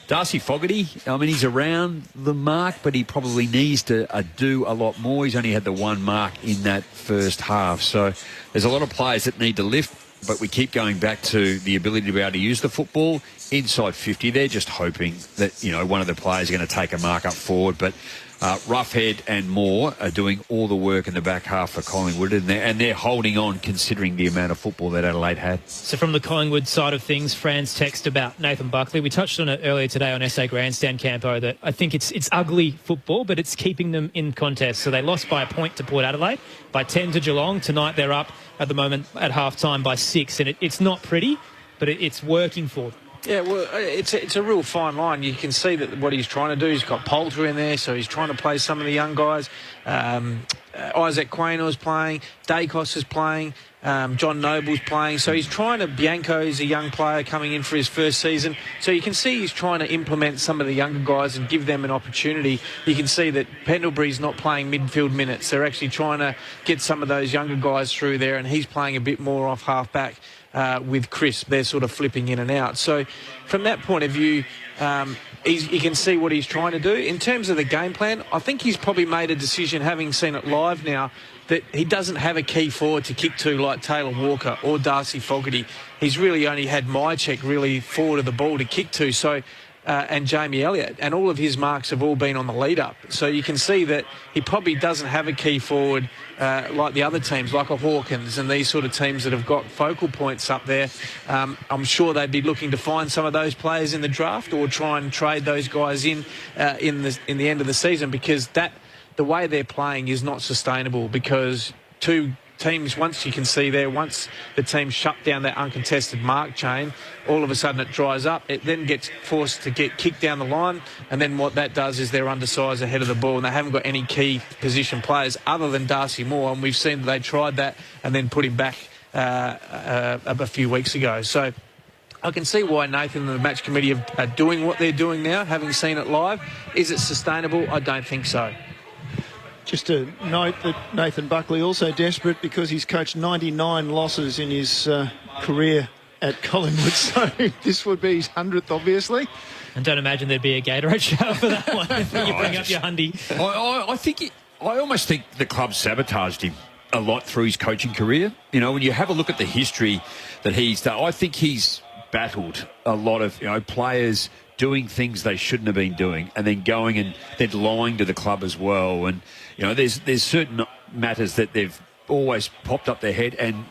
Darcy Fogarty, he's around the mark, but he probably needs to do a lot more. He's only had the 1 mark in that first half. So there's a lot of players that need to lift, but we keep going back to the ability to be able to use the football inside 50. They're just hoping that, one of the players is going to take a mark up forward. But Roughhead and Moore are doing all the work in the back half for Collingwood, and they're holding on considering the amount of football that Adelaide had. So from the Collingwood side of things, Fran's text about Nathan Buckley, we touched on it earlier today on SA Grandstand, Campo, that I think it's ugly football, but it's keeping them in contest. So they lost by a point to Port Adelaide, by 10 to Geelong. Tonight they're up at the moment at half-time by 6, and it's not pretty, but it's working for them. Yeah, well, it's a real fine line. You can see that what he's trying to do, he's got Poulter in there, so he's trying to play some of the young guys. Isaac Quaynor's playing, Dacos is playing, John Noble's playing. So he's trying to... Bianco is a young player coming in for his first season. So you can see he's trying to implement some of the younger guys and give them an opportunity. You can see that Pendlebury's not playing midfield minutes. They're actually trying to get some of those younger guys through there, and he's playing a bit more off half-back. With Chris, they're sort of flipping in and out. So from that point of view, you can see what he's trying to do. In terms of the game plan, I think he's probably made a decision, having seen it live now, that he doesn't have a key forward to kick to like Taylor Walker or Darcy Fogarty. He's really only had Mychek really forward of the ball to kick to. So and Jamie Elliott, and all of his marks have all been on the lead-up. So you can see that he probably doesn't have a key forward like the other teams, like a Hawkins and these sort of teams that have got focal points up there. I'm sure they'd be looking to find some of those players in the draft or try and trade those guys in the end of the season, because the way they're playing is not sustainable, because two teams, once the team shut down that uncontested mark chain, all of a sudden it dries up. It then gets forced to get kicked down the line, and then what that does is they're undersized ahead of the ball, and they haven't got any key position players other than Darcy Moore, and we've seen that they tried that and then put him back a few weeks ago. So I can see why Nathan and the match committee are doing what they're doing now, having seen it live. Is it sustainable? I don't think so. Just to note that Nathan Buckley also desperate because he's coached 99 losses in his career at Collingwood, so this would be his 100th, obviously. And don't imagine there'd be a Gatorade shower for that one when you bring up your hundy. I almost think the club sabotaged him a lot through his coaching career. When you have a look at the history that he's done, I think he's battled a lot of players doing things they shouldn't have been doing, and then going and then lying to the club as well. And there's certain matters that they've always popped up their head, and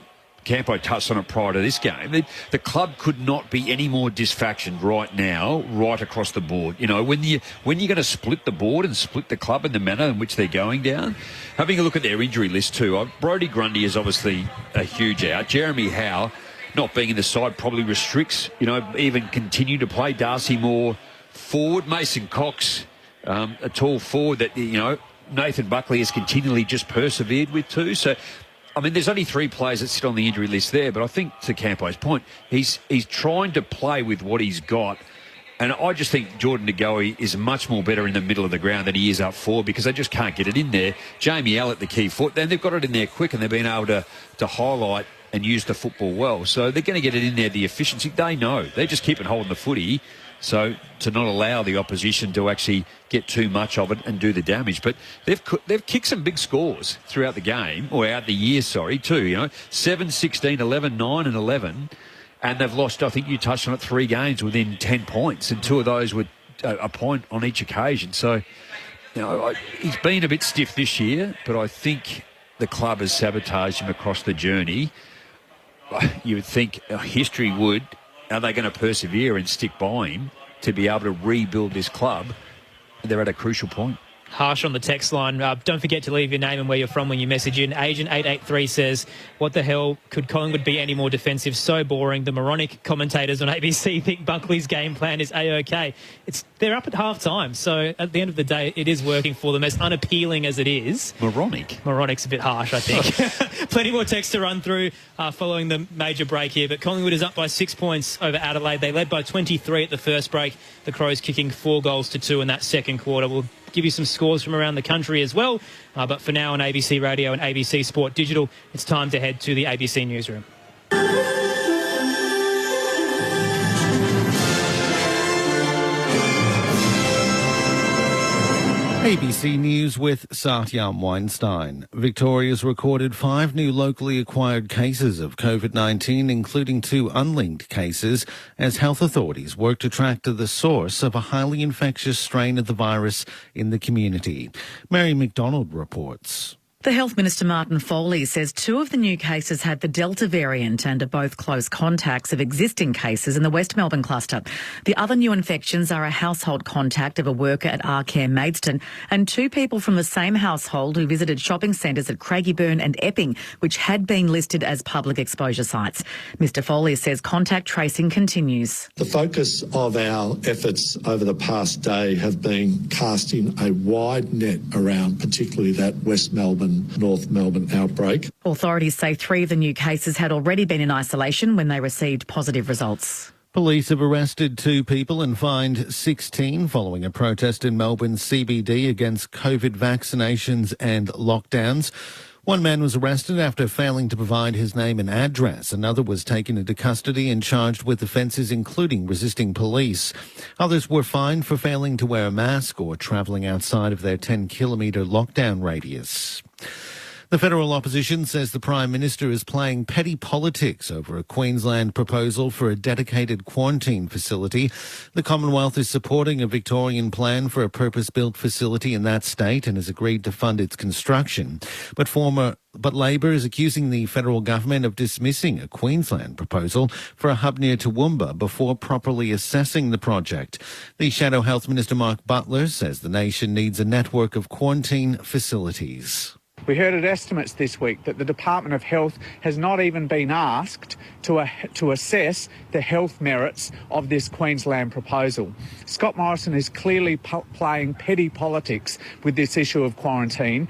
Campo touched on it prior to this game. The club could not be any more dysfunctioned right now, right across the board. When you're going to split the board and split the club in the manner in which they're going down, having a look at their injury list too. Brodie Grundy is obviously a huge out. Jeremy Howe, not being in the side, probably restricts, even continue to play. Darcy Moore forward. Mason Cox, a tall forward that, Nathan Buckley has continually just persevered with too. So, there's only 3 players that sit on the injury list there, but I think, to Campo's point, he's trying to play with what he's got. And I just think Jordan DeGoey is much more better in the middle of the ground than he is up forward, because they just can't get it in there. Jamie Elliott, the key foot, then they've got it in there quick, and they've been able to highlight and use the football well. So they're going to get it in there, the efficiency. They know. They just keep it holding the footy, so to not allow the opposition to actually get too much of it and do the damage. But they've kicked some big scores throughout the game, or out the year, too. 7, 16, 11, 9 and 11. And they've lost, I think you touched on it, 3 games within 10 points, and 2 of those were a point on each occasion. So, he's been a bit stiff this year, but I think the club has sabotaged him across the journey. You would think history would. Are they going to persevere and stick by him to be able to rebuild this club? They're at a crucial point. Harsh on the text line. Don't forget to leave your name and where you're from when you message in. Agent 883 says, what the hell, could Collingwood be any more defensive? So boring. The moronic commentators on ABC think Buckley's game plan is A-OK. They're up at half-time, so at the end of the day, it is working for them, as unappealing as it is. Moronic's a bit harsh, I think. Plenty more text to run through following the major break here, but Collingwood is up by 6 points over Adelaide. They led by 23 at the first break. The Crows kicking 4 goals to 2 in that second quarter. We'll give you some scores from around the country as well. But for now on ABC Radio and ABC Sport Digital, it's time to head to the ABC Newsroom. ABC News with Satyam Weinstein. Victoria's recorded 5 new locally acquired cases of COVID-19, including 2 unlinked cases, as health authorities work to track to the source of a highly infectious strain of the virus in the community. Mary McDonald reports. The Health Minister Martin Foley says 2 of the new cases had the Delta variant and are both close contacts of existing cases in the West Melbourne cluster. The other new infections are a household contact of a worker at Arcare Maidstone and 2 people from the same household who visited shopping centres at Craigieburn and Epping, which had been listed as public exposure sites. Mr Foley says contact tracing continues. The focus of our efforts over the past day have been casting a wide net around particularly that West Melbourne, North Melbourne outbreak. Authorities say 3 of the new cases had already been in isolation when they received positive results. Police have arrested 2 people and fined 16 following a protest in Melbourne's CBD against COVID vaccinations and lockdowns. One man was arrested after failing to provide his name and address. Another was taken into custody and charged with offences including resisting police. Others were fined for failing to wear a mask or travelling outside of their 10-kilometre lockdown radius. The federal opposition says the Prime Minister is playing petty politics over a Queensland proposal for a dedicated quarantine facility. The Commonwealth is supporting a Victorian plan for a purpose-built facility in that state and has agreed to fund its construction. But Labor is accusing the federal government of dismissing a Queensland proposal for a hub near Toowoomba before properly assessing the project. The Shadow Health Minister Mark Butler says the nation needs a network of quarantine facilities. We heard at estimates this week that the Department of Health has not even been asked to assess the health merits of this Queensland proposal. Scott Morrison is clearly playing petty politics with this issue of quarantine.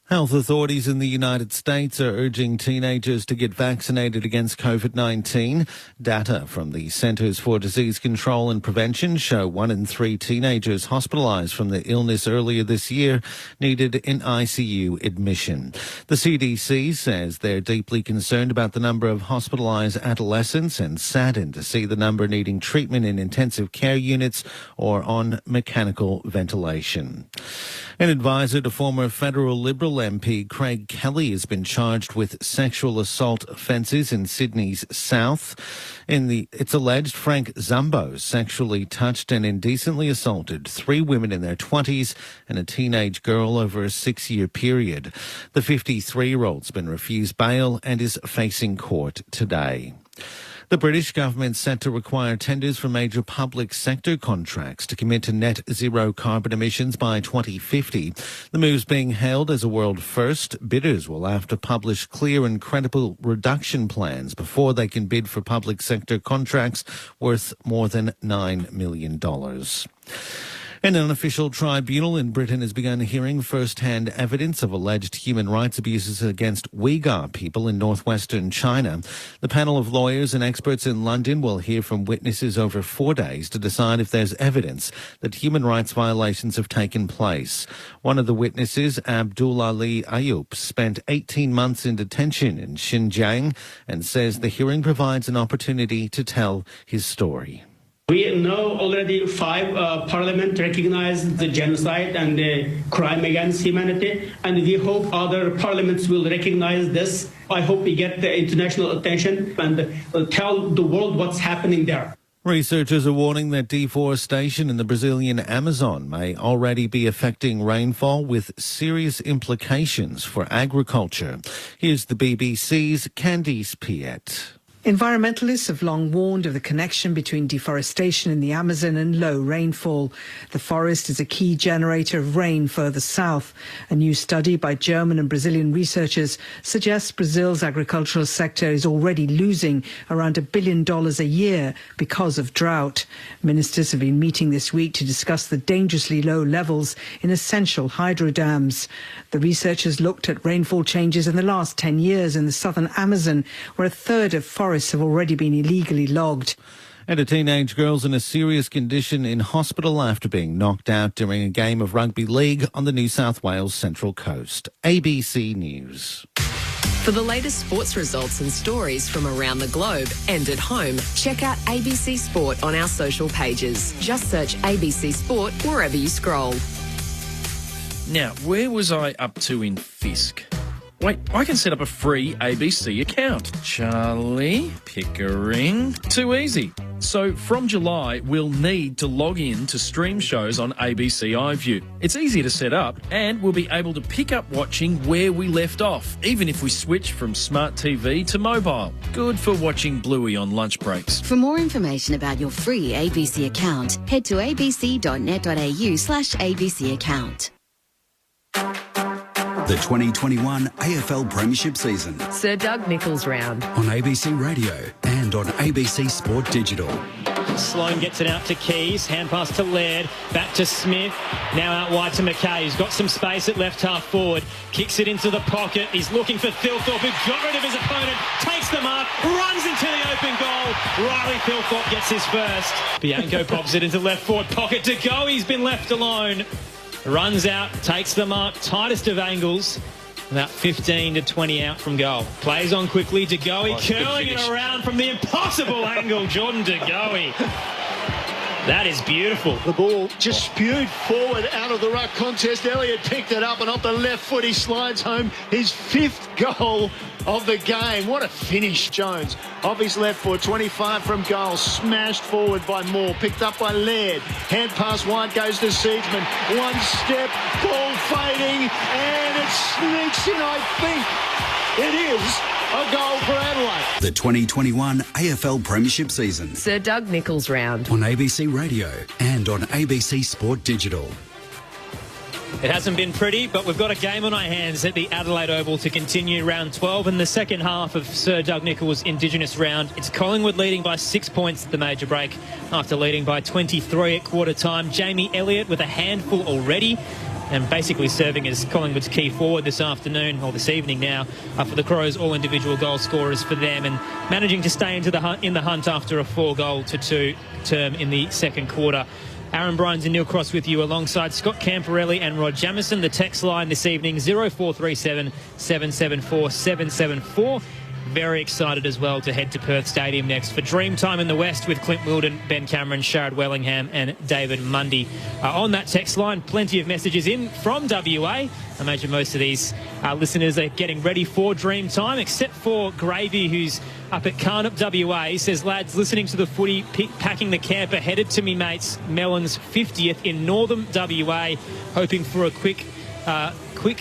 Health authorities in the United States are urging teenagers to get vaccinated against COVID-19. Data from the Centers for Disease Control and Prevention show 1 in 3 teenagers hospitalized from the illness earlier this year needed an ICU admission. The CDC says they're deeply concerned about the number of hospitalized adolescents and saddened to see the number needing treatment in intensive care units or on mechanical ventilation. An advisor to former federal Liberal MP Craig Kelly has been charged with sexual assault offences in Sydney's south. It's alleged Frank Zumbo sexually touched and indecently assaulted 3 women in their 20s and a teenage girl over a 6-year period. The 53-year-old's been refused bail and is facing court today. The British government set to require tenders for major public sector contracts to commit to net zero carbon emissions by 2050. The move's being hailed as a world first. Bidders will have to publish clear and credible reduction plans before they can bid for public sector contracts worth more than $9 million. An unofficial tribunal in Britain has begun hearing first-hand evidence of alleged human rights abuses against Uyghur people in northwestern China. The panel of lawyers and experts in London will hear from witnesses over 4 days to decide if there's evidence that human rights violations have taken place. One of the witnesses, Abdul Ali Ayub, spent 18 months in detention in Xinjiang and says the hearing provides an opportunity to tell his story. We know already 5 parliament recognize the genocide and the crime against humanity, and we hope other parliaments will recognize this. I hope we get the international attention and tell the world what's happening there. Researchers are warning that deforestation in the Brazilian Amazon may already be affecting rainfall with serious implications for agriculture. Here's the BBC's Candice Piet. Environmentalists have long warned of the connection between deforestation in the Amazon and low rainfall. The forest is a key generator of rain further south. A new study by German and Brazilian researchers suggests Brazil's agricultural sector is already losing around $1 billion a year because of drought. Ministers have been meeting this week to discuss the dangerously low levels in essential hydro dams. The researchers looked at rainfall changes in the last 10 years in the southern Amazon, where a third of forests have already been illegally logged. And a teenage girl's in a serious condition in hospital after being knocked out during a game of rugby league on the New South Wales Central Coast. ABC News. For the latest sports results and stories from around the globe and at home, check out ABC Sport on our social pages. Just search ABC Sport wherever you scroll. Now, where was I up to in Fisk? Wait, I can set up a free ABC account. Charlie, Pickering, too easy. So from July, we'll need to log in to stream shows on ABC iView. It's easy to set up and we'll be able to pick up watching where we left off, even if we switch from smart TV to mobile. Good for watching Bluey on lunch breaks. For more information about your free ABC account, head to abc.net.au/ABC account. The 2021 AFL Premiership season. Sir Doug Nicholls round. On ABC Radio and on ABC Sport Digital. Sloan gets it out to Keys, hand pass to Laird, back to Smith, now out wide to McKay, who's got some space at left half forward, kicks it into the pocket, he's looking for Thilthorpe, who got rid of his opponent, takes the mark, runs into the open goal, Riley Thilthorpe gets his first. Bianco pops it into left forward pocket to go, he's been left alone. Runs out, takes the mark, tightest of angles, about 15 to 20 out from goal. Plays on quickly, De Goey curling it around from the impossible angle, Jordan De Goey. That is beautiful. The ball just spewed forward out of the ruck contest. Elliott picked it up and off the left foot he slides home his 5th goal of the game. What a finish, Jones. Off his left foot, 25 from goal, smashed forward by Moore, picked up by Laird. Hand pass wide goes to Seedsman. One step, ball fading, and it sneaks in, I think. It is a goal for Adelaide. The 2021 AFL Premiership season. Sir Doug Nicholls round. On ABC Radio and on ABC Sport Digital. It hasn't been pretty, but we've got a game on our hands at the Adelaide Oval to continue round 12 in the second half of Sir Doug Nicholls' Indigenous round. It's Collingwood leading by 6 points at the major break after leading by 23 at quarter time. Jamie Elliott with a handful already and basically serving as Collingwood's key forward this afternoon, or this evening now, for the Crows, all individual goal scorers for them, and managing to stay in the hunt after a 4-2 term in the second quarter. Aaron Bryans and Neil Cross with you alongside Scott Camporelli and Rod Jamieson. The text line this evening, 0437 774 774. Very excited as well to head to Perth Stadium next for Dreamtime in the West with Clint Wilden, Ben Cameron, Sharad Wellingham and David Mundy. On that text line, plenty of messages in from WA. I imagine most of these listeners are getting ready for Dreamtime, except for Gravy, who's up at Carnup, WA. He says, lads, listening to the footy, packing the camper, headed to me mates Mellon's 50th in Northern WA, hoping for a quick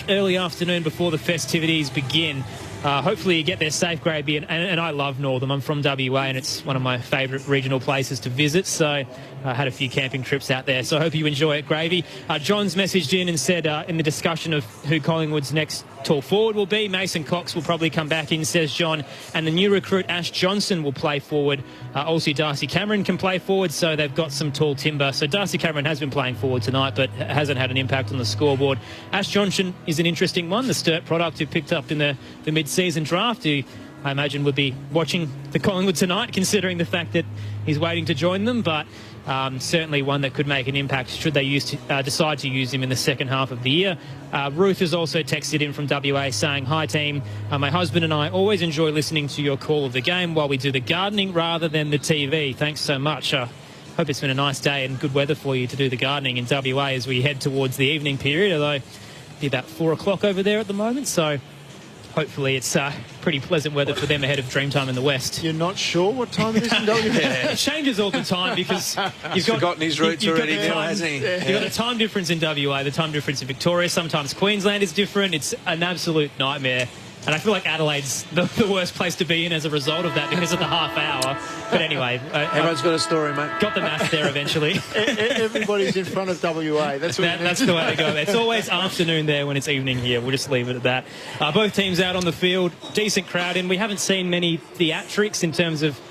early afternoon before the festivities begin. Hopefully you get there safe, Gravy, and I love Northam. I'm from WA and it's one of my favourite regional places to visit, so I had a few camping trips out there, so I hope you enjoy it, Gravy. John's messaged in and said in the discussion of who Collingwood's next tall forward will be, Mason Cox will probably come back in, says John, and the new recruit Ash Johnson will play forward. Also Darcy Cameron can play forward, so they've got some tall timber. So Darcy Cameron has been playing forward tonight but hasn't had an impact on the scoreboard. Ash Johnson is an interesting one, the Sturt product who picked up in the mid-season draft, who I imagine would be watching the Collingwood tonight, considering the fact that he's waiting to join them, but certainly one that could make an impact should they decide to use him in the second half of the year. Ruth has also texted in from WA saying, hi team, my husband and I always enjoy listening to your call of the game while we do the gardening rather than the TV. Thanks so much. hope it's been a nice day and good weather for you to do the gardening in WA as we head towards the evening period, although it'll be about 4 o'clock over there at the moment, so hopefully it's pretty pleasant weather for them ahead of Dreamtime in the West. You're not sure what time it is in WA? It changes all the time because he's forgotten his roots already now, hasn't he? You've got a time difference in WA, the time difference in Victoria. Sometimes Queensland is different. It's an absolute nightmare. And I feel like Adelaide's the worst place to be in as a result of that because of the half hour. But anyway. Everyone's got a story, mate. Got the math there eventually. Everybody's in front of WA. That's the way to go. It's always afternoon there when it's evening here. We'll just leave it at that. Both teams out on the field. Decent crowd in. We haven't seen many theatrics in terms of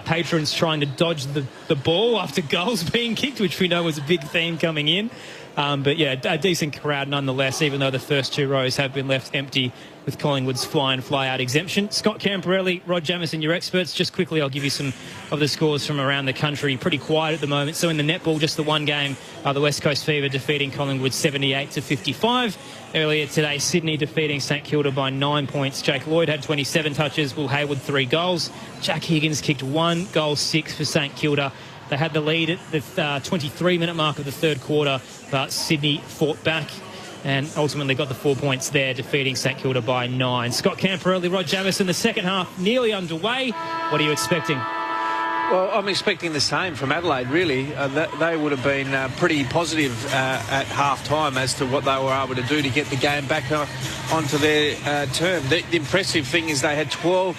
patrons trying to dodge the ball after goals being kicked, which we know was a big theme coming in. But yeah, a decent crowd nonetheless, even though the first 2 rows have been left empty with Collingwood's fly-in, fly-out exemption. Scott Camporelli, Rod Jamieson, your experts. Just quickly, I'll give you some of the scores from around the country. Pretty quiet at the moment. So in the netball, just the one game, the West Coast Fever defeating Collingwood 78-55. Earlier today, Sydney defeating St Kilda by 9 points. Jake Lloyd had 27 touches, Will Hayward 3 goals. Jack Higgins kicked 1 goal, 6 for St Kilda. They had the lead at the 23-minute mark of the third quarter, but Sydney fought back and ultimately got the 4 points there, defeating St Kilda by 9. Scott Camporelli, Rod Jamieson, the second half nearly underway. What are you expecting? Well, I'm expecting the same from Adelaide, really. They would have been pretty positive at half-time as to what they were able to do to get the game back onto their term. The impressive thing is they had 12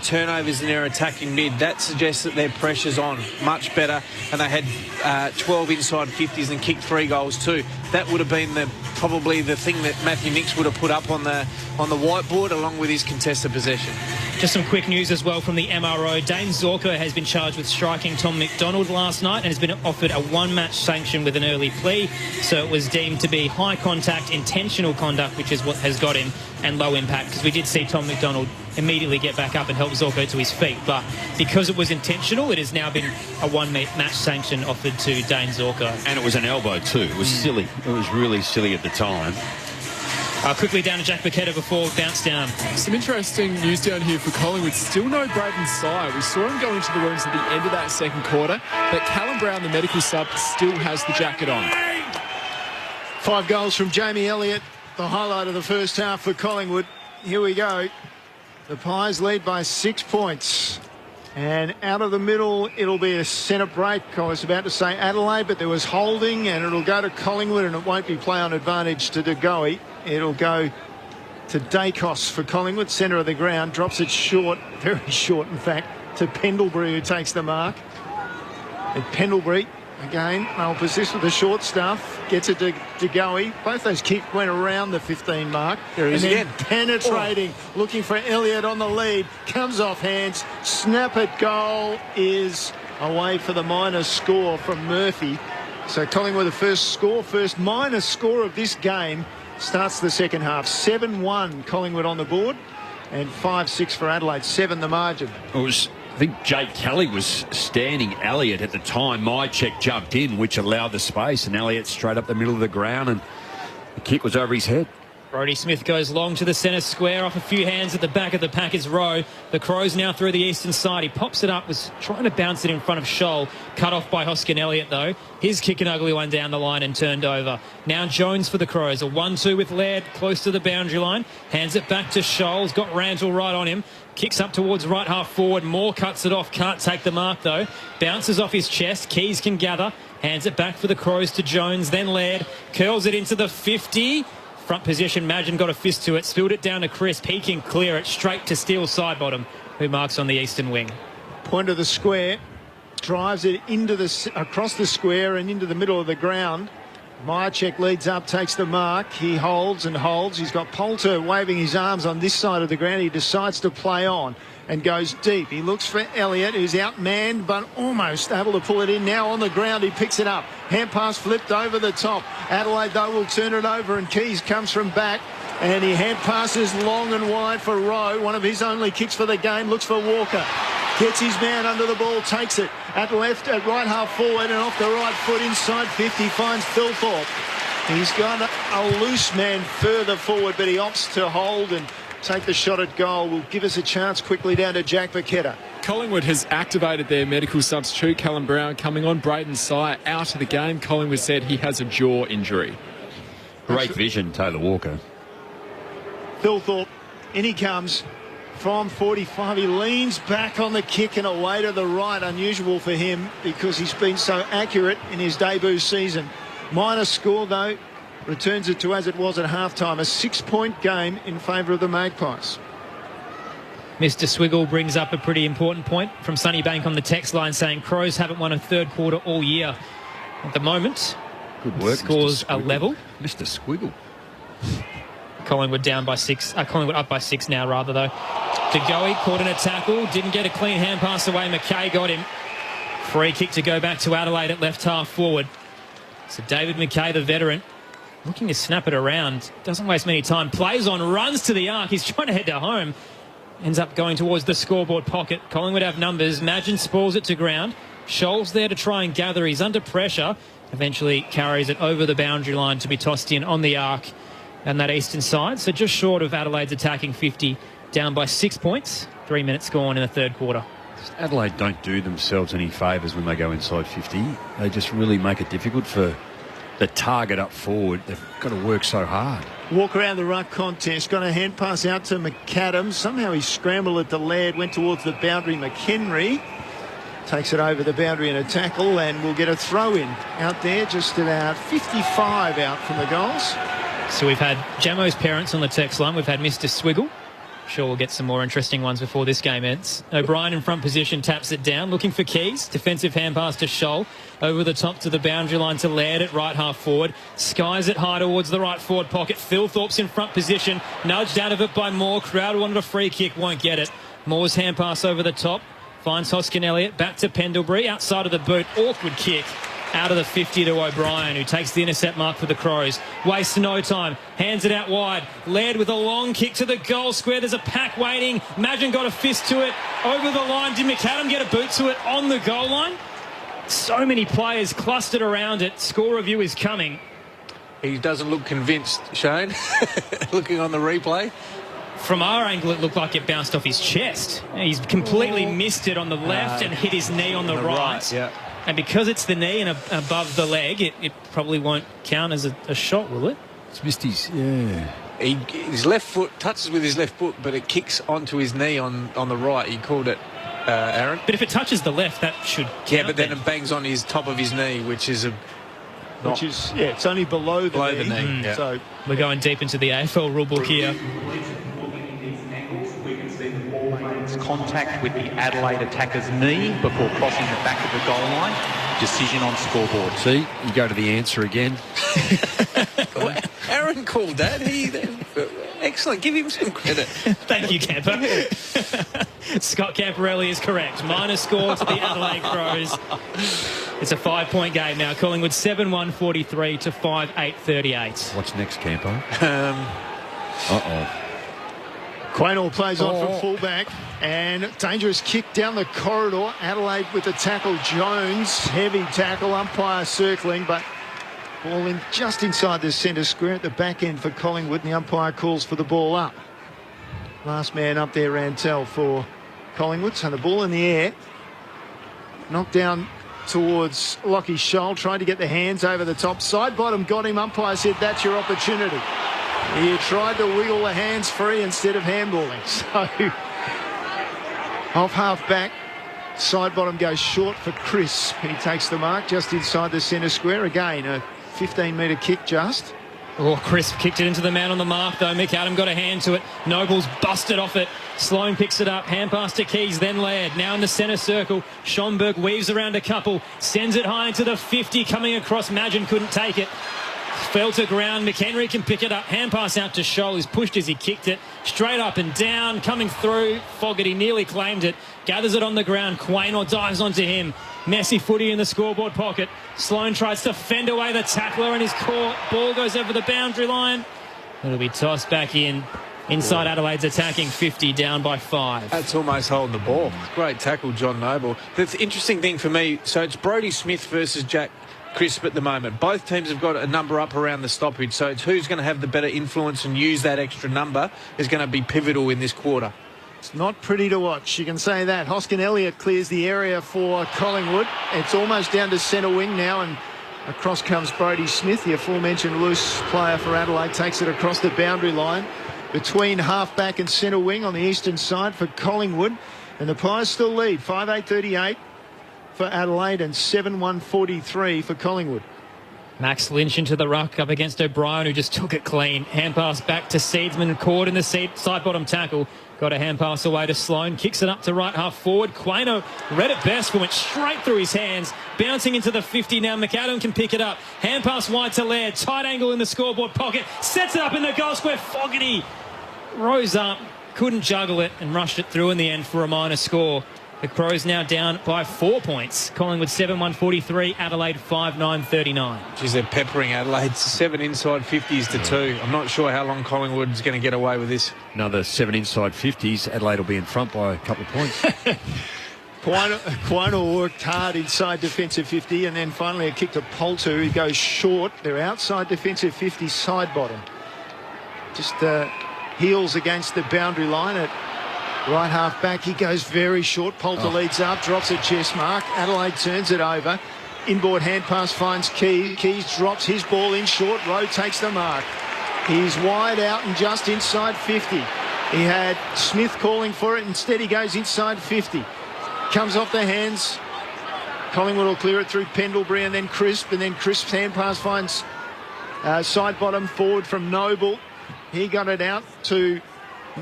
turnovers in their attacking mid. That suggests that their pressure's on much better, and they had 12 inside 50s and kicked 3 goals too. That would have been probably the thing that Matthew Nicks would have put up on the whiteboard along with his contested possession. Just some quick news as well from the MRO. Dane Zorko has been charged with striking Tom McDonald last night and has been offered a 1-match sanction with an early plea. So it was deemed to be high contact, intentional conduct, which is what has got him, and low impact, because we did see Tom McDonald immediately get back up and help Zorko to his feet. But because it was intentional, it has now been a 1-match sanction offered to Dane Zorko. And it was an elbow too. It was silly. It was really silly at the time. Quickly down to Jack Paqueta before bounce down. Some interesting news down here for Collingwood. Still no Braden Sy. We saw him go into the rooms at the end of that second quarter, but Callum Brown, the medical sub, still has the jacket on. 5 goals from Jamie Elliott, the highlight of the first half for Collingwood. Here we go. The Pies lead by 6 points. And out of the middle, it'll be a centre break. I was about to say Adelaide, but there was holding, and it'll go to Collingwood, and it won't be play on advantage to De Goey. It'll go to Dacos for Collingwood, centre of the ground, drops it short, very short in fact, to Pendlebury, who takes the mark. And Pendlebury, again, they'll persist with the short stuff, gets it to De Goey. Both those kicks went around the 15 mark. There he is again. Penetrating, looking for Elliott on the lead, comes off hands, snap it, goal is away for the minus score from Murphy. So Collingwood the first minus score of this game. Starts the second half. 7-1 Collingwood on the board and 5-6 for Adelaide. 7 the margin. I think Jake Kelly was standing Elliott at the time. My check jumped in, which allowed the space, and Elliott straight up the middle of the ground, and the kick was over his head. Brodie Smith goes long to the centre square, off a few hands at the back of the Packers row. The Crows now through the eastern side. He pops it up, was trying to bounce it in front of Scholl. Cut off by Hoskin Elliott, though. His kick an ugly one down the line and turned over. Now Jones for the Crows. A 1-2 with Laird close to the boundary line. Hands it back to Scholl. Got Rantle right on him. Kicks up towards right half forward. Moore cuts it off. Can't take the mark, though. Bounces off his chest. Keys can gather. Hands it back for the Crows to Jones. Then Laird curls it into the 50. Front position, Madgen got a fist to it, spilled it down to Crisp. He can clear it straight to Steele Sidebottom, who marks on the eastern wing. Point of the square, drives it into across the square and into the middle of the ground. Myercheck leads up, takes the mark. He holds and holds. He's got Poulter waving his arms on this side of the ground. He decides to play on and goes deep. He looks for Elliott, who's outmanned but almost able to pull it in. Now on the ground, he picks it up. Hand pass flipped over the top. Adelaide, though, will turn it over, and Keys comes from back. And he hand passes long and wide for Rowe. One of his only kicks for the game. Looks for Walker. Gets his man under the ball, takes it at right half forward, and off the right foot inside 50 finds Philthorpe. He's got a loose man further forward, but he opts to hold and take the shot at goal. Will give us a chance quickly down to Jack Paqueta. Collingwood has activated their medical substitute, Callum Brown, coming on. Brayden Sire out of the game. Collingwood said he has a jaw injury. Great vision, Taylor Walker. Phil Thorpe, in he comes from 45. He leans back on the kick and away to the right. Unusual for him because he's been so accurate in his debut season. Minor score, though, returns it to as it was at halftime. A 6-point game in favour of the Magpies. Mr. Swiggle brings up a pretty important point from Sunnybank on the text line saying Crows haven't won a third quarter all year. At the moment, good work, scores are level. Mr. Swiggle. Collingwood down by 6. Collingwood up by 6 now, rather, though. DeGoey caught in a tackle. Didn't get a clean hand pass away. McKay got him. Free kick to go back to Adelaide at left half forward. So David McKay, the veteran, looking to snap it around. Doesn't waste many time. Plays on, runs to the arc. He's trying to head to home. Ends up going towards the scoreboard pocket. Collingwood have numbers. Magin spoils it to ground. Scholl's there to try and gather. He's under pressure. Eventually carries it over the boundary line to be tossed in on the arc and that eastern side. So just short of Adelaide's attacking 50, down by 6 points. 3 minutes gone in the third quarter. Adelaide don't do themselves any favours when they go inside 50. They just really make it difficult for the target up forward. They've got to work so hard. Walk around the ruck contest. Got a hand pass out to McAdams. Somehow he scrambled at the Laird, went towards the boundary. McHenry takes it over the boundary in a tackle and will get a throw in out there, just about 55 out from the goals. So we've had Jamo's parents on the text line. We've had Mr. Swiggle. Sure, we'll get some more interesting ones before this game ends. O'Brien in front position, taps it down, looking for Keys. Defensive hand pass to Scholl. Over the top to the boundary line to Laird at right half forward. Skies it high towards the right forward pocket. Phil Thorpe's in front position. Nudged out of it by Moore. Crowd wanted a free kick, won't get it. Moore's hand pass over the top. Finds Hoskin Elliott. Back to Pendlebury. Outside of the boot. Awkward kick. Out of the 50 to O'Brien, who takes the intercept mark for the Crows. Wastes no time. Hands it out wide. Laird with a long kick to the goal square. There's a pack waiting. Magin got a fist to it. Over the line. Did McAdam get a boot to it on the goal line? So many players clustered around it. Score review is coming. He doesn't look convinced, Shane, looking on the replay. From our angle, it looked like it bounced off his chest. He's completely missed it on the left and hit his knee on the right. Yeah. And because it's the knee and above the leg, it probably won't count as a shot, will it? It's missed his, yeah. His left foot touches with his left foot, but it kicks onto his knee on the right. He called it, Aaron. But if it touches the left, that should count. Yeah, but then it bangs on his top of his knee, which is it's only below the knee. Yeah. So we're going deep into the AFL rulebook here. Contact with the Adelaide attacker's knee before crossing the back of the goal line. Decision on scoreboard. See, you go to the answer again. Well, Aaron called that. Excellent. Give him some credit. Thank you, Camper. Scott Camperelli is correct. Minor score to the Adelaide Crows. It's a 5-point game now. Collingwood 7-1-43 to 5-8-38. What's next, Campo? Uh-oh. Quaynor plays on from fullback and dangerous kick down the corridor. Adelaide with the tackle. Jones, heavy tackle, umpire circling, but ball in just inside the centre square at the back end for Collingwood, and the umpire calls for the ball up. Last man up there, Rantel, for Collingwood. So the ball in the air, knocked down towards Lockie Scholl, tried to get the hands over the top. Side bottom got him. Umpire said that's your opportunity. He tried to wiggle the hands free instead of handballing. So off half back, side bottom goes short for Chris. He takes the mark just inside the centre square. Again, a 15-metre kick just. Oh, Chris kicked it into the man on the mark, though. McAdam got a hand to it. Noble's busted off it. Sloan picks it up. Hand pass to Keys, then Laird. Now in the centre circle. Schomburg weaves around a couple. Sends it high into the 50. Coming across, Magin couldn't take it. Fell to ground. McHenry can pick it up. Hand pass out to Scholl, who's pushed as he kicked it. Straight up and down. Coming through. Fogarty nearly claimed it. Gathers it on the ground. Quaynor dives onto him. Messy footy in the scoreboard pocket. Sloan tries to fend away the tackler and his caught. Ball goes over the boundary line. It'll be tossed back in. Inside Adelaide's attacking 50, down by 5. That's almost holding the ball. Great tackle, John Noble. The interesting thing for me, so it's Brodie Smith versus Jack Crisp at the moment. Both teams have got a number up around the stoppage, so it's who's going to have the better influence and use that extra number is going to be pivotal in this quarter. It's not pretty to watch, you can say that. Hoskin Elliott clears the area for Collingwood. It's almost down to centre wing now, and across comes Brodie Smith, the aforementioned loose player for Adelaide, takes it across the boundary line between half-back and centre wing on the eastern side for Collingwood. And the Pies still lead, 5:8:38 for Adelaide and 7:1:43 for Collingwood. Max Lynch into the ruck up against O'Brien, who just took it clean. Hand pass back to Seedsman, caught in the side bottom tackle. Got a hand pass away to Sloan, kicks it up to right half forward. Quaino read it best, but went straight through his hands. Bouncing into the 50 now, McAdam can pick it up. Hand pass wide to Laird, tight angle in the scoreboard pocket. Sets it up in the goal square. Fogarty rose up, couldn't juggle it, and rushed it through in the end for a minor score. The Crows now down by 4 points. Collingwood 7:1:43, Adelaide 5:9:39. Geez, they're peppering Adelaide. 7 inside 50s to 2. I'm not sure how long Collingwood's going to get away with this. Another 7 inside 50s. Adelaide will be in front by a couple of points. Quino worked hard inside defensive 50, and then finally a kick to Poulter, who goes short. They're outside defensive 50, side bottom. Just heels against the boundary line at right half back. He goes very short. Poulter leads up, drops a chest mark. Adelaide turns it over. Inboard hand pass finds Keys. Keys drops his ball in short. Rowe takes the mark. He's wide out and just inside 50. He had Smith calling for it. Instead he goes inside 50. Comes off the hands. Collingwood will clear it through Pendlebury and then Crisp. And then Crisp's hand pass finds side bottom forward from Noble. He got it out to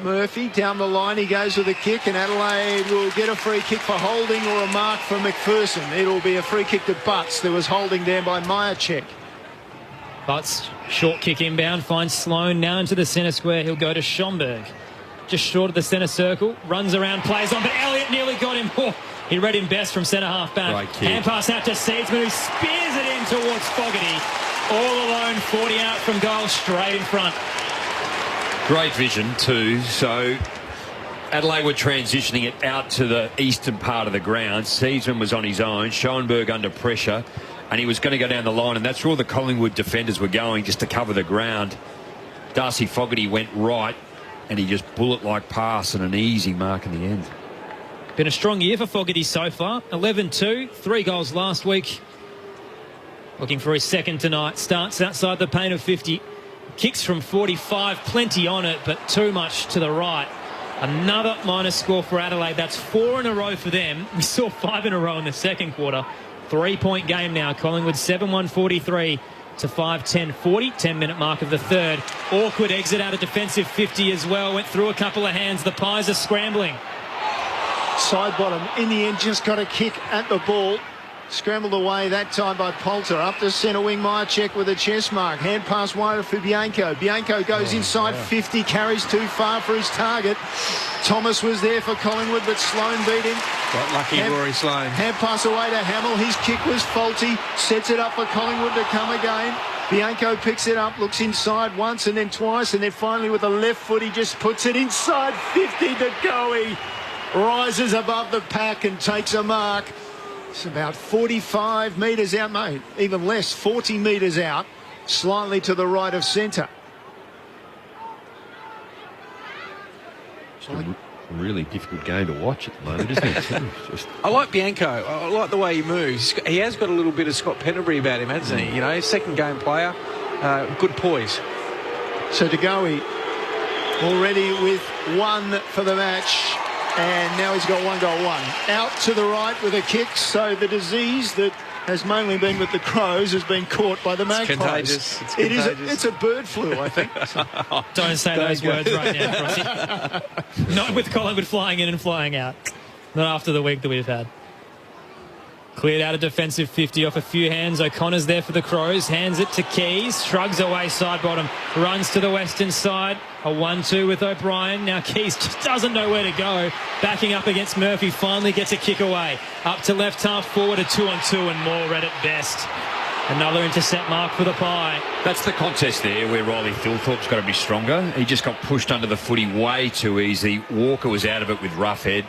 Murphy. Down the line he goes with a kick, and Adelaide will get a free kick for holding or a mark for McPherson. It'll be a free kick to Butts. There was holding there by Myercheck. Butts, short kick inbound, finds Sloan now into the centre square. He'll go to Schomburg. Just short of the centre circle, runs around, plays on, but Elliott nearly got him. Oh, he read him best from centre half back. Hand pass out to Seedsman, who spears it in towards Fogarty. All alone, 40 out from goal, straight in front. Great vision too. So Adelaide were transitioning it out to the eastern part of the ground. Seedsman was on his own. Schoenberg under pressure, and he was going to go down the line, and that's where all the Collingwood defenders were going, just to cover the ground. Darcy Fogarty went right, and he just bullet-like pass and an easy mark in the end. Been a strong year for Fogarty so far. 11-2, 3 goals last week. Looking for his second tonight. Starts outside the paint of 50. Kicks from 45, plenty on it, but too much to the right. Another minus score for Adelaide. That's 4 in a row for them. We saw 5 in a row in the second quarter. 3-point game now. Collingwood 7:1:43 to 5:10:40. 10-minute mark of the third. Awkward exit out of defensive 50 as well. Went through a couple of hands. The Pies are scrambling. Side bottom in the end, just got a kick at the ball. Scrambled away that time by Poulter. Up to centre wing, Myercheck with a chest mark. Hand pass wide for Bianco. Bianco goes inside 50, carries too far for his target. Thomas was there for Collingwood, but Sloan beat him. Got lucky, Rory Sloan. Hand pass away to Hamill. His kick was faulty. Sets it up for Collingwood to come again. Bianco picks it up, looks inside once and then twice, and then finally with the left foot he just puts it inside 50 to go. He rises above the pack and takes a mark. It's about 45 metres out, mate, even less, 40 metres out, slightly to the right of centre. It's a really difficult game to watch at the moment, isn't it? I like Bianco. I like the way he moves. He has got a little bit of Scott Pendlebury about him, hasn't he? You know, second game player, good poise. So De Goey already with 1 for the match. And now he's got 1 goal, 1. Out to the right with a kick. So the disease that has mainly been with the Crows has been caught by the Magpies. Contagious. It's contagious. It's a bird flu, I think. Don't say those words right now, Frosty. Not with Collingwood flying in and flying out. Not after the week that we've had. Cleared out a defensive 50 off a few hands. O'Connor's there for the Crows. Hands it to Keys. Shrugs away side bottom. Runs to the western side. A 1-2 with O'Brien. Now Keys just doesn't know where to go. Backing up against Murphy. Finally gets a kick away. Up to left half forward. A 2-on-2 and more read it best. Another intercept mark for the Pie. That's the contest there where Riley Thilthorpe's got to be stronger. He just got pushed under the footy way too easy. Walker was out of it with Roughhead.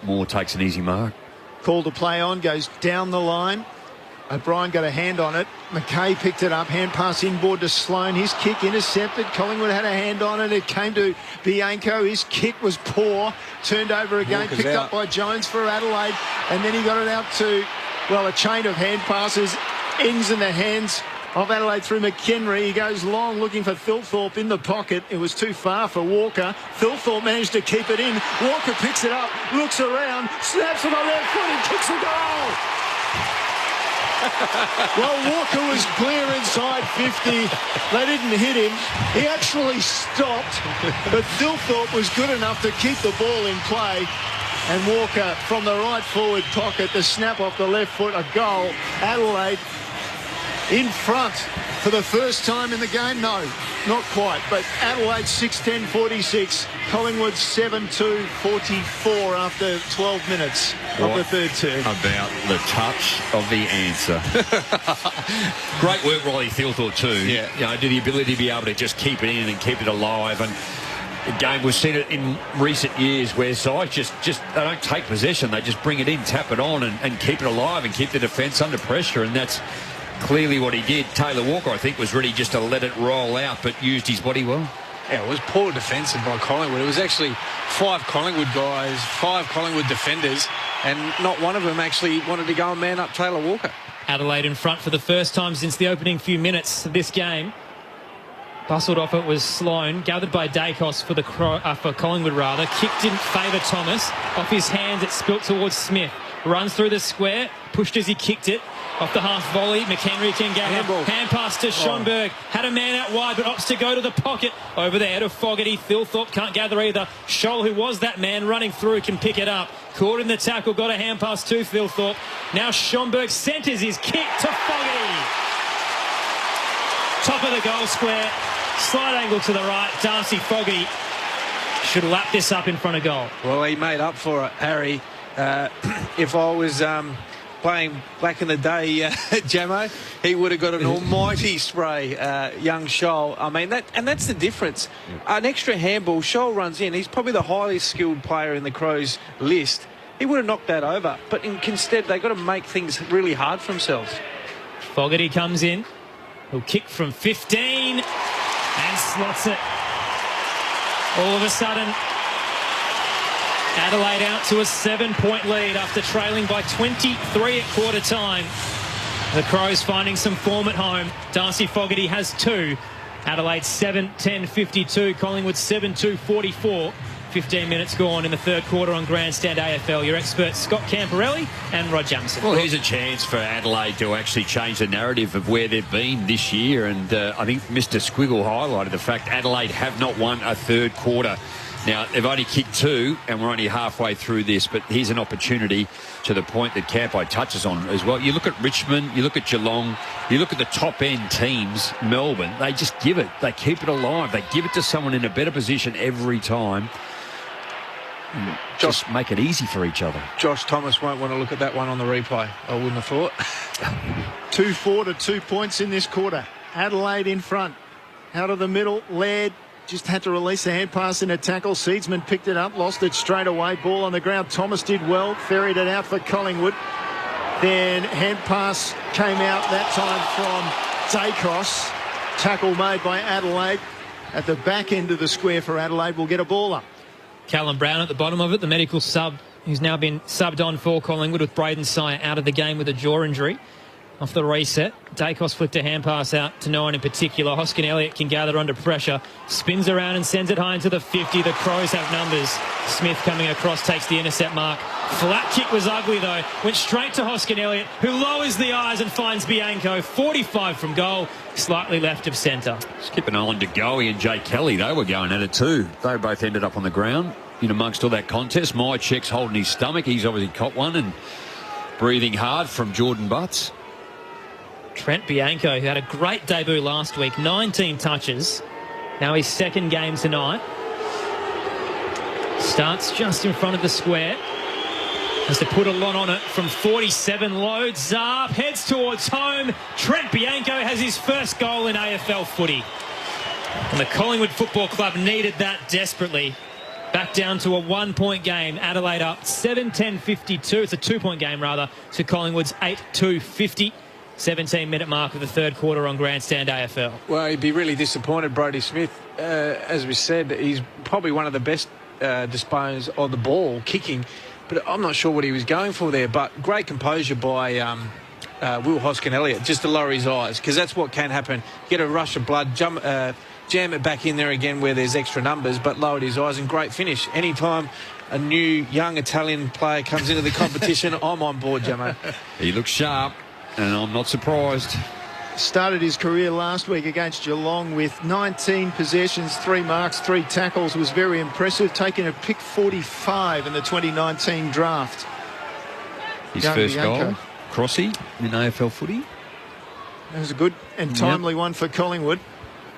Moore takes an easy mark. Call to play on, goes down the line. O'Brien got a hand on it. McKay picked it up. Hand pass inboard to Sloan. His kick intercepted. Collingwood had a hand on it. It came to Bianco. His kick was poor. Turned over again. Walker's picked out. up by Jones for Adelaide. And then he got it out to, well, a chain of hand passes. Ends in the hands of Adelaide through McHenry. He goes long looking for Thilthorpe in the pocket. It was too far for Walker. Thilthorpe managed to keep it in. Walker picks it up, looks around, snaps it on left foot and kicks a goal. Well, Walker was clear inside 50. They didn't hit him. He actually stopped, but Thilthorpe was good enough to keep the ball in play. And Walker from the right forward pocket, the snap off the left foot, a goal. Adelaide in front for the first time in the game. No, not quite, but Adelaide 6-10-46, Collingwood 7-2-44 after 12 minutes of the third term. About the touch of the answer. Great work, Riley Thilthorpe too. Yeah. You know, the ability to be able to just keep it in and keep it alive. And again, we've seen it in recent years where sides just they don't take possession. They just bring it in, tap it on and keep it alive and keep the defence under pressure. And that's clearly what he did. Taylor Walker, I think, was ready just to let it roll out, but used his body well. Yeah, it was poor defensive by Collingwood. It was actually 5 Collingwood guys, 5 Collingwood defenders, and not one of them actually wanted to go and man up Taylor Walker. Adelaide in front for the first time since the opening few minutes of this game. Bustled off it was Sloan, gathered by Dacos for Collingwood rather. Kick didn't favour Thomas. Off his hands it spilt towards Smith. Runs through the square, pushed as he kicked it. Off the half volley, McHenry can gather. Hand pass to Schonberg. Had a man out wide, but opts to go to the pocket. Over the head of Fogarty. Thilthorpe can't gather either. Scholl, who was that man running through, can pick it up. Caught in the tackle, got a hand pass to Thilthorpe. Now Schonberg centres his kick to Fogarty. Top of the goal square. Slight angle to the right. Darcy Fogarty should lap this up in front of goal. Well, he made up for it, Harry. If I was playing back in the day, Jamo, he would have got an almighty spray, young Scholl. I mean, that's the difference. An extra handball, Scholl runs in. He's probably the highest skilled player in the Crows list. He would have knocked that over. But instead, they've got to make things really hard for themselves. Fogarty comes in. He'll kick from 15 and slots it. All of a sudden, Adelaide out to a 7-point lead after trailing by 23 at quarter time. The Crows finding some form at home. Darcy Fogarty has 2. Adelaide 7-10-52. Collingwood 7-2-44. 15 minutes gone in the third quarter on Grandstand AFL. Your experts Scott Camporelli and Rod Jamison. Well, here's a chance for Adelaide to actually change the narrative of where they've been this year. And I think Mr. Squiggle highlighted the fact Adelaide have not won a third quarter. Now, they've only kicked 2, and we're only halfway through this, but here's an opportunity to the point that Campo touches on as well. You look at Richmond, you look at Geelong, you look at the top-end teams, Melbourne, they just give it. They keep it alive. They give it to someone in a better position every time. Just make it easy for each other. Josh Thomas won't want to look at that one on the replay, I wouldn't have thought. 2-4 to 2 points in this quarter. Adelaide in front. Out of the middle, Laird just had to release the hand pass in a tackle. Seedsman picked it up, lost it straight away. Ball on the ground. Thomas did well, ferried it out for Collingwood. Then hand pass came out that time from Dacos. Tackle made by Adelaide. At the back end of the square for Adelaide, will get a ball up. Callum Brown at the bottom of it, the medical sub, who's now been subbed on for Collingwood with Braden Sire out of the game with a jaw injury. Off the reset, Dacos flicked a hand pass out to no one in particular. Hoskin Elliott can gather under pressure, spins around and sends it high into the 50. The Crows have numbers. Smith coming across, takes the intercept mark. Flat kick was ugly though, went straight to Hoskin Elliott, who lowers the eyes and finds Bianco. 45 from goal, slightly left of centre. Skip an eye on DeGoey and Jay Kelly, they were going at it too. They both ended up on the ground in amongst all that contest. Mycheck's holding his stomach, he's obviously caught one, and breathing hard from Jordan Butts. Trent Bianco, who had a great debut last week, 19 touches. Now his second game tonight. Starts just in front of the square. Has to put a lot on it from 47. Loads up, heads towards home. Trent Bianco has his first goal in AFL footy. And the Collingwood Football Club needed that desperately. Back down to a 1-point game. Adelaide up 7-10-52. It's a 2-point game rather to Collingwood's 8-2-50. 17-minute mark of the third quarter on Grandstand AFL. Well, he'd be really disappointed, Brodie Smith. As we said, he's probably one of the best disposers of the ball, kicking. But I'm not sure what he was going for there. But great composure by Will Hoskin-Elliott, just to lower his eyes, because that's what can happen. Get a rush of blood, jam it back in there again where there's extra numbers, but lowered his eyes, and great finish. Anytime a new young Italian player comes into the competition, I'm on board, Jamo. He looks sharp, and I'm not surprised. Started his career last week against Geelong with 19 possessions, 3 marks, 3 tackles. Was very impressive, taking a pick 45 in the 2019 draft. His first goal, Crossy in AFL footy. That was a good and timely one for Collingwood.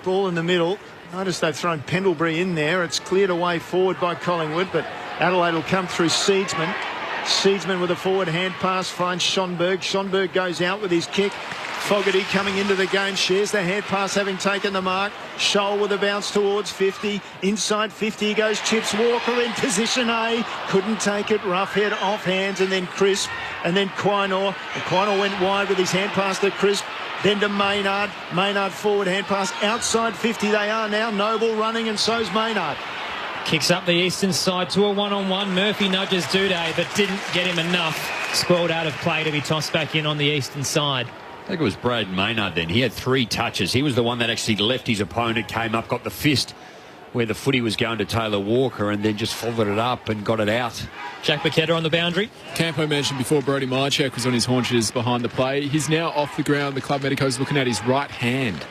Ball in the middle. Notice they've thrown Pendlebury in there. It's cleared away forward by Collingwood, but Adelaide will come through Seedsman. Seedsman with a forward hand pass finds Schonberg. Schonberg goes out with his kick. Fogarty coming into the game, shares the hand pass, having taken the mark. Scholl with a bounce towards 50. Inside 50 goes Chips Walker in position A. Couldn't take it. Rough head off hands, and then Crisp. And then Quinor. And Quinor went wide with his hand pass to Crisp. Then to Maynard. Maynard forward hand pass. Outside 50 they are now. Noble running, and so's Maynard. Kicks up the eastern side to a one-on-one. Murphy nudges Duday, but didn't get him enough. Squirreled out of play to be tossed back in on the eastern side. I think it was Brad Maynard then. He had 3 touches. He was the one that actually left his opponent, came up, got the fist where the footy was going to Taylor Walker, and then just followed it up and got it out. Jack Paqueta on the boundary. Campo mentioned before Brodie Myercheck was on his haunches behind the play. He's now off the ground. The club medico's looking at his right hand.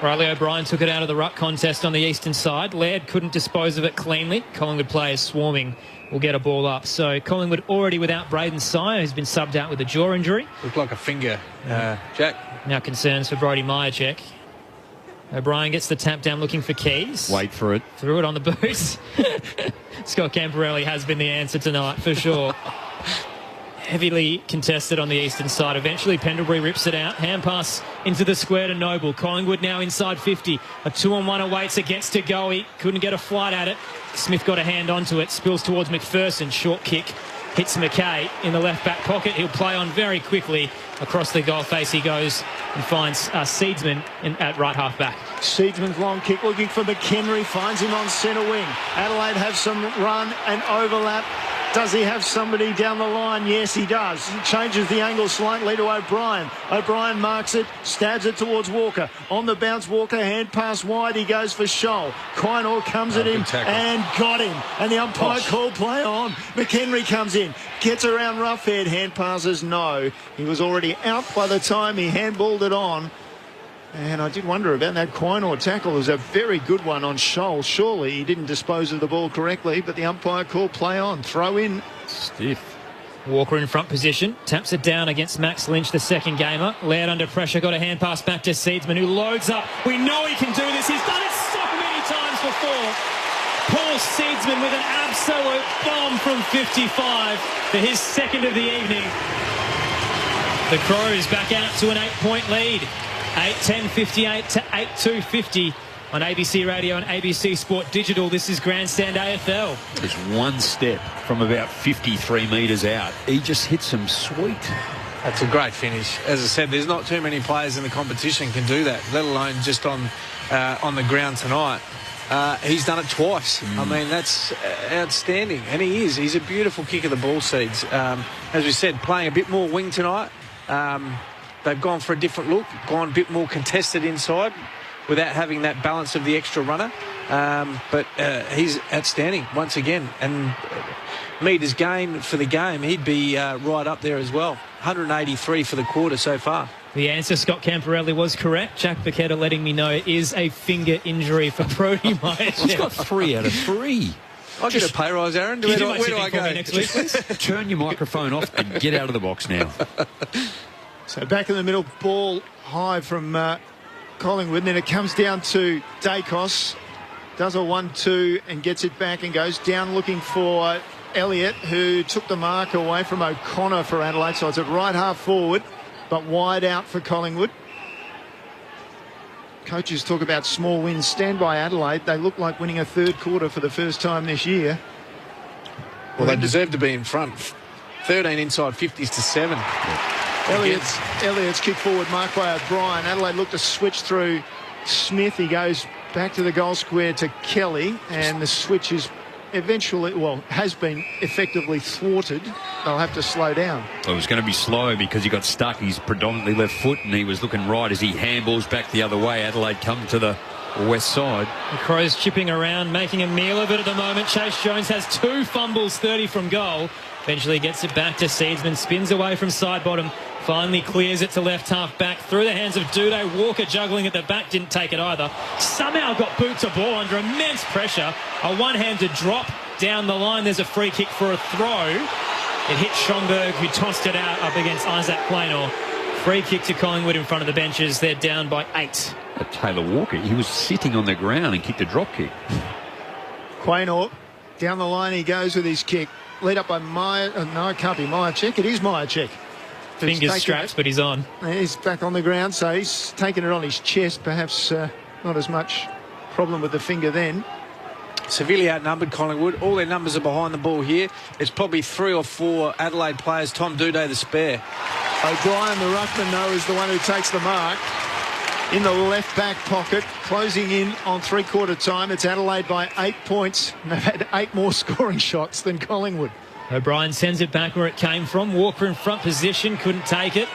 Riley O'Brien took it out of the ruck contest on the eastern side. Laird couldn't dispose of it cleanly. Collingwood players swarming will get a ball up. So Collingwood already without Braden Sire, who's been subbed out with a jaw injury. Looked like a finger, Jack. Now concerns for Brodie Myercheck. O'Brien gets the tap down looking for Keys. Wait for it. Threw it on the boot. Scott Camporelli has been the answer tonight for sure. Heavily contested on the eastern side. Eventually Pendlebury rips it out. Hand pass into the square to Noble. Collingwood now inside 50. A 2-on-1 awaits against Tagoe. Couldn't get a flight at it. Smith got a hand onto it. Spills towards McPherson. Short kick. Hits McKay in the left back pocket. He'll play on very quickly. Across the goal face he goes and finds Seedsman at right half back. Seedsman's long kick looking for McHenry. Finds him on centre wing. Adelaide have some run and overlap. Does he have somebody down the line? Yes, he does. He changes the angle slightly to O'Brien. O'Brien marks it, stabs it towards Walker. On the bounce, Walker, hand pass wide. He goes for Scholl. Quinor comes at him and got him. And the umpire called play on. McHenry comes in, gets around Roughhead. Hand passes no. He was already out by the time he handballed it on. And I did wonder about that Quinor tackle. It was a very good one on Scholl. Surely he didn't dispose of the ball correctly, but the umpire called play on. Throw in. Stiff. Walker in front position. Taps it down against Max Lynch, the second gamer. Laird under pressure. Got a hand pass back to Seedsman, who loads up. We know he can do this. He's done it so many times before. Paul Seedsman with an absolute bomb from 55 for his second of the evening. The Crows back out to an 8-point lead. 8-10-58 to 8-2-50 on ABC Radio and ABC Sport Digital. This is Grandstand AFL. There's one step from about 53 metres out. He just hits them sweet. That's a great finish. As I said, there's not too many players in the competition can do that, let alone just on the ground tonight. He's done it twice. I mean, that's outstanding. And he is. He's a beautiful kick of the ball seeds. As we said, playing a bit more wing tonight. They've gone for a different look, gone a bit more contested inside without having that balance of the extra runner. But he's outstanding once again. And metres gained for the game, he'd be right up there as well. 183 for the quarter so far. The answer, Scott Camporelli, was correct. Jack Paqueta letting me know it is a finger injury for Brodie Myercheck. He's got 3 out of 3. I'll get a pay rise, Aaron. Where do I go next week, please? Turn your microphone off and get out of the box now. So back in the middle, ball high from Collingwood. And then it comes down to Dacos. Does a 1-2 and gets it back and goes down looking for Elliott, who took the mark away from O'Connor for Adelaide. So it's at right half forward, but wide out for Collingwood. Coaches talk about small wins. Stand by Adelaide. They look like winning a third quarter for the first time this year. Well, they deserve to be in front. 13 inside 50s to 7. Elliott's kick forward marked by O'Brien. Adelaide looked to switch through Smith. He goes back to the goal square to Kelly, and the switch is has been effectively thwarted. They'll have to slow down. Well, it was going to be slow because he got stuck. He's predominantly left foot, and he was looking right as he handballs back the other way. Adelaide come to the west side. The Crows chipping around, making a meal of it at the moment. Chase Jones has 2 fumbles, 30 from goal. Eventually gets it back to Seedsman, spins away from side bottom, finally clears it to left half back through the hands of Duday. Walker juggling at the back, didn't take it either. Somehow got boot to ball under immense pressure. A one-handed drop down the line. There's a free kick for a throw. It hit Schomburg, who tossed it out up against Isaac Quaynor. Free kick to Collingwood in front of the benches. They're down by 8. Taylor Walker, he was sitting on the ground and kicked a drop kick. Quaynor, down the line he goes with his kick. Lead up by no, it can't be Myercheck. It is Myercheck. Fingers straps, but he's on. He's back on the ground, so he's taking it on his chest. Perhaps not as much problem with the finger then. Severely outnumbered Collingwood. All their numbers are behind the ball here. It's probably 3 or 4 Adelaide players. Tom Duday the spare. O'Brien, the ruckman, though, is the one who takes the mark. In the left back pocket, closing in on three-quarter time. It's Adelaide by 8 points. And they've had 8 more scoring shots than Collingwood. O'Brien sends it back where it came from. Walker in front position, couldn't take it.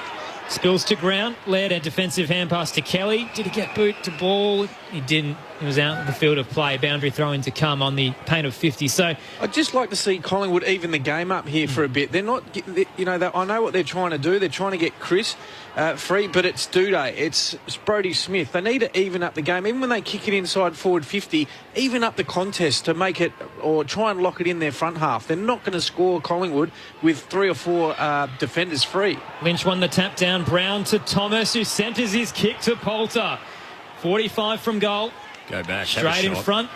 Spills to ground. Led a defensive hand pass to Kelly. Did he get boot to ball? He didn't. He was out of the field of play. Boundary throw-in to come on the paint of 50. So I'd just like to see Collingwood even the game up here for a bit. They're not, I know what they're trying to do. They're trying to get Chris free, but it's Duday. It's Brodie Smith. They need to even up the game. Even when they kick it inside forward 50, even up the contest to make it, or try and lock it in their front half. They're not going to score Collingwood with 3 or 4 defenders free. Lynch won the tap down. Brown to Thomas, who centres his kick to Poulter. 45 from goal. Go back. Straight in front.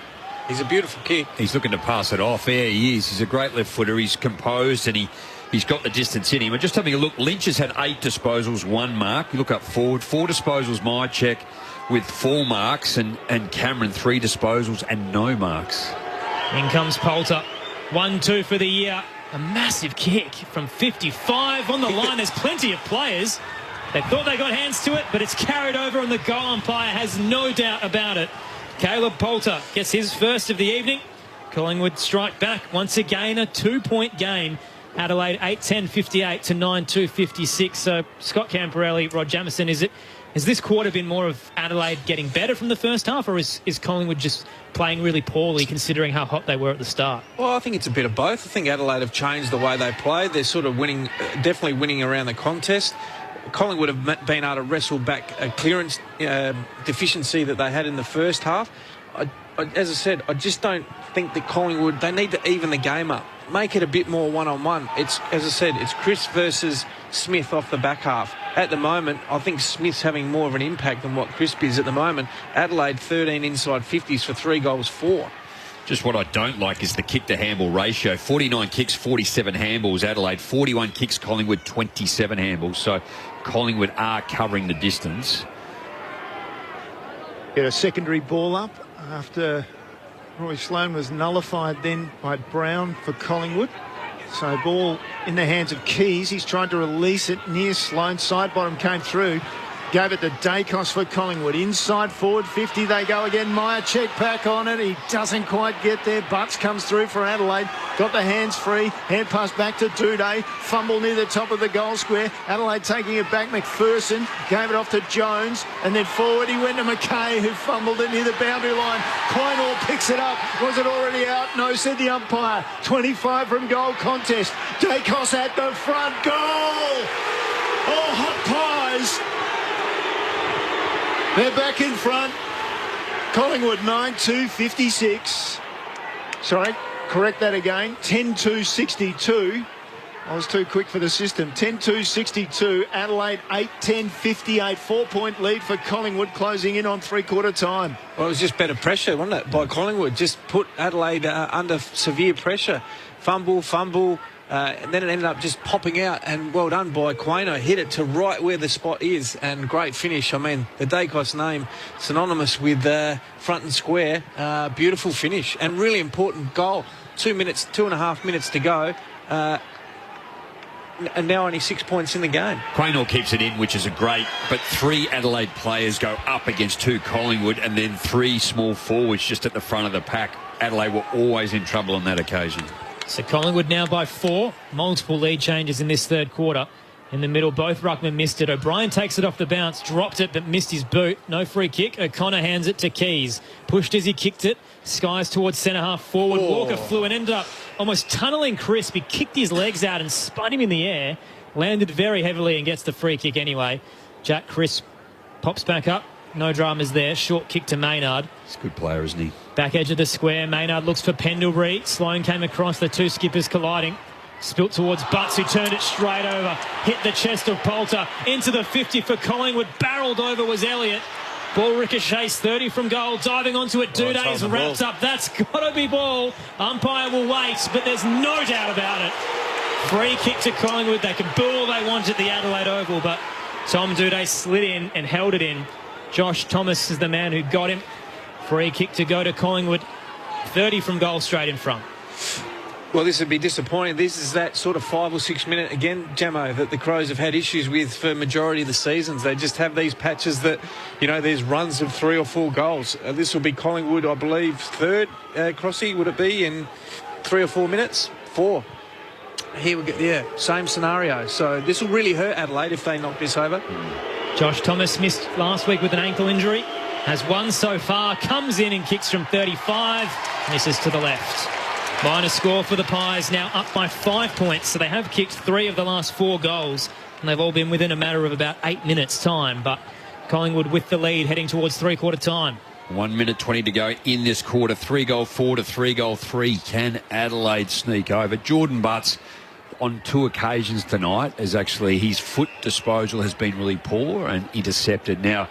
He's a beautiful kick. He's looking to pass it off. There he is. He's a great left footer. He's composed and he's got the distance in him. And just having a look, Lynch has had 8 disposals, 1 mark. You look up forward, 4 disposals, Myercheck with 4 marks, and Cameron 3 disposals and no marks. In comes Poulter. 1-2 for the year. A massive kick from 55 on the line. There's plenty of players. They thought they got hands to it, but it's carried over and the goal umpire has no doubt about it. Caleb Poulter gets his first of the evening. Collingwood strike back once again, a 2-point game. Adelaide 8-10-58 to 9-2-56. So Scott Camporelli, Rod Jamieson, has this quarter been more of Adelaide getting better from the first half, or is Collingwood just playing really poorly considering how hot they were at the start? Well, I think it's a bit of both. I think Adelaide have changed the way they play. They're sort of winning, definitely winning around the contest. Collingwood have been able to wrestle back a clearance deficiency that they had in the first half. As I said, I just don't think that Collingwood, they need to even the game up. Make it a bit more one-on-one. It's, as I said, it's Chris versus Smith off the back half. At the moment, I think Smith's having more of an impact than what Crisp is at the moment. Adelaide 13 inside 50s for 3 goals 4. Just what I don't like is the kick-to-handball ratio. 49 kicks, 47 handballs. Adelaide, 41 kicks. Collingwood, 27 handballs. So Collingwood are covering the distance. Get a secondary ball up after Roy Sloane was nullified then by Brown for Collingwood. So ball in the hands of Keys. He's trying to release it near Sloane. Side bottom came through. Gave it to Dacos for Collingwood. Inside forward 50 they go again. Myercheck back on it. He doesn't quite get there. Butts comes through for Adelaide. Got the hands free. Hand pass back to Duday. Fumble near the top of the goal square. Adelaide taking it back. McPherson gave it off to Jones. And then forward he went to McKay, who fumbled it near the boundary line. Quaynor picks it up. Was it already out? No, said the umpire. 25 from goal contest. Dacos at the front. Goal! Oh, hot pies! They're back in front. Collingwood 9-2-56. Sorry, correct that again. 10-2-62. I was too quick for the system. 10-2-62. Adelaide 8-10-58. 4-point lead for Collingwood, closing in on three-quarter time. Well, it was just better pressure, wasn't it, by Collingwood? Just put Adelaide under severe pressure. Fumble. And then it ended up just popping out, and well done by Quaynor. Hit it to right where the spot is, and great finish. I mean, the Dacos name synonymous with front and square. Beautiful finish and really important goal. 2.5 minutes to go. and now only 6 points in the game. Quaynor keeps it in, which is a great, but 3 Adelaide players go up against 2 Collingwood, and then 3 small forwards just at the front of the pack. Adelaide were always in trouble on that occasion. So Collingwood now by 4. Multiple lead changes in this third quarter. In the middle, both ruckmen missed it. O'Brien takes it off the bounce, dropped it but missed his boot. No free kick. O'Connor hands it to Keys. Pushed as he kicked it. Skies towards centre half forward. Walker flew and ended up almost tunnelling Crisp. He kicked his legs out and spun him in the air. Landed very heavily and gets the free kick anyway. Jack Crisp pops back up. No dramas there. Short kick to Maynard. He's a good player, isn't he? Back edge of the square. Maynard looks for Pendlebury. Sloan came across, the 2 skippers colliding. Spilt towards Butts, who turned it straight over. Hit the chest of Poulter. Into the 50 for Collingwood. Barreled over was Elliott. Ball ricochets 30 from goal. Diving onto it. Duday's wrapped up. That's got to be ball. Umpire will wait, but there's no doubt about it. Free kick to Collingwood. They can boo all they want at the Adelaide Oval, but Tom Duday slid in and held it in. Josh Thomas is the man who got him. Free kick to go to Collingwood. 30 from goal straight in front. Well, this would be disappointing. This is that sort of 5 or 6 minute, again, Jamo, that the Crows have had issues with for majority of the seasons. They just have these patches that, you know, there's runs of 3 or 4 goals. This will be Collingwood, I believe, third, Crossy, would it be, in 3 or 4 minutes? 4. Here we go, yeah, same scenario. So this will really hurt Adelaide if they knock this over. Josh Thomas missed last week with an ankle injury. Has won so far, comes in and kicks from 35, misses to the left. Minor score for the Pies, now up by 5 points. So they have kicked 3 of the last 4 goals, and they've all been within a matter of about 8 minutes' time. But Collingwood with the lead, heading towards three-quarter time. 1 minute 20 to go in this quarter. 3-goal 4 to 3-goal 3. Can Adelaide sneak over? Jordan Butts, on 2 occasions tonight, as actually his foot disposal has been really poor and intercepted. Now,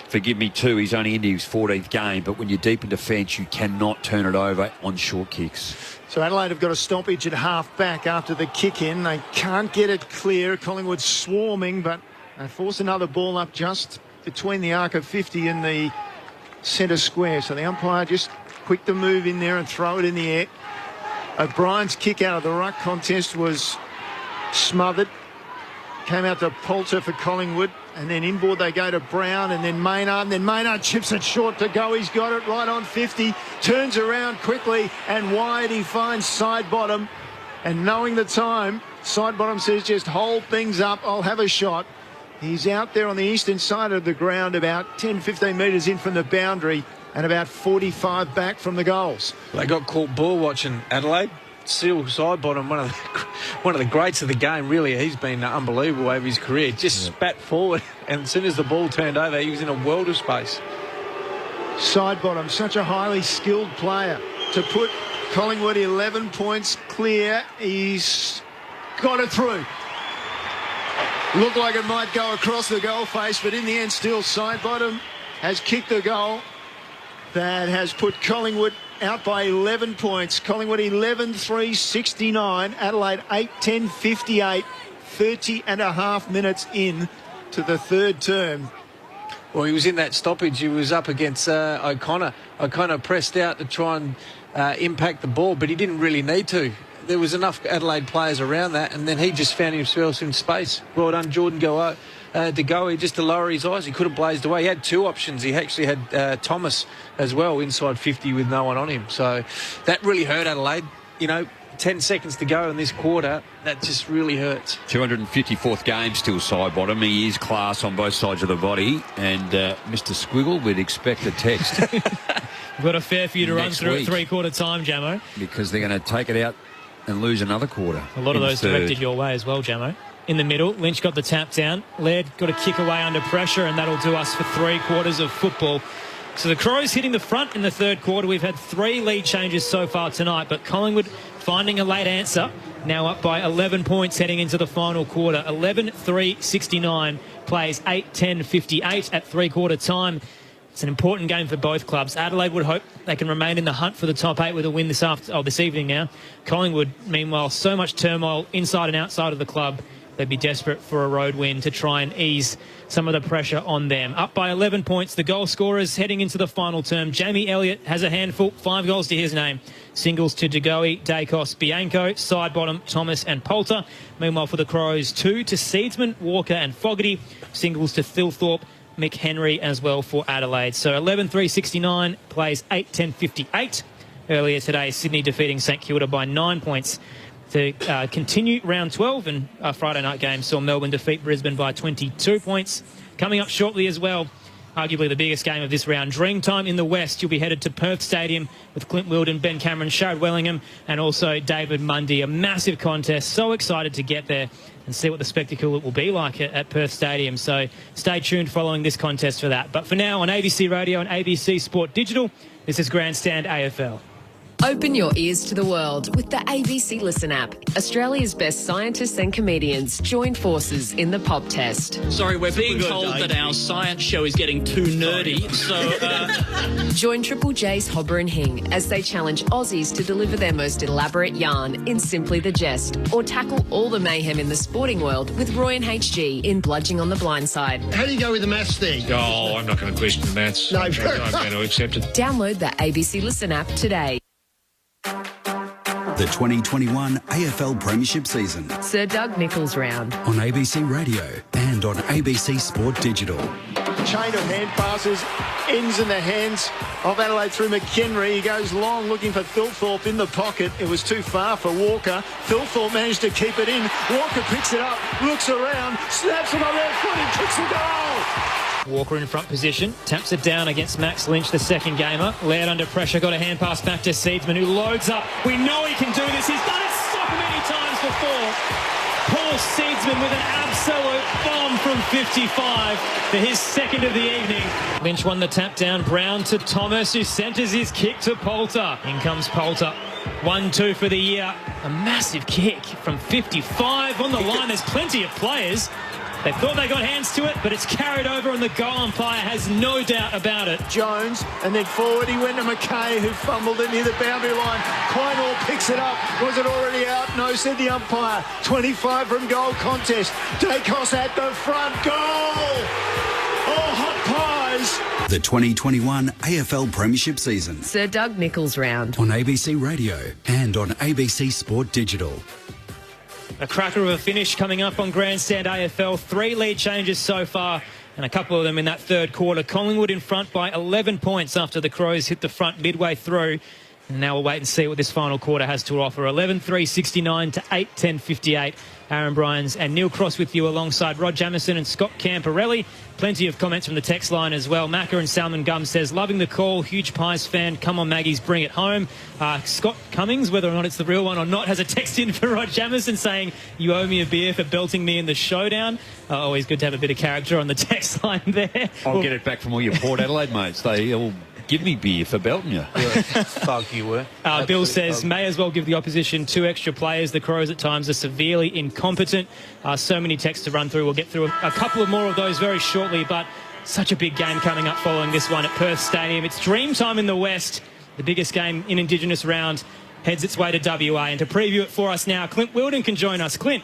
forgive me too, he's only into his 14th game, but when you're deep in defence, you cannot turn it over on short kicks. So Adelaide have got a stoppage at half-back after the kick-in. They can't get it clear. Collingwood swarming, but they force another ball up just between the arc of 50 and the centre square. So the umpire just quick to move in there and throw it in the air. O'Brien's kick out of the ruck contest was smothered. Came out to Poulter for Collingwood, and then inboard they go to Brown, and then Maynard chips it short to go. He's got it right on 50, turns around quickly and wide. He finds side bottom, and knowing the time, side bottom says just hold things up, I'll have a shot. He's out there on the eastern side of the ground, about 10-15 metres in from the boundary and about 45 back from the goals. They got caught ball watching, Adelaide. Seal side bottom, one of the greats of the game, really. He's been unbelievable over his career. Just spat forward, and as soon as the ball turned over, he was in a world of space. Side bottom, such a highly skilled player to put Collingwood 11 points clear. He's got it through. Looked like it might go across the goal face, but in the end, still side bottom has kicked the goal. That has put Collingwood out by 11 points. Collingwood 11-3-69. Adelaide 8-10-58. 30 and a half minutes in to the third term. Well, he was in that stoppage. He was up against O'Connor. O'Connor pressed out to try and impact the ball, but he didn't really need to. There was enough Adelaide players around that, and then he just found himself in space. Well done, Jordan De Goey, just to lower his eyes. He could have blazed away. He had 2 options. He actually had Thomas as well inside 50 with no one on him. So that really hurt Adelaide. You know, 10 seconds to go in this quarter. That just really hurts. 254th game still side bottom. He is class on both sides of the body. And Mr. Squiggle would expect a text. We've got a fair few to run through at three-quarter time, Jamo. Because they're going to take it out and lose another quarter. A lot of those directed your way as well, Jamo. In the middle, Lynch got the tap down. Laird got a kick away under pressure, and that'll do us for 3 quarters of football. So the Crows hitting the front in the third quarter. We've had 3 lead changes so far tonight, but Collingwood finding a late answer. Now up by 11 points heading into the final quarter. 11-3-69 plays 8-10-58 at three-quarter time. It's an important game for both clubs. Adelaide would hope they can remain in the hunt for the top 8 with a win this evening now. Collingwood, meanwhile, so much turmoil inside and outside of the club. they'd be desperate for a road win to try and ease some of the pressure on them. Up by 11 points, the goal scorers heading into the final term. Jamie Elliott has a handful, 5 goals to his name. Singles to Degoe, Dacos, Bianco, side bottom, Thomas and Poulter. Meanwhile for the Crows, 2 to Seedsman, Walker and Fogarty. Singles to Thilthorpe, Mick Henry as well for Adelaide. So 11-3-69 plays 8-10-58. Earlier today, Sydney defeating St Kilda by 9 points to continue round 12, and a Friday night game saw Melbourne defeat Brisbane by 22 points. Coming up shortly as well, arguably the biggest game of this round, Dreamtime in the West. You'll be headed to Perth Stadium with Clint Wilden, Ben Cameron, Sharad Wellingham and also David Mundy. A massive contest. So excited to get there and see what the spectacle it will be like at Perth Stadium. So stay tuned following this contest for that. But for now, on ABC Radio and ABC Sport Digital, this is Grandstand AFL. Open your ears to the world with the ABC Listen app. Australia's best scientists and comedians join forces in the pop test. Sorry, we're being told that our science show is getting too nerdy, so... Join Triple J's Hobber and Hing as they challenge Aussies to deliver their most elaborate yarn in Simply the Jest, or tackle all the mayhem in the sporting world with Roy and HG in Bludging on the Blind Side. How do you go with the maths thing? Oh, I'm not going to question the maths. No. I'm going to accept it. Download the ABC Listen app today. The 2021 AFL Premiership season Sir Doug Nicholls round on ABC Radio and on ABC Sport Digital. Chain of hand passes ends in the hands of Adelaide through McHenry. He goes long looking for Thilthorpe in the pocket. It was too far for Walker. Thilthorpe managed to keep it in. Walker picks it up, looks around, snaps it on left foot and kicks a goal. Walker in front position, taps it down against Max Lynch, the second gamer. Laird under pressure, got a hand pass back to Seedsman, who loads up. We know he can do this. He's done it so many times before. Paul Seedsman with an absolute bomb from 55 for his second of the evening. Lynch won the tap down. Brown to Thomas, who centres his kick to Poulter. In comes Poulter. 1-2 for the year. A massive kick from 55 on the line. There's plenty of players. They thought they got hands to it, but it's carried over and the goal umpire has no doubt about it. Jones, and then forward he went to McKay, who fumbled it near the boundary line. Quinall picks it up. Was it already out? No, said the umpire. 25 from goal contest. Dacos at the front. Goal! Oh, hot pies! The 2021 AFL Premiership season Sir Doug Nicholls round on ABC Radio and on ABC Sport Digital. A cracker of a finish coming up on Grandstand AFL. 3 lead changes so far, and a couple of them in that third quarter. Collingwood in front by 11 points after the Crows hit the front midway through. And now we'll wait and see what this final quarter has to offer. 11-3-69 to 8-10-58. Aaron Bryans and Neil Cross with you alongside Rod Jamieson and Scott Camporelli. Plenty of comments from the text line as well. Macca and Salmon Gum says, loving the call, huge Pies fan. Come on, Maggies, bring it home. Scott Cummings, whether or not it's the real one or not, has a text in for Rod Jamieson saying, you owe me a beer for belting me in the showdown. Always good to have a bit of character on the text line there. I'll get it back from all your Port Adelaide mates. They all give me beer for belting you. Fuck you were. Bill says, may as well give the opposition 2 extra players. The Crows at times are severely incompetent. So many texts to run through. We'll get through a couple of more of those very shortly, but such a big game coming up following this one at Perth Stadium. It's Dreamtime in the West. The biggest game in Indigenous round heads its way to WA. And to preview it for us now, Clint Wilden can join us. Clint.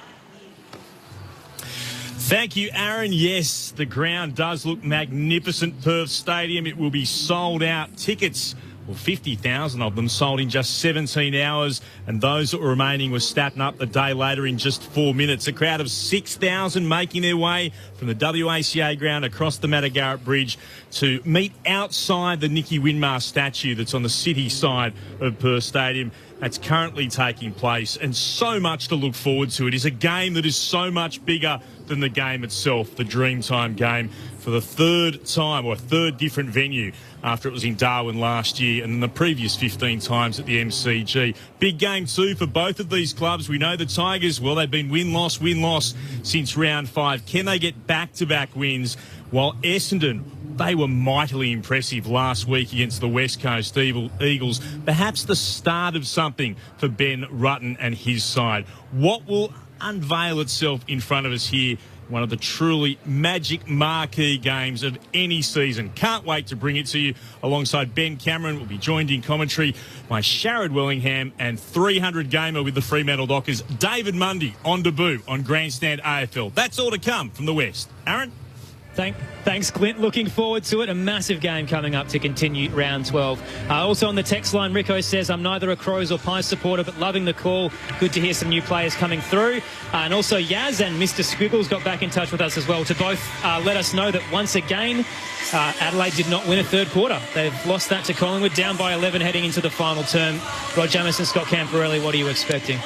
Thank you, Aaron. Yes, the ground does look magnificent. Perth Stadium, it will be sold out. Tickets, well, 50,000 of them sold in just 17 hours, and those that were remaining were stacked up a day later in just 4 minutes. A crowd of 6,000 making their way from the WACA ground across the Madagarret Bridge to meet outside the Nicky Winmar statue that's on the city side of Perth Stadium. That's currently taking place, and so much to look forward to. It is a game that is so much bigger than the game itself, the Dreamtime game, for the third time, or a third different venue after it was in Darwin last year and the previous 15 times at the MCG. Big game too for both of these clubs. We know the Tigers, well, they've been win-loss since round 5. Can they get back-to-back wins? While Essendon, they were mightily impressive last week against the West Coast Eagles. Perhaps the start of something for Ben Rutten and his side. What will unveil itself in front of us here One of the truly magic marquee games of any season. Can't wait to bring it to you alongside Ben Cameron. We'll be joined in commentary by Sharad Wellingham and 300 gamer with the Fremantle Dockers, David Mundy, on debut on Grandstand AFL. That's all to come from the West. Aaron? Thanks, Clint. Looking forward to it. A massive game coming up to continue round 12. Also on the text line, Rico says, I'm neither a Crows or Pies supporter, but loving the call. Good to hear some new players coming through. And also Yaz and Mr. Squiggles got back in touch with us as well to both let us know that once again, Adelaide did not win a third quarter. They've lost that to Collingwood, down by 11 heading into the final term. Rod Jamieson, Scott Camporelli, what are you expecting?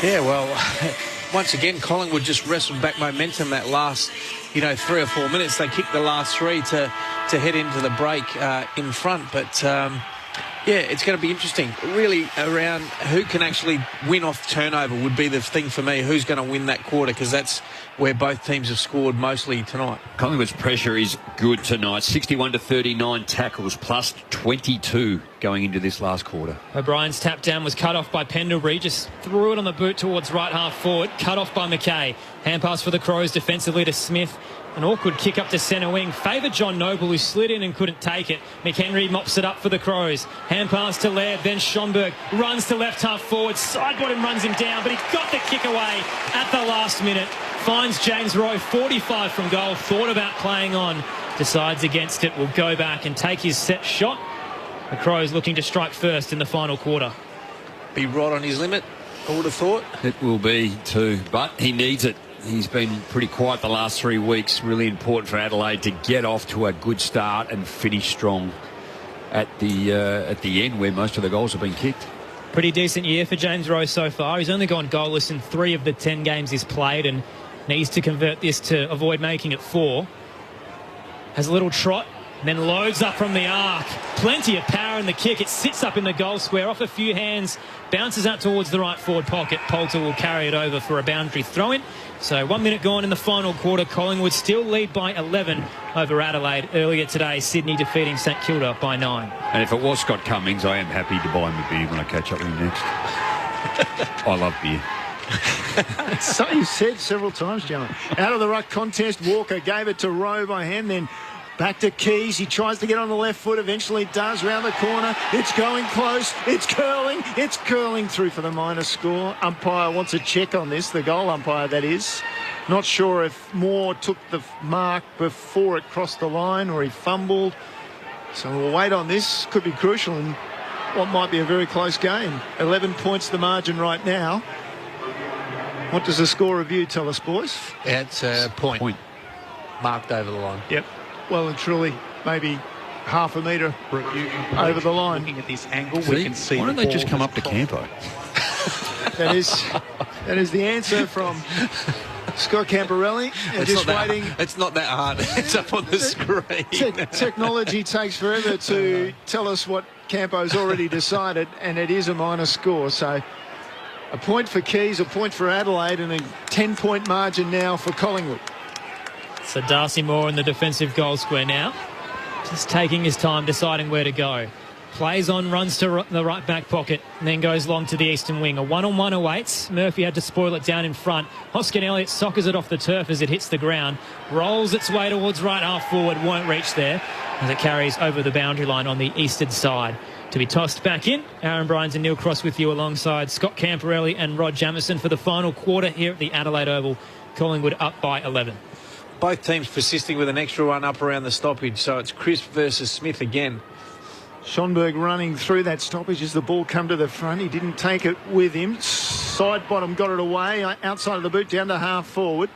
Yeah, well, once again, Collingwood just wrestled back momentum that last 3 or 4 minutes. They kicked the last 3 to head into the break in front. But, it's going to be interesting. Really, around who can actually win off turnover would be the thing for me. Who's going to win that quarter? Because that's where both teams have scored mostly tonight. Collingwood's pressure is good tonight. 61 to 39 tackles, plus 22 going into this last quarter. O'Brien's tap down was cut off by Pendlebury. Just threw it on the boot towards right half forward. Cut off by McKay. Hand pass for the Crows defensively to Smith. An awkward kick up to centre wing. Favoured John Noble, who slid in and couldn't take it. McHenry mops it up for the Crows. Hand pass to Laird. Then Schomburg runs to left half forward. Sideboard him, runs him down, but he got the kick away at the last minute. Finds James Rowe, 45 from goal. Thought about playing on. Decides against it. Will go back and take his set shot. The Crows looking to strike first in the final quarter. Be right on his limit, I would have thought. It will be too, but he needs it. He's been pretty quiet the last 3 weeks. Really important for Adelaide to get off to a good start and finish strong at the end where most of the goals have been kicked. Pretty decent year for James Rowe so far. He's only gone goalless in 3 of the 10 games he's played and needs to convert this to avoid making it 4. Has a little trot, then loads up from the arc. Plenty of power in the kick. It sits up in the goal square, off a few hands, bounces out towards the right forward pocket. Poulter will carry it over for a boundary throw-in. So 1 minute gone in the final quarter. Collingwood still lead by 11 over Adelaide. Earlier today, Sydney defeating St Kilda by 9. And if it was Scott Cummings, I am happy to buy him a beer when I catch up with him next. I love beer. So you said several times, gentlemen. Out of the ruck contest, Walker gave it to Rowe by hand, then back to Keys. He tries to get on the left foot, eventually does, round the corner. It's going close. It's curling through for the minus score. Umpire wants a check on this, the goal umpire, that is. Not sure if Moore took the mark before it crossed the line or he fumbled. So we'll wait on this. Could be crucial in what might be a very close game. 11 points the margin right now. What does the score review tell us, boys? Yeah, it's a point. Marked over the line. Yep. Well and truly, maybe half a metre over the line. Looking at this angle, we can see. Why don't they just come up to Campo? That is the answer from Scott Camporelli. It's not that hard. It's up on the screen. Technology takes forever to tell us what Campo's already decided, and it is a minus score. So a point for Keys, a point for Adelaide, and a 10-point margin now for Collingwood. So Darcy Moore in the defensive goal square now. Just taking his time, deciding where to go. Plays on, runs to the right back pocket, and then goes long to the eastern wing. A one-on-one awaits. Murphy had to spoil it down in front. Hoskin Elliott soccers it off the turf as it hits the ground. Rolls its way towards right half forward. Won't reach there as it carries over the boundary line on the eastern side. To be tossed back in. Aaron Bryans and Neil Cross with you alongside Scott Camporelli and Rod Jamieson for the final quarter here at the Adelaide Oval. Collingwood up by 11. Both teams persisting with an extra one up around the stoppage, so it's Crisp versus Smith again. Schonberg running through that stoppage as the ball come to the front. He didn't take it with him. Side bottom got it away, outside of the boot, down to half forward.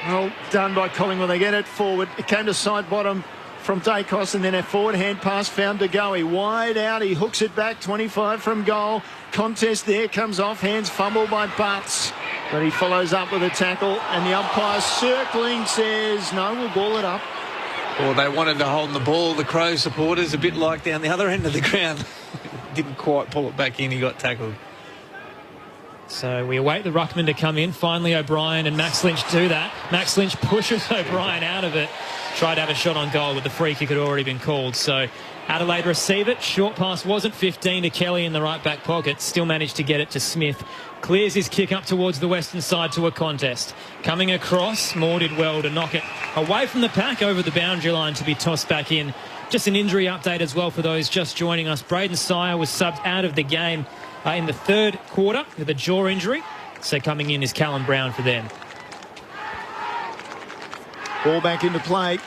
Well done by Collingwood. They get it forward. It came to side bottom from Dacos, and then a forward hand pass found to go. He wide out. He hooks it back, 25 from goal. Contest there, comes off hands, fumble by Butts. But he follows up with a tackle, and the umpire circling says, no, we'll ball it up. Well, they wanted to hold the ball, the Crow supporters, a bit like down the other end of the ground. Didn't quite pull it back in, he got tackled. So we await the ruckman to come in. Finally, O'Brien and Max Lynch do that. Max Lynch pushes O'Brien out of it. tried to have a shot on goal, but the free kick had already been called. So Adelaide receive it. Short pass wasn't 15 to Kelly in the right back pocket. Still managed to get it to Smith. Clears his kick up towards the western side to a contest. Coming across, Moore did well to knock it away from the pack over the boundary line to be tossed back in. Just an injury update as well for those just joining us. Braden Sire was subbed out of the game in the third quarter with a jaw injury. So coming in is Callum Brown for them. Ball back into play.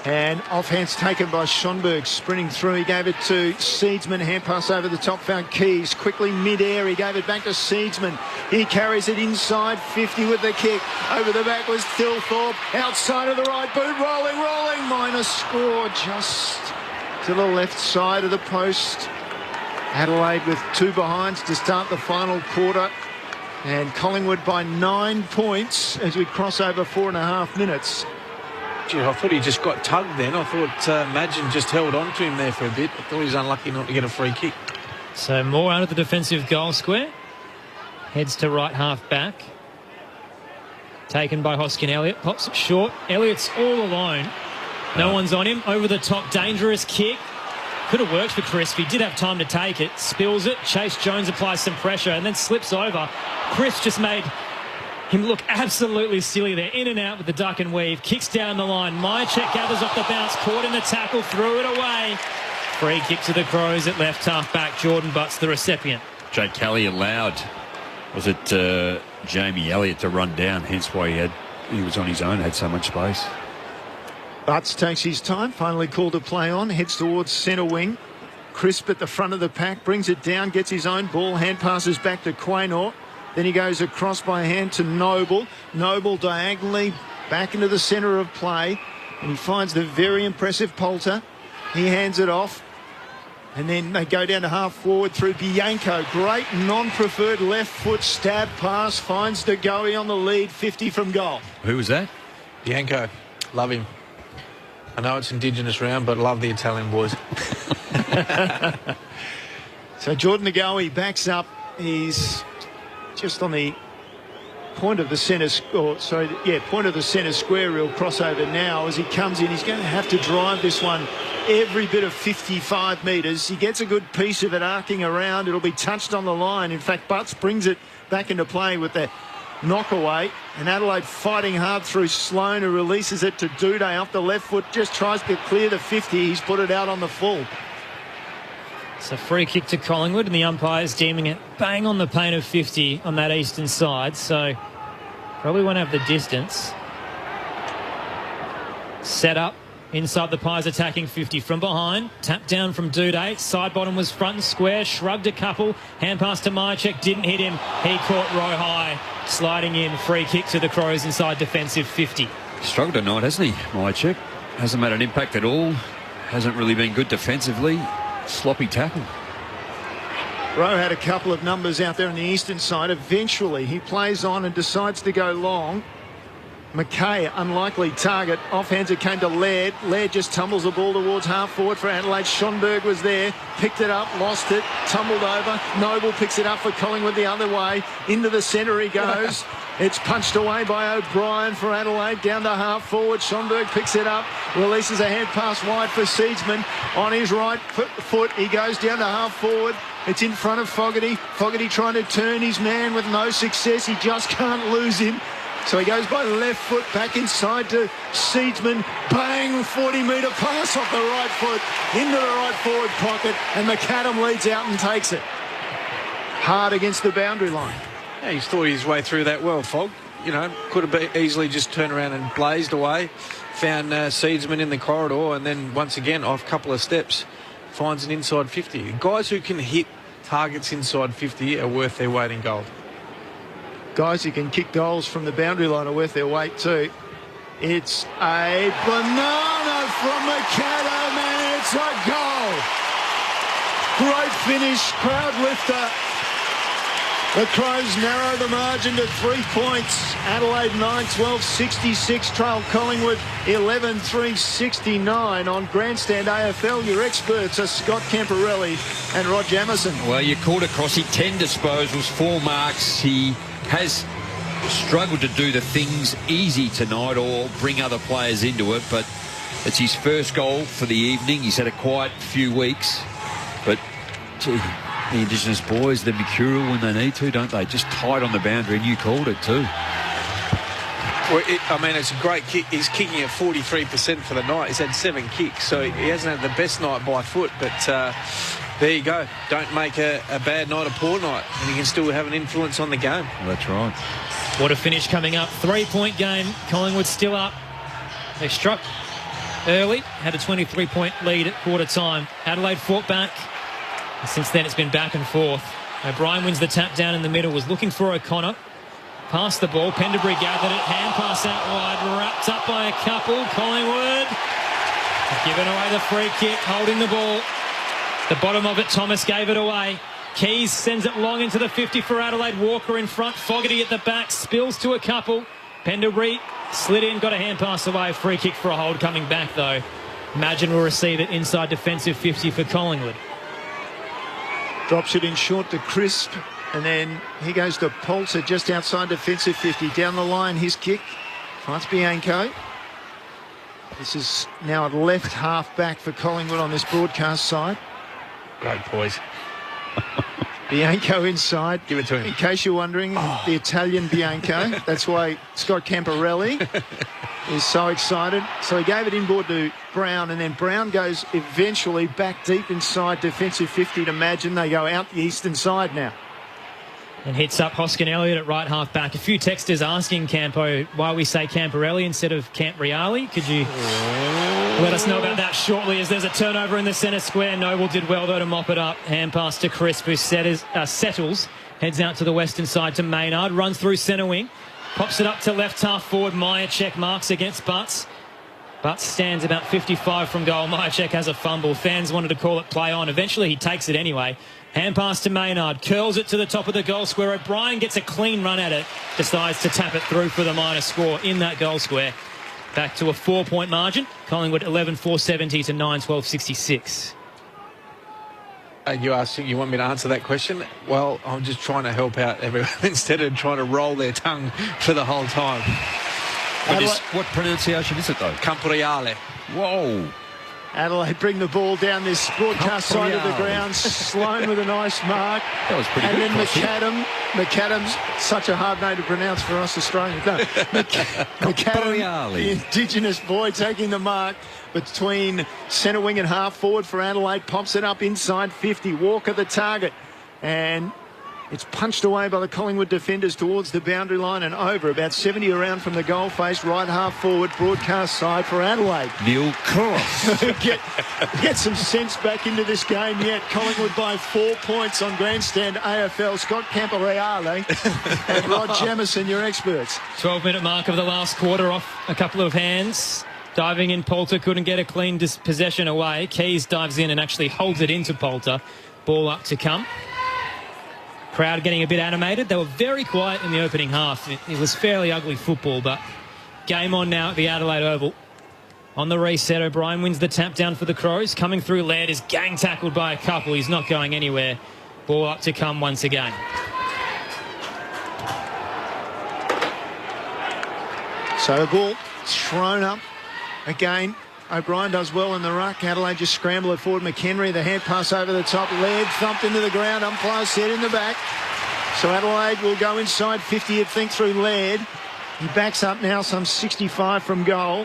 And offhands taken by Schonberg, sprinting through. He gave it to Seedsman. Hand pass over the top, found Keys. Quickly mid-air, he gave it back to Seedsman. He carries it inside 50 with the kick. Over the back was Thilthorpe. Outside of the right boot, rolling. Minor score just to the left side of the post. Adelaide with 2 behinds to start the final quarter. And Collingwood by 9 points as we cross over 4.5 minutes. Gee, I thought he just got tugged then. I thought Madgen just held on to him there for a bit. I thought he was unlucky not to get a free kick. So Moore out of the defensive goal square. Heads to right half back. Taken by Hoskin Elliott. Pops it short. Elliott's all alone. No one's on him. Over the top, dangerous kick. Could have worked for Crisp. He did have time to take it. Spills it. Chase Jones applies some pressure and then slips over. Crisp just made him look absolutely silly there. In and out with the duck and weave. Kicks down the line. Myercheck gathers off the bounce. Caught in the tackle. Threw it away. Free kick to the Crows at left half back. Jordan Butts the recipient. Jake Kelly allowed, was it Jamie Elliott to run down, hence why he was on his own, had so much space. Butts takes his time, finally called to play on, heads towards centre wing. Crisp at the front of the pack, brings it down, gets his own ball, hand passes back to Quaynor. Then he goes across by hand to Noble. Noble diagonally back into the centre of play. And he finds the very impressive Poulter. He hands it off. And then they go down to half forward through Bianco. Great non-preferred left foot stab pass. Finds De Goey on the lead, 50 from goal. Who was that? Bianco. Love him. I know it's Indigenous round, but love the Italian boys. So Jordan De Goey backs up. He's just on the point of the centre, point of the centre square. Real crossover now as he comes in. He's going to have to drive this one every bit of 55 metres. He gets a good piece of it arcing around. It'll be touched on the line. In fact, Butts brings it back into play with the knockaway. And Adelaide fighting hard through Sloan, who releases it to Duday off the left foot. Just tries to clear the 50. He's put it out on the full. It's a free kick to Collingwood, and the umpire's deeming it bang on the paint of 50 on that eastern side, so probably won't have the distance. Set up inside the Pies, attacking 50 from behind. Tap down from Duday. Side bottom was front and square. Shrugged a couple. Hand pass to Myercheck. Didn't hit him. He caught row high. Sliding in. Free kick to the Crows inside defensive 50. Struggled tonight, hasn't he, Myercheck? Hasn't made an impact at all. Hasn't really been good defensively. Sloppy tackle. Rowe had a couple of numbers out there on the eastern side. Eventually he plays on and decides to go long. McKay, unlikely target. Offhands it came to Laird. Laird just tumbles the ball towards half forward for Adelaide. Schonberg was there. Picked it up, lost it, tumbled over. Noble picks it up for Collingwood the other way. Into the centre he goes. It's punched away by O'Brien for Adelaide. Down to half forward. Schonberg picks it up. Releases a hand pass wide for Seedsman. On his right foot, he goes down to half forward. It's in front of Fogarty. Fogarty trying to turn his man with no success. He just can't lose him. So he goes by left foot back inside to Seedsman. Bang, 40-metre pass off the right foot into the right forward pocket, and McAdam leads out and takes it. Hard against the boundary line. Yeah, he's thought his way through that well, Fog. You know, could have easily just turned around and blazed away. Found Seedsman in the corridor, and then once again, off a couple of steps, finds an inside 50. Guys who can hit targets inside 50 are worth their weight in gold. Guys who can kick goals from the boundary line are worth their weight too. It's a banana from McAdam, and it's a goal. Great finish, crowd lifter. The Crows narrow the margin to 3 points. Adelaide 9-12, 66. Trail Collingwood 11-3, 69. On Grandstand AFL, your experts are Scott Camporelli and Rod Jamieson. Well, you called across. He 10 disposals, 4 marks. He has struggled to do the things easy tonight or bring other players into it, but it's his first goal for the evening. He's had a quiet few weeks, but gee, the Indigenous boys, they're mercurial when they need to, don't they? Just tight on the boundary, and you called it too. Well, it's a great kick. He's kicking at 43% for the night. He's had 7 kicks, so he hasn't had the best night by foot, but there you go. Don't make a bad night a poor night, and you can still have an influence on the game. Well, that's right. What a finish coming up. 3-point game. Collingwood still up. They struck early, had a 23-point lead at quarter time. Adelaide fought back. And since then, it's been back and forth. O'Brien wins the tap down in the middle, was looking for O'Connor. Passed the ball. Pendlebury gathered it. Hand pass out wide. Wrapped up by a couple. Collingwood giving away the free kick, holding the ball. The bottom of it, Thomas gave it away. Keys sends it long into the 50 for Adelaide. Walker in front. Fogarty at the back. Spills to a couple. Pendlebury slid in, got a hand pass away. Free kick for a hold coming back, though. Imagine will receive it inside defensive 50 for Collingwood. Drops it in short to Crisp. And then he goes to Poulter just outside defensive 50. Down the line, his kick. Finds Bianco. This is now at left half back for Collingwood on this broadcast side. Great poise. Bianco inside. Give it to him. In case you're wondering, the Italian Bianco. That's why Scott Camporelli is so excited. So he gave it inboard to Brown, and then Brown goes eventually back deep inside defensive 50 to Madgen. They go out the eastern side now. And hits up Hoskin Elliott at right half back. A few texters asking Campo why we say Camporelli instead of Campriali. Could you let us know about that shortly, as there's a turnover in the centre square. Noble did well, though, to mop it up. Hand pass to Crisp, who settles. Heads out to the western side to Maynard. Runs through centre wing. Pops it up to left half forward. Myercheck marks against Butts. Butts stands about 55 from goal. Myercheck has a fumble. Fans wanted to call it play on. Eventually he takes it anyway. Hand pass to Maynard. Curls it to the top of the goal square. O'Brien gets a clean run at it. Decides to tap it through for the minor score in that goal square. Back to a 4-point margin. Collingwood 11-4-70 to 9-12-66. You want me to answer that question? Well, I'm just trying to help out everyone instead of trying to roll their tongue for the whole time. What pronunciation is it, though? Campriale. Whoa. Adelaide bring the ball down this broadcast side of the ground. Sloan with a nice mark. That was pretty good. And then McAdams, such a hard name to pronounce for us Australians. No, McAdam, the Indigenous boy, taking the mark between centre wing and half forward for Adelaide. Pops it up inside 50. Walker the target. And it's punched away by the Collingwood defenders towards the boundary line and over. About 70 around from the goal face. Right half forward, broadcast side for Adelaide. Neil Cross. get some sense back into this game yet. Collingwood by 4 points on grandstand AFL. Scott Camporeale and Rod Jamieson, your experts. 12-minute mark of the last quarter, off a couple of hands. Diving in, Poulter couldn't get a clean possession away. Keys dives in and actually holds it into Poulter. Ball up to come. Crowd getting a bit animated. They were very quiet in the opening half. It was fairly ugly football, but game on now at the Adelaide Oval. On the reset, O'Brien wins the tap down for the Crows. Coming through, Laird is gang tackled by a couple. He's not going anywhere. Ball up to come once again. So the ball thrown up again. O'Brien does well in the ruck. Adelaide just scramble it forward. McHenry, the hand pass over the top. Laird thumped into the ground. Umpire set in the back. So Adelaide will go inside 50, you'd think, through Laird. He backs up now some 65 from goal.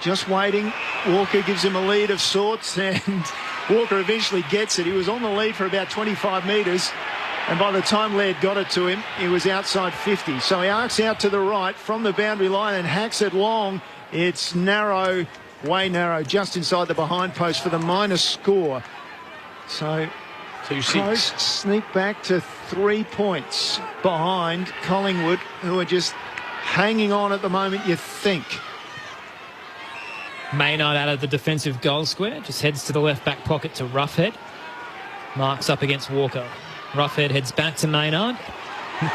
Just waiting. Walker gives him a lead of sorts, and Walker eventually gets it. He was on the lead for about 25 metres, and by the time Laird got it to him, he was outside 50. So he arcs out to the right from the boundary line and hacks it long. It's narrow. Way narrow, just inside the behind post for the minor score. So Crows sneak back to 3 points behind Collingwood, who are just hanging on at the moment, you think. Maynard out of the defensive goal square, just heads to the left back pocket to Roughhead. Marks up against Walker. Roughhead heads back to Maynard.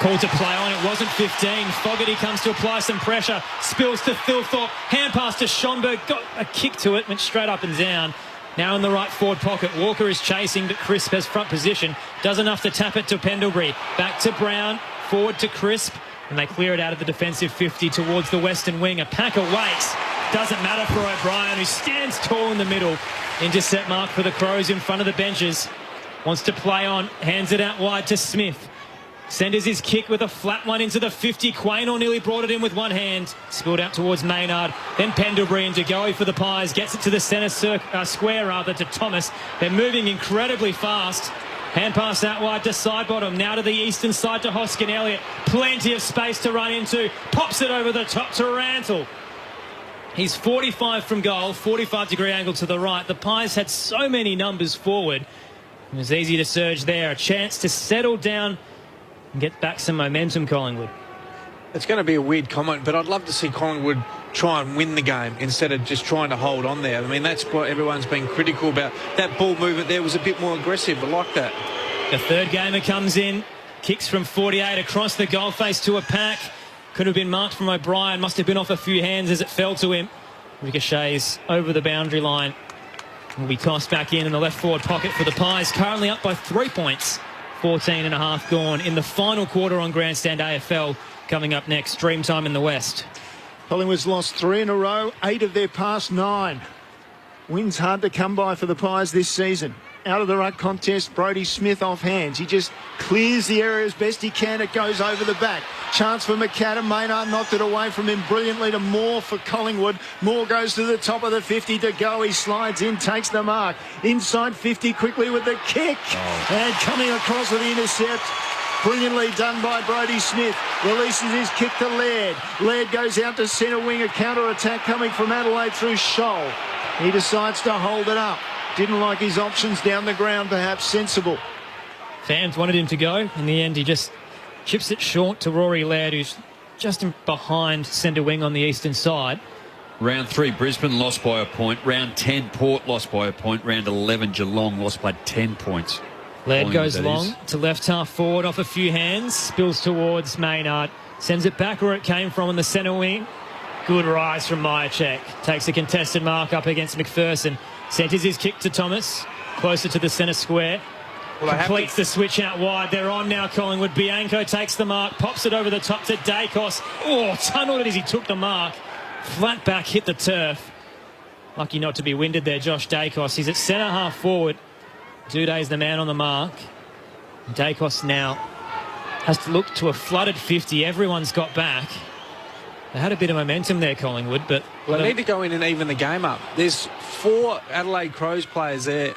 Called to play on, it wasn't 15. Fogarty comes to apply some pressure. Spills to Thilthorpe. Hand pass to Schonberg. Got a kick to it, went straight up and down. Now in the right forward pocket. Walker is chasing, but Crisp has front position. Does enough to tap it to Pendlebury. Back to Brown. Forward to Crisp. And they clear it out of the defensive 50 towards the western wing. A pack awaits. Doesn't matter for O'Brien, who stands tall in the middle. Intercept mark for the Crows in front of the benches. Wants to play on. Hands it out wide to Smith. Senders his kick with a flat one into the 50. Quaynor nearly brought it in with one hand. Spilled out towards Maynard. Then Pendlebury and De Goey for the Pies. Gets it to the centre square to Thomas. They're moving incredibly fast. Hand pass out wide to Sidebottom. Now to the eastern side to Hoskin Elliott. Plenty of space to run into. Pops it over the top to Rantle. He's 45 from goal. 45-degree angle to the right. The Pies had so many numbers forward. It was easy to surge there. A chance to settle down and get back some momentum, Collingwood. It's going to be a weird comment, but I'd love to see Collingwood try and win the game instead of just trying to hold on there. I mean, that's what everyone's been critical about. That ball movement there was a bit more aggressive. I like that. The third gamer comes in. Kicks from 48 across the goal face to a pack. Could have been marked from O'Brien. Must have been off a few hands as it fell to him. Ricochets over the boundary line. Will be tossed back in the left forward pocket for the Pies. Currently up by 3 points. 14 and a half gone in the final quarter on Grandstand AFL. Coming up next, Dreamtime in the West. Collingwood's lost 3 in a row, 8 of their past 9. Wins hard to come by for the Pies this season. Out of the ruck contest, Brodie Smith off hands. He just clears the area as best he can. It goes over the back. Chance for McAdam. Maynard knocked it away from him brilliantly to Moore for Collingwood. Moore goes to the top of the 50 to go. He slides in, takes the mark. Inside 50 quickly with the kick. And coming across with the intercept. Brilliantly done by Brodie Smith. Releases his kick to Laird. Laird goes out to centre wing. A counter-attack coming from Adelaide through Scholl. He decides to hold it up. Didn't like his options down the ground, perhaps sensible. Fans wanted him to go. In the end, he just chips it short to Rory Laird, who's just behind centre wing on the eastern side. Round 3, Brisbane lost by a point. Round 10, Port lost by a point. Round 11, Geelong lost by 10 points. Laird goes long to left half forward off a few hands. Spills towards Maynard. Sends it back where it came from in the centre wing. Good rise from Myercheck. Takes a contested mark up against McPherson. Centres his kick to Thomas. Closer to the centre square. Completes the switch out wide. They're on now, Collingwood. Bianco takes the mark. Pops it over the top to Dacos. Oh, tunnelled it as he took the mark. Flat back, hit the turf. Lucky not to be winded there, Josh Dacos. He's at centre half forward. Duday's the man on the mark. Dacos now has to look to a flooded 50. Everyone's got back. They had a bit of momentum there, Collingwood, but... Well, they need to go in and even the game up. There's 4 Adelaide Crows players there.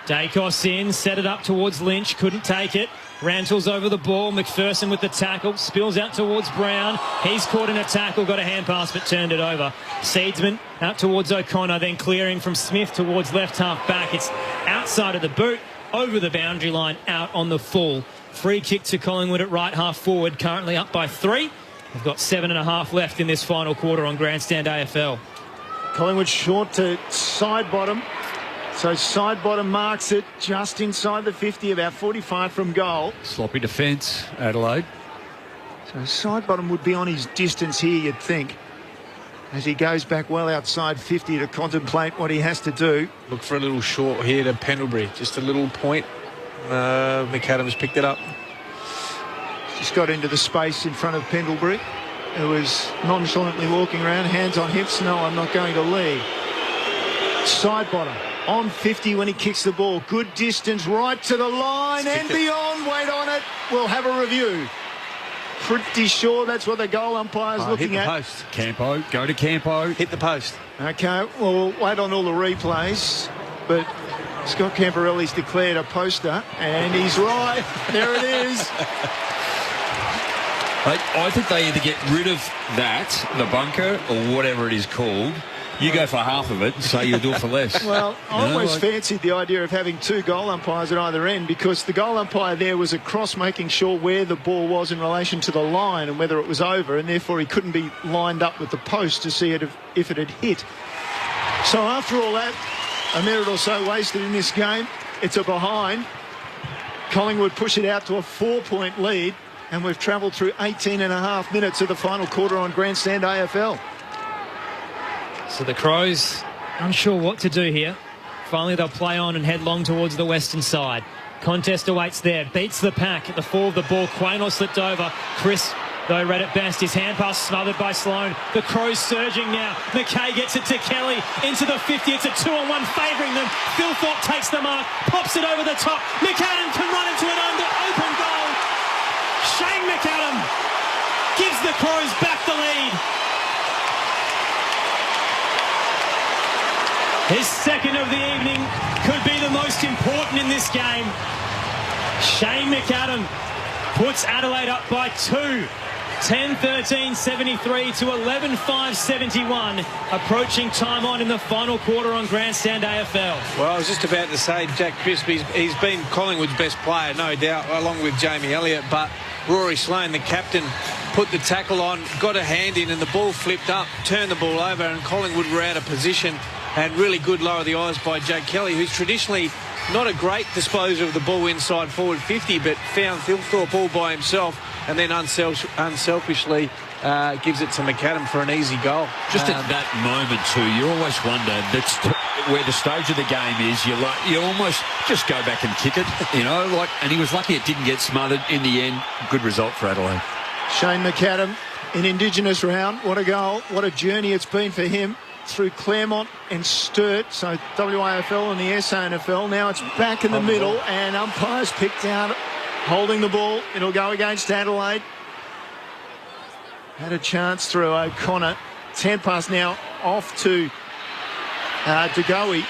Dacos in, set it up towards Lynch, couldn't take it. Rantle's over the ball, McPherson with the tackle, spills out towards Brown. He's caught in a tackle, got a hand pass but turned it over. Seedsman out towards O'Connor, then clearing from Smith towards left half back. It's outside of the boot, over the boundary line, out on the full. Free kick to Collingwood at right half forward, currently up by 3. We've got 7.5 left in this final quarter on Grandstand AFL. Collingwood short to Sidebottom. So Sidebottom marks it just inside the 50, about 45 from goal. Sloppy defence, Adelaide. So Sidebottom would be on his distance here, you'd think, as he goes back well outside 50 to contemplate what he has to do. Look for a little short here to Pendlebury. Just a little point. McAdams picked it up. Just got into the space in front of Pendlebury, who was nonchalantly walking around, hands on hips. No, I'm not going to lead. Sidebottom on 50 when he kicks the ball. Good distance right to the line and beyond. Wait on it. We'll have a review. Pretty sure that's what the goal umpire's looking hit the at. Post. Campo, go to Campo. Hit the post. Okay, well, we'll wait on all the replays, but Scott Camporelli's declared a poster, and he's right. There it is. I think they either get rid of that, the bunker, or whatever it is called. You go for half of it and say you'll do it for less. Well, I always fancied the idea of having 2 goal umpires at either end, because the goal umpire there was across making sure where the ball was in relation to the line and whether it was over, and therefore he couldn't be lined up with the post to see it if it had hit. So after all that, a minute or so wasted in this game. It's a behind. Collingwood push it out to a 4-point lead, and we've travelled through 18.5 minutes of the final quarter on Grandstand AFL. So the Crows unsure what to do here. Finally they'll play on and head long towards the western side. Contest awaits there. Beats the pack at the fall of the ball. Quaynor slipped over. Chris though read at best. His hand pass smothered by Sloane. The Crows surging now. McKay gets it to Kelly into the 50. It's a 2-on-1 favouring them. Philthorpe takes the mark, pops it over the top. McAdam can run into an open goal. Shane McAdam gives the Crows back the lead. His second of the evening could be the most important in this game. Shane McAdam puts Adelaide up by 2. 10-13, 73 to 11-5, 71. Approaching time on in the final quarter on Grandstand AFL. Well, I was just about to say, Jack Crisp, he's been Collingwood's best player, no doubt, along with Jamie Elliott. But Rory Sloane, the captain, put the tackle on, got a hand in, and the ball flipped up, turned the ball over, and Collingwood were out of position. And really good lower the eyes by Jake Kelly, who's traditionally not a great disposer of the ball inside forward 50, but found Philthorpe all by himself and then unselfishly gives it to McAdam for an easy goal. Just at that moment too, you always wonder, that's where the stage of the game is, you almost just go back and kick it, you know, like, and he was lucky it didn't get smothered. In the end, good result for Adelaide. Shane McAdam in Indigenous round, what a goal, what a journey it's been for him through Claremont and Sturt, so WAFL and the SANFL. Now it's back in the middle, and umpires picked out, holding the ball. It'll go against Adelaide. Had a chance through O'Connor. 10 pass now off to DeGoey,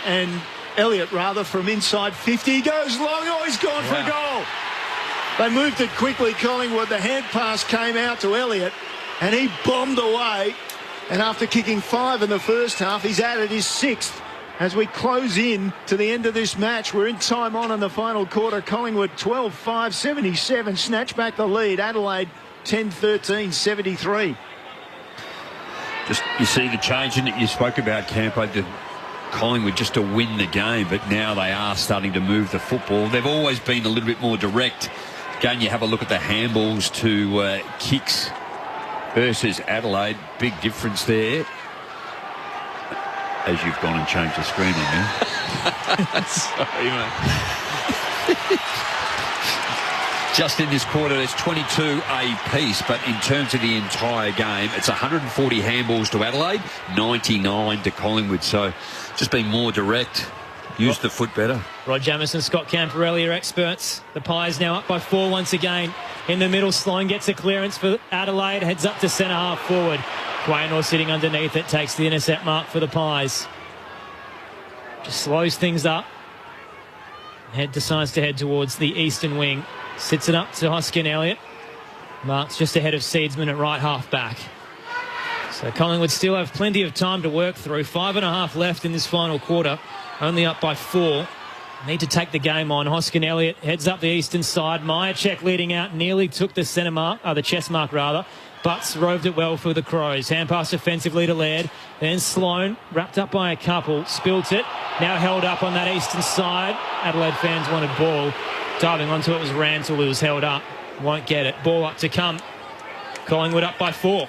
and Elliott rather from inside 50. He goes long. Oh, he's gone for a goal. They moved it quickly, Collingwood. The hand pass came out to Elliott, and he bombed away. And after kicking 5 in the first half, he's added his 6th. As we close in to the end of this match, we're in time on in the final quarter. Collingwood 12-5, 77, snatch back the lead. Adelaide 10-13, 73. Just, you see the change in it you spoke about, Campo, the Collingwood just to win the game, but now they are starting to move the football. They've always been a little bit more direct. Again, you have a look at the handballs to kicks versus Adelaide. Big difference there. As you've gone and changed the screen on me. Sorry, mate. Just in this quarter, there's 22 apiece, but in terms of the entire game, it's 140 handballs to Adelaide, 99 to Collingwood. So just being more direct, use the foot better. Rod Jamieson, Scott Camporelli are experts. The Pies now up by 4 once again. In the middle, Sloane gets a clearance for Adelaide, heads up to centre half forward. Quaynor sitting underneath it, takes the intercept mark for the Pies. Just slows things up. Head decides to head towards the eastern wing. Sits it up to Hoskin Elliott. Marks just ahead of Seedsman at right half back. So Collingwood still have plenty of time to work through. 5.5 left in this final quarter. Only up by 4. Need to take the game on. Hoskin Elliott heads up the eastern side. Myercheck leading out. Nearly took the centre mark, the chest mark rather. Butts roved it well for the Crows. Hand pass offensively to Laird. Then Sloane, wrapped up by a couple, spilt it. Now held up on that eastern side. Adelaide fans wanted ball. Diving onto it was Rantle, who was held up. Won't get it. Ball up to come. Collingwood up by 4.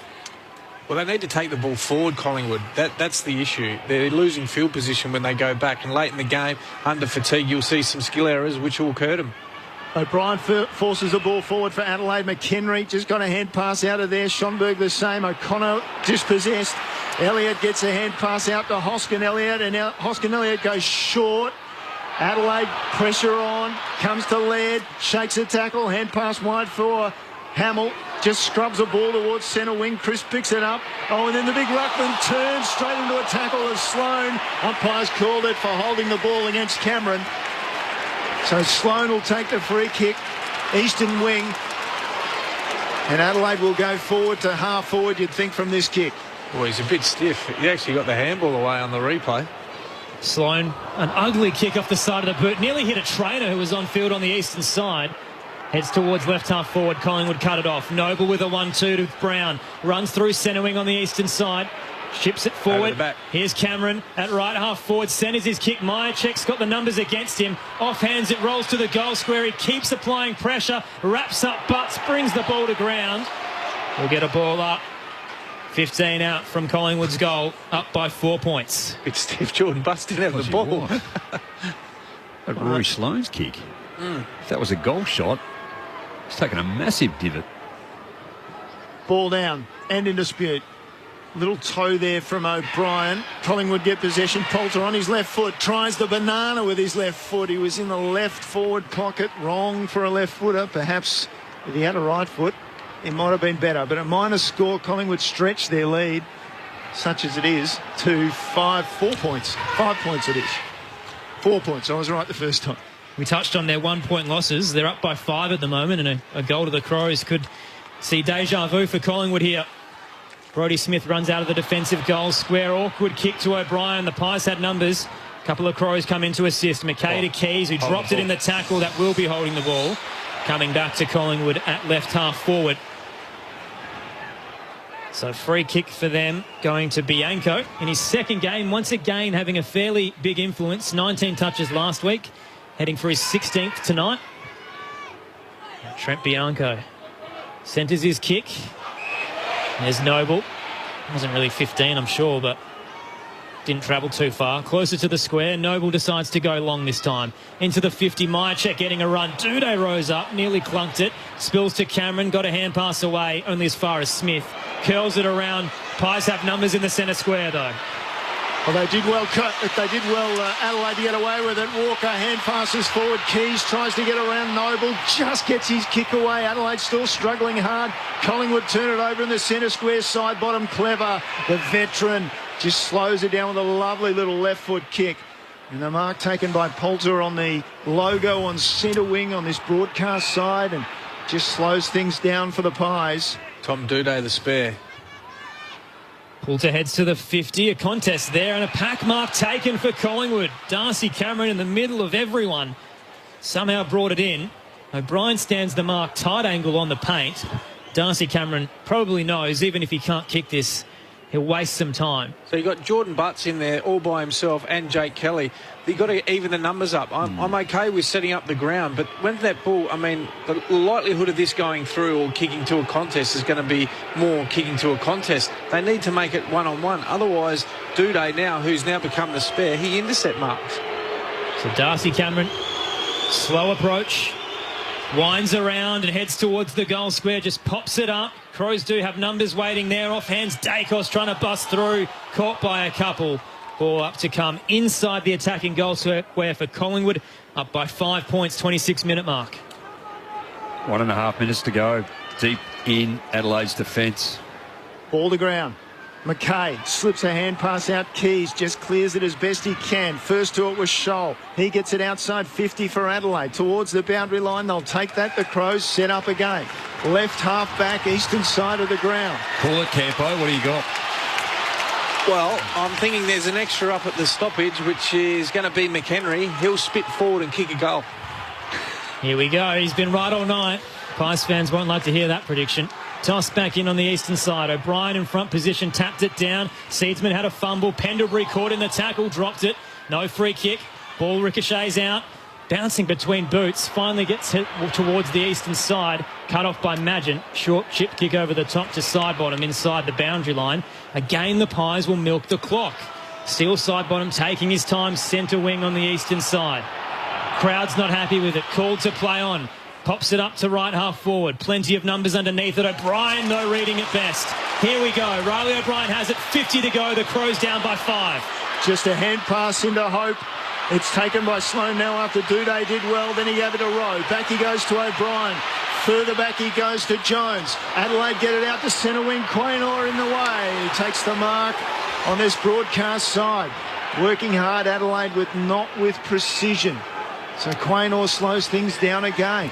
Well, they need to take the ball forward, Collingwood. That's the issue. They're losing field position when they go back, and late in the game, under fatigue, you'll see some skill errors which will hurt them. O'Brien forces the ball forward for Adelaide. McHenry just got a hand pass out of there. Schonberg the same. O'Connor dispossessed. Elliott gets a hand pass out to Hoskin Elliott, and now Hoskin Elliott goes short. Adelaide pressure on. Comes to Laird. Shakes a tackle. Hand pass wide for Hamill. Just scrubs the ball towards centre wing. Chris picks it up. Oh, and then the big ruckman turns straight into a tackle of Sloane. Umpires called it for holding the ball against Cameron. So Sloane will take the free kick. Eastern wing. And Adelaide will go forward to half forward, you'd think, from this kick. Well, he's a bit stiff. He actually got the handball away on the replay. Sloane, an ugly kick off the side of the boot. Nearly hit a trainer who was on field on the eastern side. Heads towards left half forward. Collingwood cut it off. Noble with a 1-2 to Brown. Runs through centre wing on the eastern side. Ships it forward. Here's Cameron at right half forward. Centres his kick. Myercheck's got the numbers against him. Offhands it, rolls to the goal square. He keeps applying pressure. Wraps up Butts. Brings the ball to ground. We'll get a ball up. 15 out from Collingwood's goal. Up by 4 points. Bit stiff. Jordan Butts didn't have the ball. But Rory Sloane's kick. If that was a goal shot, he's taken a massive divot. Ball down and in dispute. Little toe there from O'Brien. Collingwood get possession. Poulter on his left foot. Tries the banana with his left foot. He was in the left forward pocket. Wrong for a left footer. Perhaps if he had a right foot, it might have been better. But a minor score, Collingwood stretched their lead, such as it is, to 4 points. 5 points it is. 4 points. I was right the first time. We touched on their 1 point losses. They're up by 5 at the moment, and a goal to the Crows could see deja vu for Collingwood here. Brodie Smith runs out of the defensive goal square. Awkward kick to O'Brien. The Pies had numbers. A couple of Crows come in to assist. McKay to Keys, who dropped it in the tackle. That will be holding the ball. Coming back to Collingwood at left half forward. So free kick for them going to Bianco in his second game. Once again having a fairly big influence. 19 touches last week. Heading for his 16th tonight. Trent Bianco centres his kick. There's Noble. Wasn't really 15, I'm sure, but didn't travel too far. Closer to the square. Noble decides to go long this time. Into the 50. Myercheck getting a run. Duday rose up. Nearly clunked it. Spills to Cameron. Got a hand pass away. Only as far as Smith. Curls it around. Pies have numbers in the centre square, though. Well, they did well, Adelaide to get away with it. Walker hand passes forward. Keys tries to get around Noble. Just gets his kick away. Adelaide still struggling hard. Collingwood turn it over in the centre square. Side bottom. Clever. The veteran just slows it down with a lovely little left foot kick. And the mark taken by Poulter on the logo on centre wing on this broadcast side, and just slows things down for the Pies. Tom Duday, the spare. Poulter heads to the 50. A contest there and a pack mark taken for Collingwood. Darcy Cameron in the middle of everyone. Somehow brought it in. O'Brien stands the mark, tight angle on the paint. Darcy Cameron probably knows, even if he can't kick this, he'll waste some time. So you've got Jordan Butts in there all by himself and Jake Kelly. You've got to even the numbers up. I'm okay with setting up the ground, but when that ball, I mean, the likelihood of this going through or kicking to a contest is going to be more kicking to a contest. They need to make it one-on-one. Otherwise, Duday now, who's now become the spare, he intercept marks. So Darcy Cameron, slow approach, winds around and heads towards the goal square, just pops it up. Crows do have numbers waiting there. Off hands, Dacos trying to bust through. Caught by a couple. Ball up to come inside the attacking goal square for Collingwood. Up by 5 points, 26-minute mark. 1.5 minutes to go. Deep in Adelaide's defence. Ball to ground. McKay slips a hand pass out. Keys just clears it as best he can. First to it was Scholl. He gets it outside 50 for Adelaide. Towards the boundary line. They'll take that. The Crows set up again. Left half back, eastern side of the ground. Call it, Campo. What do you got? Well, I'm thinking there's an extra up at the stoppage, which is going to be McHenry. He'll spit forward and kick a goal. Here we go. He's been right all night. Pies fans won't like to hear that prediction. Toss back in on the eastern side. O'Brien in front position, tapped it down. Seedsman had a fumble. Pendlebury caught in the tackle, dropped it. No free kick. Ball ricochets out. Bouncing between boots. Finally gets hit towards the eastern side. Cut off by Magin. Short chip kick over the top to side bottom inside the boundary line. Again, the Pies will milk the clock. Steele side bottom taking his time. Centre wing on the eastern side. Crowd's not happy with it. Called to play on. Pops it up to right half forward. Plenty of numbers underneath it. O'Brien, though, reading it best. Here we go. Riley O'Brien has it. 50 to go. The Crows down by 5. Just a hand pass into Hope. It's taken by Sloan now after Duday did well. Then he gave it a row. Back he goes to O'Brien. Further back he goes to Jones. Adelaide get it out to centre wing. Quaynor in the way. He takes the mark on this broadcast side. Working hard, Adelaide, not with precision. So Quaynor slows things down again.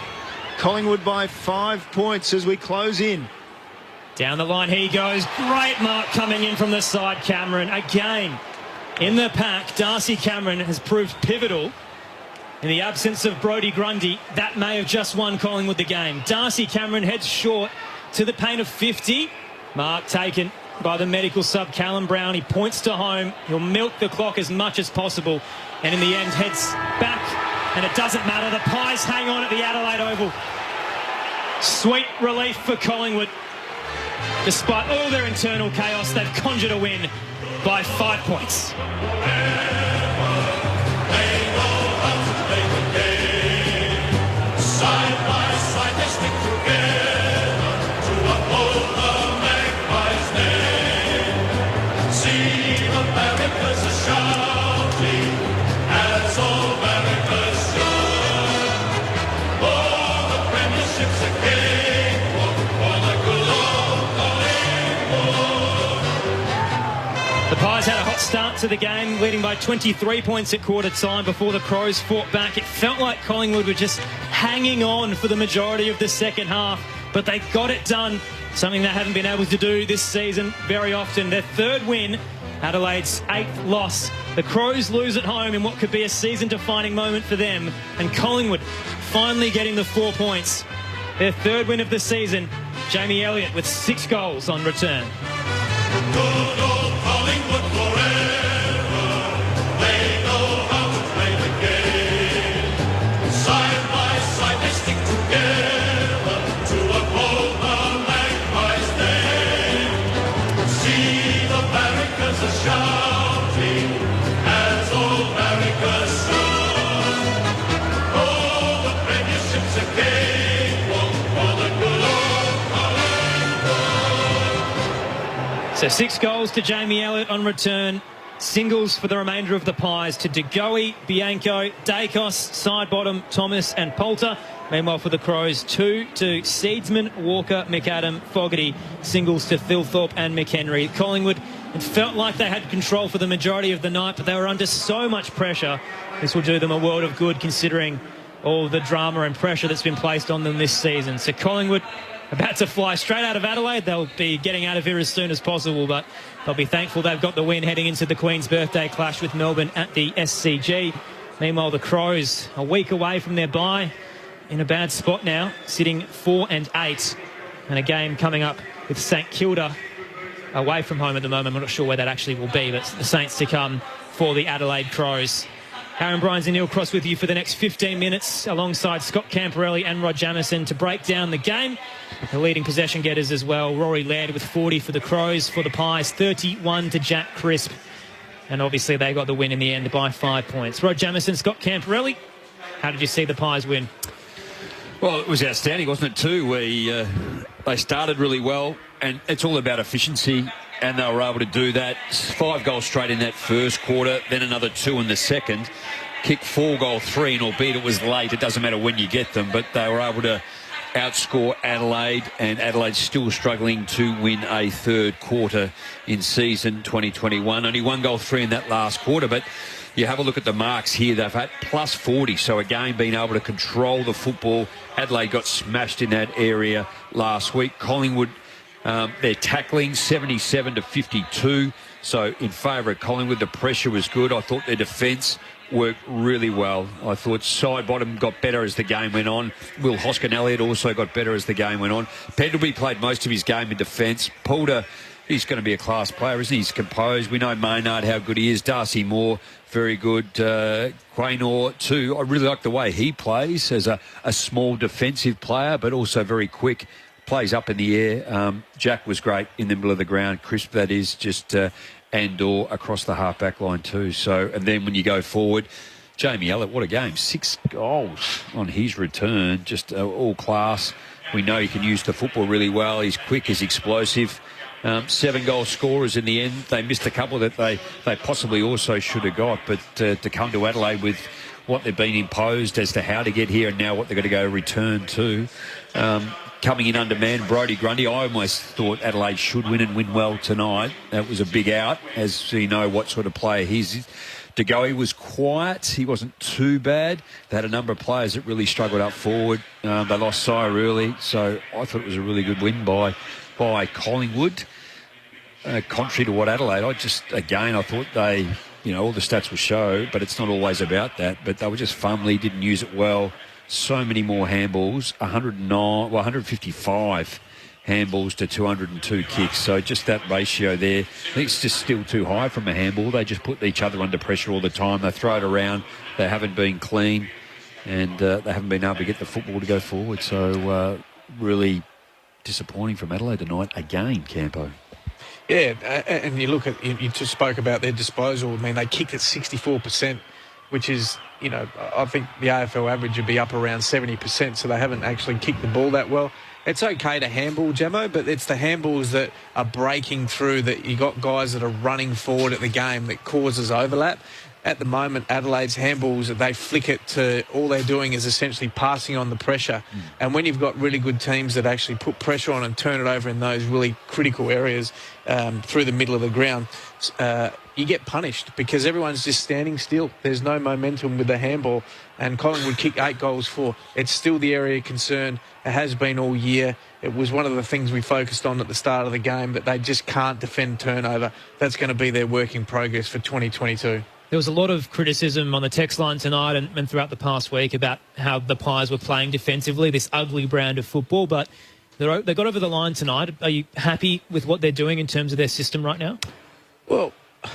Collingwood by 5 points as we close in. Down the line he goes. Great mark coming in from the side, Cameron. Again, in the pack, Darcy Cameron has proved pivotal. In the absence of Brodie Grundy, that may have just won Collingwood the game. Darcy Cameron heads short to the paint of 50. Mark taken by the medical sub, Callum Brown. He points to home. He'll milk the clock as much as possible. And in the end, heads back. And it doesn't matter. The Pies hang on at the Adelaide Oval. Sweet relief for Collingwood. Despite all their internal chaos, they've conjured a win by 5 points. Side by side they stick together to uphold the to the game, leading by 23 points at quarter time before the Crows fought back. It felt like Collingwood were just hanging on for the majority of the second half, but they got it done, something they haven't been able to do this season very often. Their third win, Adelaide's 8th loss. The Crows lose at home in what could be a season-defining moment for them, and Collingwood finally getting the 4 points. Their third win of the season, Jamie Elliott with 6 goals on return. Good old Collingwood forever. They know how to play the game. Side by side they stick together to uphold the Magpies' name. See the barricades are shouting as old barricades sound. Oh, the premiership's a cakewalk for the good old Collingwood. So 6 goals to Jamie Elliott on return. Singles for the remainder of the Pies to De Goey, Bianco, Dacos, Sidebottom, Thomas and Poulter. Meanwhile for the Crows, 2 to Seedsman, Walker, McAdam, Fogarty. Singles to Thilthorpe and McHenry. Collingwood, it felt like they had control for the majority of the night, but they were under so much pressure. This will do them a world of good considering all the drama and pressure that's been placed on them this season. So Collingwood about to fly straight out of Adelaide. They'll be getting out of here as soon as possible, but they'll be thankful they've got the win heading into the Queen's Birthday clash with Melbourne at the SCG. Meanwhile, the Crows, a week away from their bye, in a bad spot now, sitting 4 and 8. And a game coming up with St Kilda away from home at the moment. I'm not sure where that actually will be, but the Saints to come for the Adelaide Crows. Aaron Bryans and Neil Cross with you for the next 15 minutes alongside Scott Camporelli and Rod Jamieson to break down the game. The leading possession getters as well. Rory Laird with 40 for the Crows. For the Pies, 31 to Jack Crisp. And obviously they got the win in the end by 5 points. Rod Jamieson, Scott Camporelli, how did you see the Pies win? Well, it was outstanding, wasn't it, too? They started really well, and it's all about efficiency, and they were able to do that. 5 goals straight in that first quarter, then another 2 in the second. Kicked 4-goal-3, and albeit it was late, it doesn't matter when you get them, but they were able to outscore Adelaide, and Adelaide's still struggling to win a third quarter in season 2021. Only 1-goal-3 in that last quarter, but you have a look at the marks here. They've had plus 40, so again being able to control the football. Adelaide got smashed in that area last week. Collingwood, they're tackling 77 to 52, so in favour of Collingwood. The pressure was good. I thought their defence worked really well. I thought Sidebottom got better as the game went on. Will Hoskin-Elliott also got better as the game went on. Pendlebury played most of his game in defence. Poulter, he's going to be a class player, isn't he? He's composed. We know Maynard, how good he is. Darcy Moore, very good. Quaynor, too. I really like the way he plays as a small defensive player, but also very quick. Plays up in the air. Jack was great in the middle of the ground. Crisp, that is, just and/or across the half-back line too. So, and then when you go forward, Jamie Elliott, what a game. 6 goals on his return, just all class. We know he can use the football really well. He's quick, he's explosive. 7-goal scorers in the end. They missed a couple that they possibly also should have got, but to come to Adelaide with what they've been imposed as to how to get here and now what they're going to go return to. Coming in under man, Brodie Grundy. I almost thought Adelaide should win and win well tonight. That was a big out, as you know what sort of player he is. De Goey was quiet. He wasn't too bad. They had a number of players that really struggled up forward. They lost Sire early, so I thought it was a really good win by Collingwood. Contrary to what Adelaide, I thought they, all the stats will show, but it's not always about that. But they were just fumbly, didn't use it well. So many more handballs, 155 handballs to 202 kicks. So just that ratio there, I think it's just still too high from a handball. They just put each other under pressure all the time. They throw it around. They haven't been clean, and they haven't been able to get the football to go forward. So really disappointing from Adelaide tonight again, Campo. Yeah, and you look at, you just spoke about their disposal. I mean, they kicked at 64%, which is, I think the AFL average would be up around 70%, so they haven't actually kicked the ball that well. It's okay to handball, Jamo, but it's the handballs that are breaking through, that you got guys that are running forward at the game that causes overlap. At the moment, Adelaide's handballs, they flick it to, all they're doing is essentially passing on the pressure. And when you've got really good teams that actually put pressure on and turn it over in those really critical areas through the middle of the ground, you get punished because everyone's just standing still. There's no momentum with the handball, and Collingwood kicked 8 goals for. It's still the area of concern. It has been all year. It was one of the things we focused on at the start of the game, that they just can't defend turnover. That's going to be their work in progress for 2022. There was a lot of criticism on the text line tonight and throughout the past week about how the Pies were playing defensively, this ugly brand of football, but they got over the line tonight. Are you happy with what they're doing in terms of their system right now? Well, I'm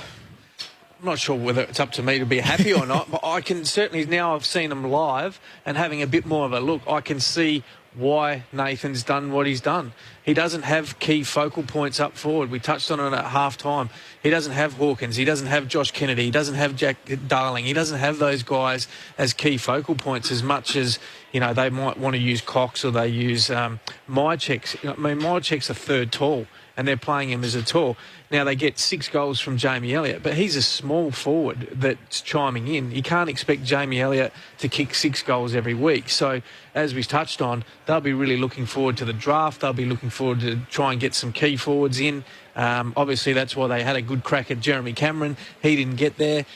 not sure whether it's up to me to be happy or not, but I can certainly, now I've seen them live and having a bit more of a look, I can see why Nathan's done what he's done. He doesn't have key focal points up forward. We touched on it at half-time. He doesn't have Hawkins. He doesn't have Josh Kennedy. He doesn't have Jack Darling. He doesn't have those guys as key focal points as much as, you know, they might want to use Cox or they use Mychek's. I mean, Mychek's a third tall, and they're playing him as a tall. Now, they get 6 goals from Jamie Elliott, but he's a small forward that's chiming in. You can't expect Jamie Elliott to kick 6 goals every week. So, as we've touched on, they'll be really looking forward to the draft. They'll be looking forward to try and get some key forwards in. Obviously, that's why they had a good crack at Jeremy Cameron. He didn't get there.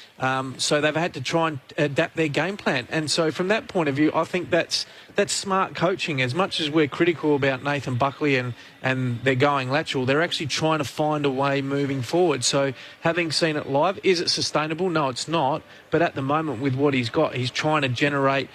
So they've had to try and adapt their game plan. And so from that point of view, I think that's smart coaching. As much as we're critical about Nathan Buckley and they're going lateral, they're actually trying to find a way moving forward. So having seen it live, is it sustainable? No, it's not. But at the moment, with what he's got, he's trying to generate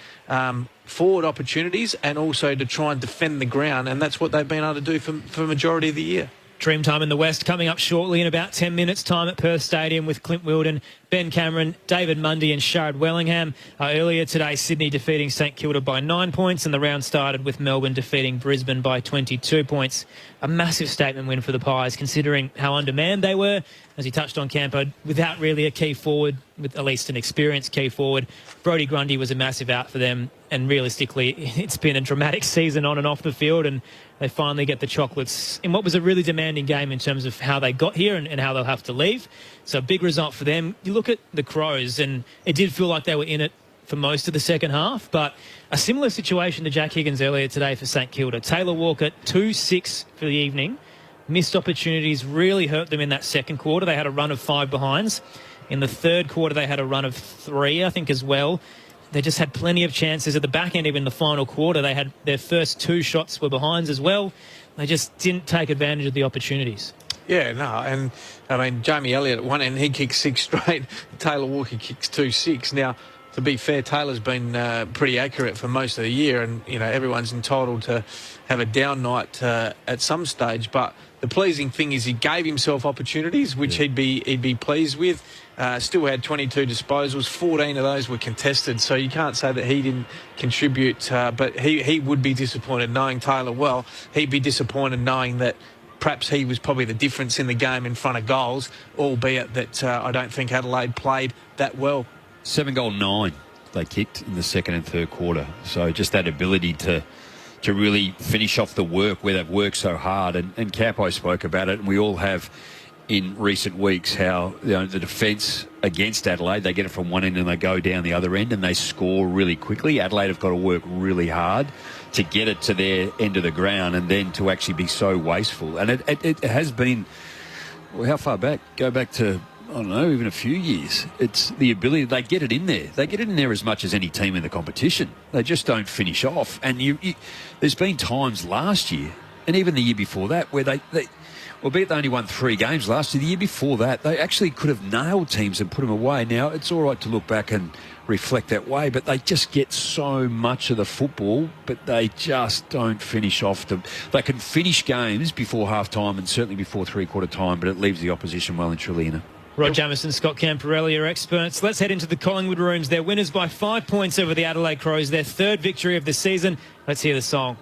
forward opportunities and also to try and defend the ground. And that's what they've been able to do for a majority of the year. Dreamtime in the West coming up shortly in about 10 minutes' time at Perth Stadium with Clint Wilden, Ben Cameron, David Mundy and Sharad Wellingham. Earlier today, Sydney defeating St Kilda by 9 points, and the round started with Melbourne defeating Brisbane by 22 points. A massive statement win for the Pies, considering how undermanned they were. As he touched on, Campo, without really a key forward, with at least an experienced key forward. Brodie Grundy was a massive out for them, and realistically, it's been a dramatic season on and off the field, and they finally get the chocolates in what was a really demanding game in terms of how they got here and how they'll have to leave. So a big result for them. You look at the Crows, and it did feel like they were in it for most of the second half, but a similar situation to Jack Higgins earlier today for St Kilda. Taylor Walker, 2-6 for the evening. Missed opportunities really hurt them in that second quarter. They had a run of 5 behinds. In the third quarter, they had a run of 3, I think, as well. They just had plenty of chances at the back end. Even in the final quarter, they had their first 2 shots were behinds as well. They just didn't take advantage of the opportunities. Yeah, no, and I mean, Jamie Elliott at one end, he kicks 6 straight. Taylor Walker kicks 2-6. Now, to be fair, Taylor's been pretty accurate for most of the year, and, you know, everyone's entitled to have a down night at some stage, but the pleasing thing is he gave himself opportunities, which he'd be pleased with. Still had 22 disposals. 14 of those were contested, so you can't say that he didn't contribute. But he would be disappointed, knowing Taylor well. He'd be disappointed knowing that perhaps he was probably the difference in the game in front of goals, albeit that I don't think Adelaide played that well. 7-goal 9 they kicked in the second and third quarter. So just that ability to really finish off the work where they've worked so hard. And Capo spoke about it, and we all have in recent weeks how, you know, the defence against Adelaide, they get it from one end and they go down the other end and they score really quickly. Adelaide have got to work really hard to get it to their end of the ground and then to actually be so wasteful. And it has been, well, how far back? Go back to, I don't know, even a few years. It's the ability, they get it in there. They get it in there as much as any team in the competition. They just don't finish off. And there's been times last year, and even the year before that, where they albeit they only won 3 games last year, the year before that, they actually could have nailed teams and put them away. Now, it's all right to look back and reflect that way, but they just get so much of the football, but they just don't finish off. They can finish games before half-time and certainly before three-quarter time, but it leaves the opposition well and truly in it. Rod Jamieson, Scott Camporelli are experts. Let's head into the Collingwood rooms. They're winners by 5 points over the Adelaide Crows, their 3rd victory of the season. Let's hear the song.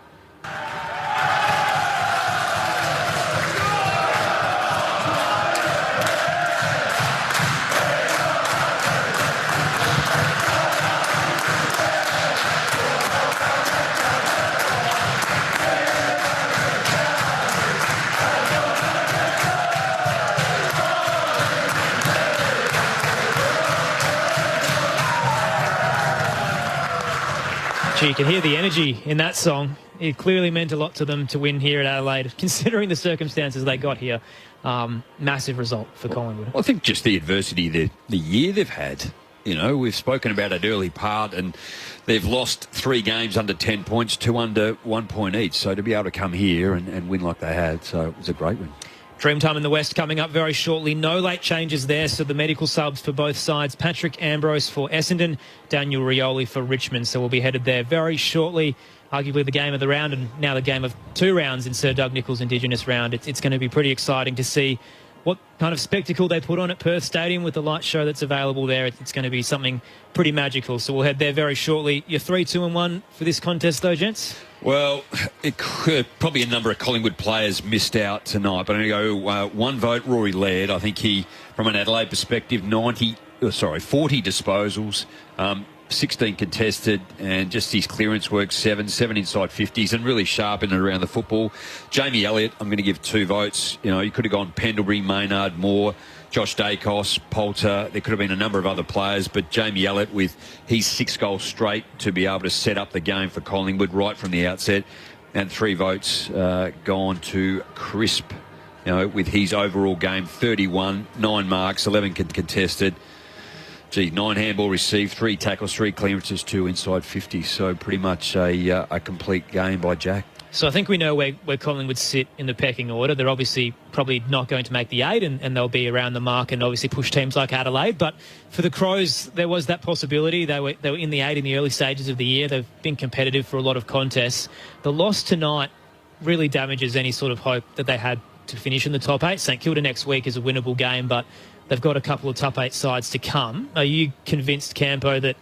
You can hear the energy in that song. It clearly meant a lot to them to win here at Adelaide, considering the circumstances they got here. Massive result for Collingwood. I think just the adversity, the year they've had. You know, we've spoken about it early part, and they've lost 3 games under 10 points, 2 under 1 point each. So to be able to come here and win like they had, so it was a great win. Dreamtime in the West coming up very shortly. No late changes there, so the medical subs for both sides. Patrick Ambrose for Essendon, Daniel Rioli for Richmond. So we'll be headed there very shortly. Arguably the game of the round, and now the game of 2 rounds in Sir Doug Nicholls' Indigenous round. It's going to be pretty exciting to see what kind of spectacle they put on at Perth Stadium with the light show that's available there. It's going to be something pretty magical. So we'll head there very shortly. You're 3-2-1 for this contest, though, gents? Well, it could, probably a number of Collingwood players missed out tonight, but I'm going to go 1 vote, Rory Laird. I think he, from an Adelaide perspective, 40 disposals, 16 contested, and just his clearance work, 7 inside 50s, and really sharp in and around the football. Jamie Elliott, I'm going to give 2 votes. You know, you could have gone Pendlebury, Maynard, Moore, Josh Dacos, Poulter. There could have been a number of other players, but Jamie Elliott with his 6 goals straight to be able to set up the game for Collingwood right from the outset. And 3 votes gone to Crisp, you know, with his overall game, 31, 9 marks, 11 contested. 9 handball received, 3 tackles, 3 clearances, 2 inside 50. So pretty much a complete game by Jack. So I think we know where Collingwood sit in the pecking order. They're obviously probably not going to make the 8, and they'll be around the mark and obviously push teams like Adelaide. But for the Crows, there was that possibility. They were in the 8 in the early stages of the year. They've been competitive for a lot of contests. The loss tonight really damages any sort of hope that they had to finish in the top 8. St Kilda next week is a winnable game, but they've got a couple of top 8 sides to come. Are you convinced, Campo, that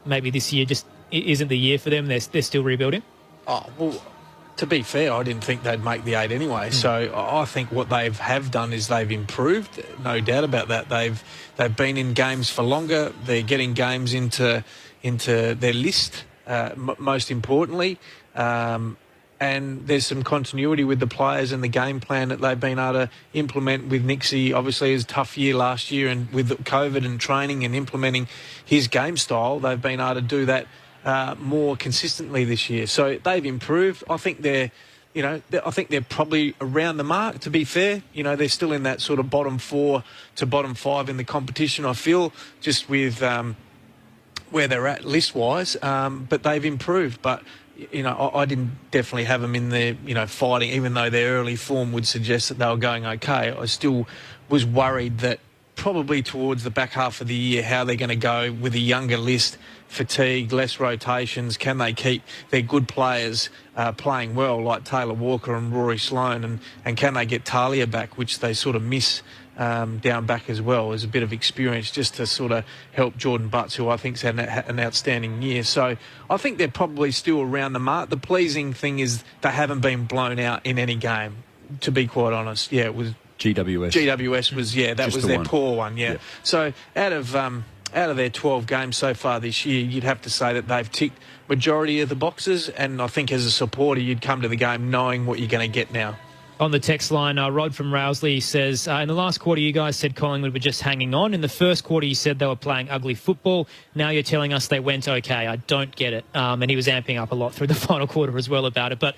maybe this year just isn't the year for them? They're still rebuilding? Oh, well, to be fair, I didn't think they'd make the 8 anyway. So I think what they have done is they've improved, no doubt about that. They've been in games for longer. They're getting games into their list, most importantly. And there's some continuity with the players and the game plan that they've been able to implement with Nixie. Obviously, it was a tough year last year, and with COVID and training and implementing his game style, they've been able to do that more consistently this year. So they've improved. I think they're probably around the mark, to be fair. You know, they're still in that sort of bottom 4 to bottom 5 in the competition, I feel, just with where they're at list-wise. But they've improved. But you know, I didn't definitely have them in there, you know, fighting, even though their early form would suggest that they were going okay. I still was worried that probably towards the back half of the year, how they're going to go with a younger list, fatigue, less rotations. Can they keep their good players playing well, like Taylor Walker and Rory Sloane, and can they get Talia back, which they sort of miss down back as well, as a bit of experience just to sort of help Jordan Butts, who I think's had an outstanding year. So I think they're probably still around the mark. The pleasing thing is they haven't been blown out in any game, to be quite honest. Yeah, it was GWS was, that just was their poor one, yeah. So out of their 12 games so far this year, you'd have to say that they've ticked majority of the boxes, and I think as a supporter you'd come to the game knowing what you're going to get now. On the text line, Rod from Rowsley says, in the last quarter you guys said Collingwood were just hanging on. In the first quarter you said they were playing ugly football. Now you're telling us they went okay. I don't get it. And he was amping up a lot through the final quarter as well about it. But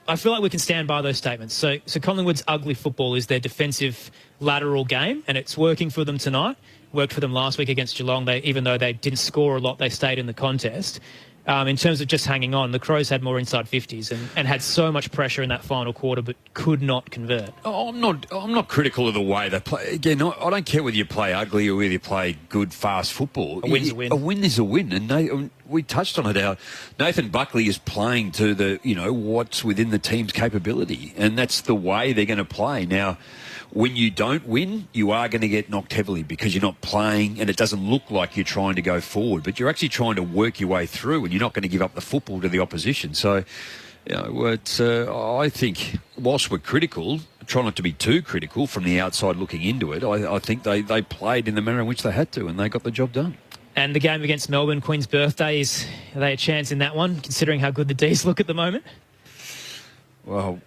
I feel like we can stand by those statements. So Collingwood's ugly football is their defensive lateral game, and it's working for them tonight. Worked for them last week against Geelong. Even though they didn't score a lot, they stayed in the contest. In terms of just hanging on, the Crows had more inside 50s and had so much pressure in that final quarter, but could not convert. I'm not critical of the way they play. Again, I don't care whether you play ugly or whether you play good, fast football. A win's a win. A win is a win, and we touched on it. Nathan Buckley is playing to what's within the team's capability, and that's the way they're going to play now. When you don't win, you are going to get knocked heavily because you're not playing and it doesn't look like you're trying to go forward, but you're actually trying to work your way through and you're not going to give up the football to the opposition. So, I think whilst we're critical, try not to be too critical from the outside looking into it. I think they played in the manner in which they had to and they got the job done. And the game against Melbourne, Queen's birthday, are they a chance in that one, considering how good the D's look at the moment? Well,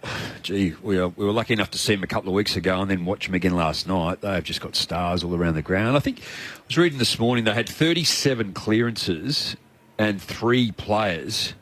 we were lucky enough to see them a couple of weeks ago and then watch them again last night. They have just got stars all around the ground. I think I was reading this morning they had 37 clearances and 3 players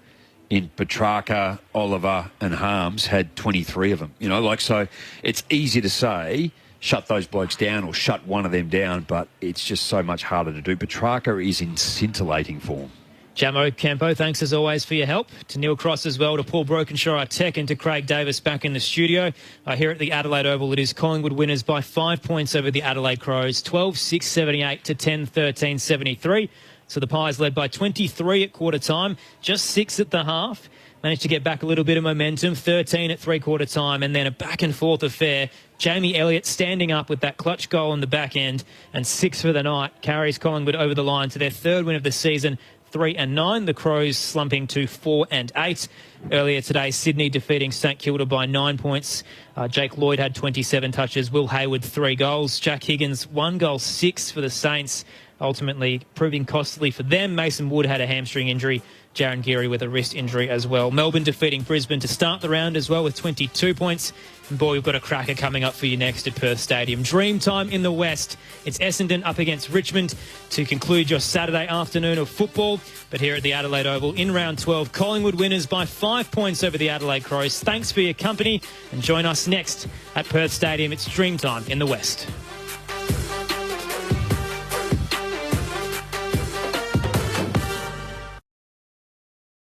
in Petrarca, Oliver and Harms had 23 of them. So it's easy to say shut those blokes down or shut one of them down, but it's just so much harder to do. Petrarca is in scintillating form. Jamo Campo, thanks as always for your help. To Neil Cross as well, to Paul Brokenshire, our tech, and to Craig Davis back in the studio. Here at the Adelaide Oval, it is Collingwood winners by 5 points over the Adelaide Crows, 12-6-78 to 10-13-73. So the Pies led by 23 at quarter time, just 6 at the half. Managed to get back a little bit of momentum, 13 at three-quarter time, and then a back-and-forth affair. Jamie Elliott standing up with that clutch goal in the back end, and 6 for the night carries Collingwood over the line to their third win of the season, 3-9. The Crows slumping to 4-8. Earlier today, Sydney defeating St Kilda by 9 points. Jake Lloyd had 27 touches. Will Hayward 3 goals. Jack Higgins 1 goal, 6 for the Saints, ultimately proving costly for them. Mason Wood had a hamstring injury. Jaron Geary with a wrist injury as well. Melbourne defeating Brisbane to start the round as well with 22 points. And boy, we've got a cracker coming up for you next at Perth Stadium. Dream time in the West. It's Essendon up against Richmond to conclude your Saturday afternoon of football. But here at the Adelaide Oval in round 12, Collingwood winners by 5 points over the Adelaide Crows. Thanks for your company and join us next at Perth Stadium. It's Dream time in the West.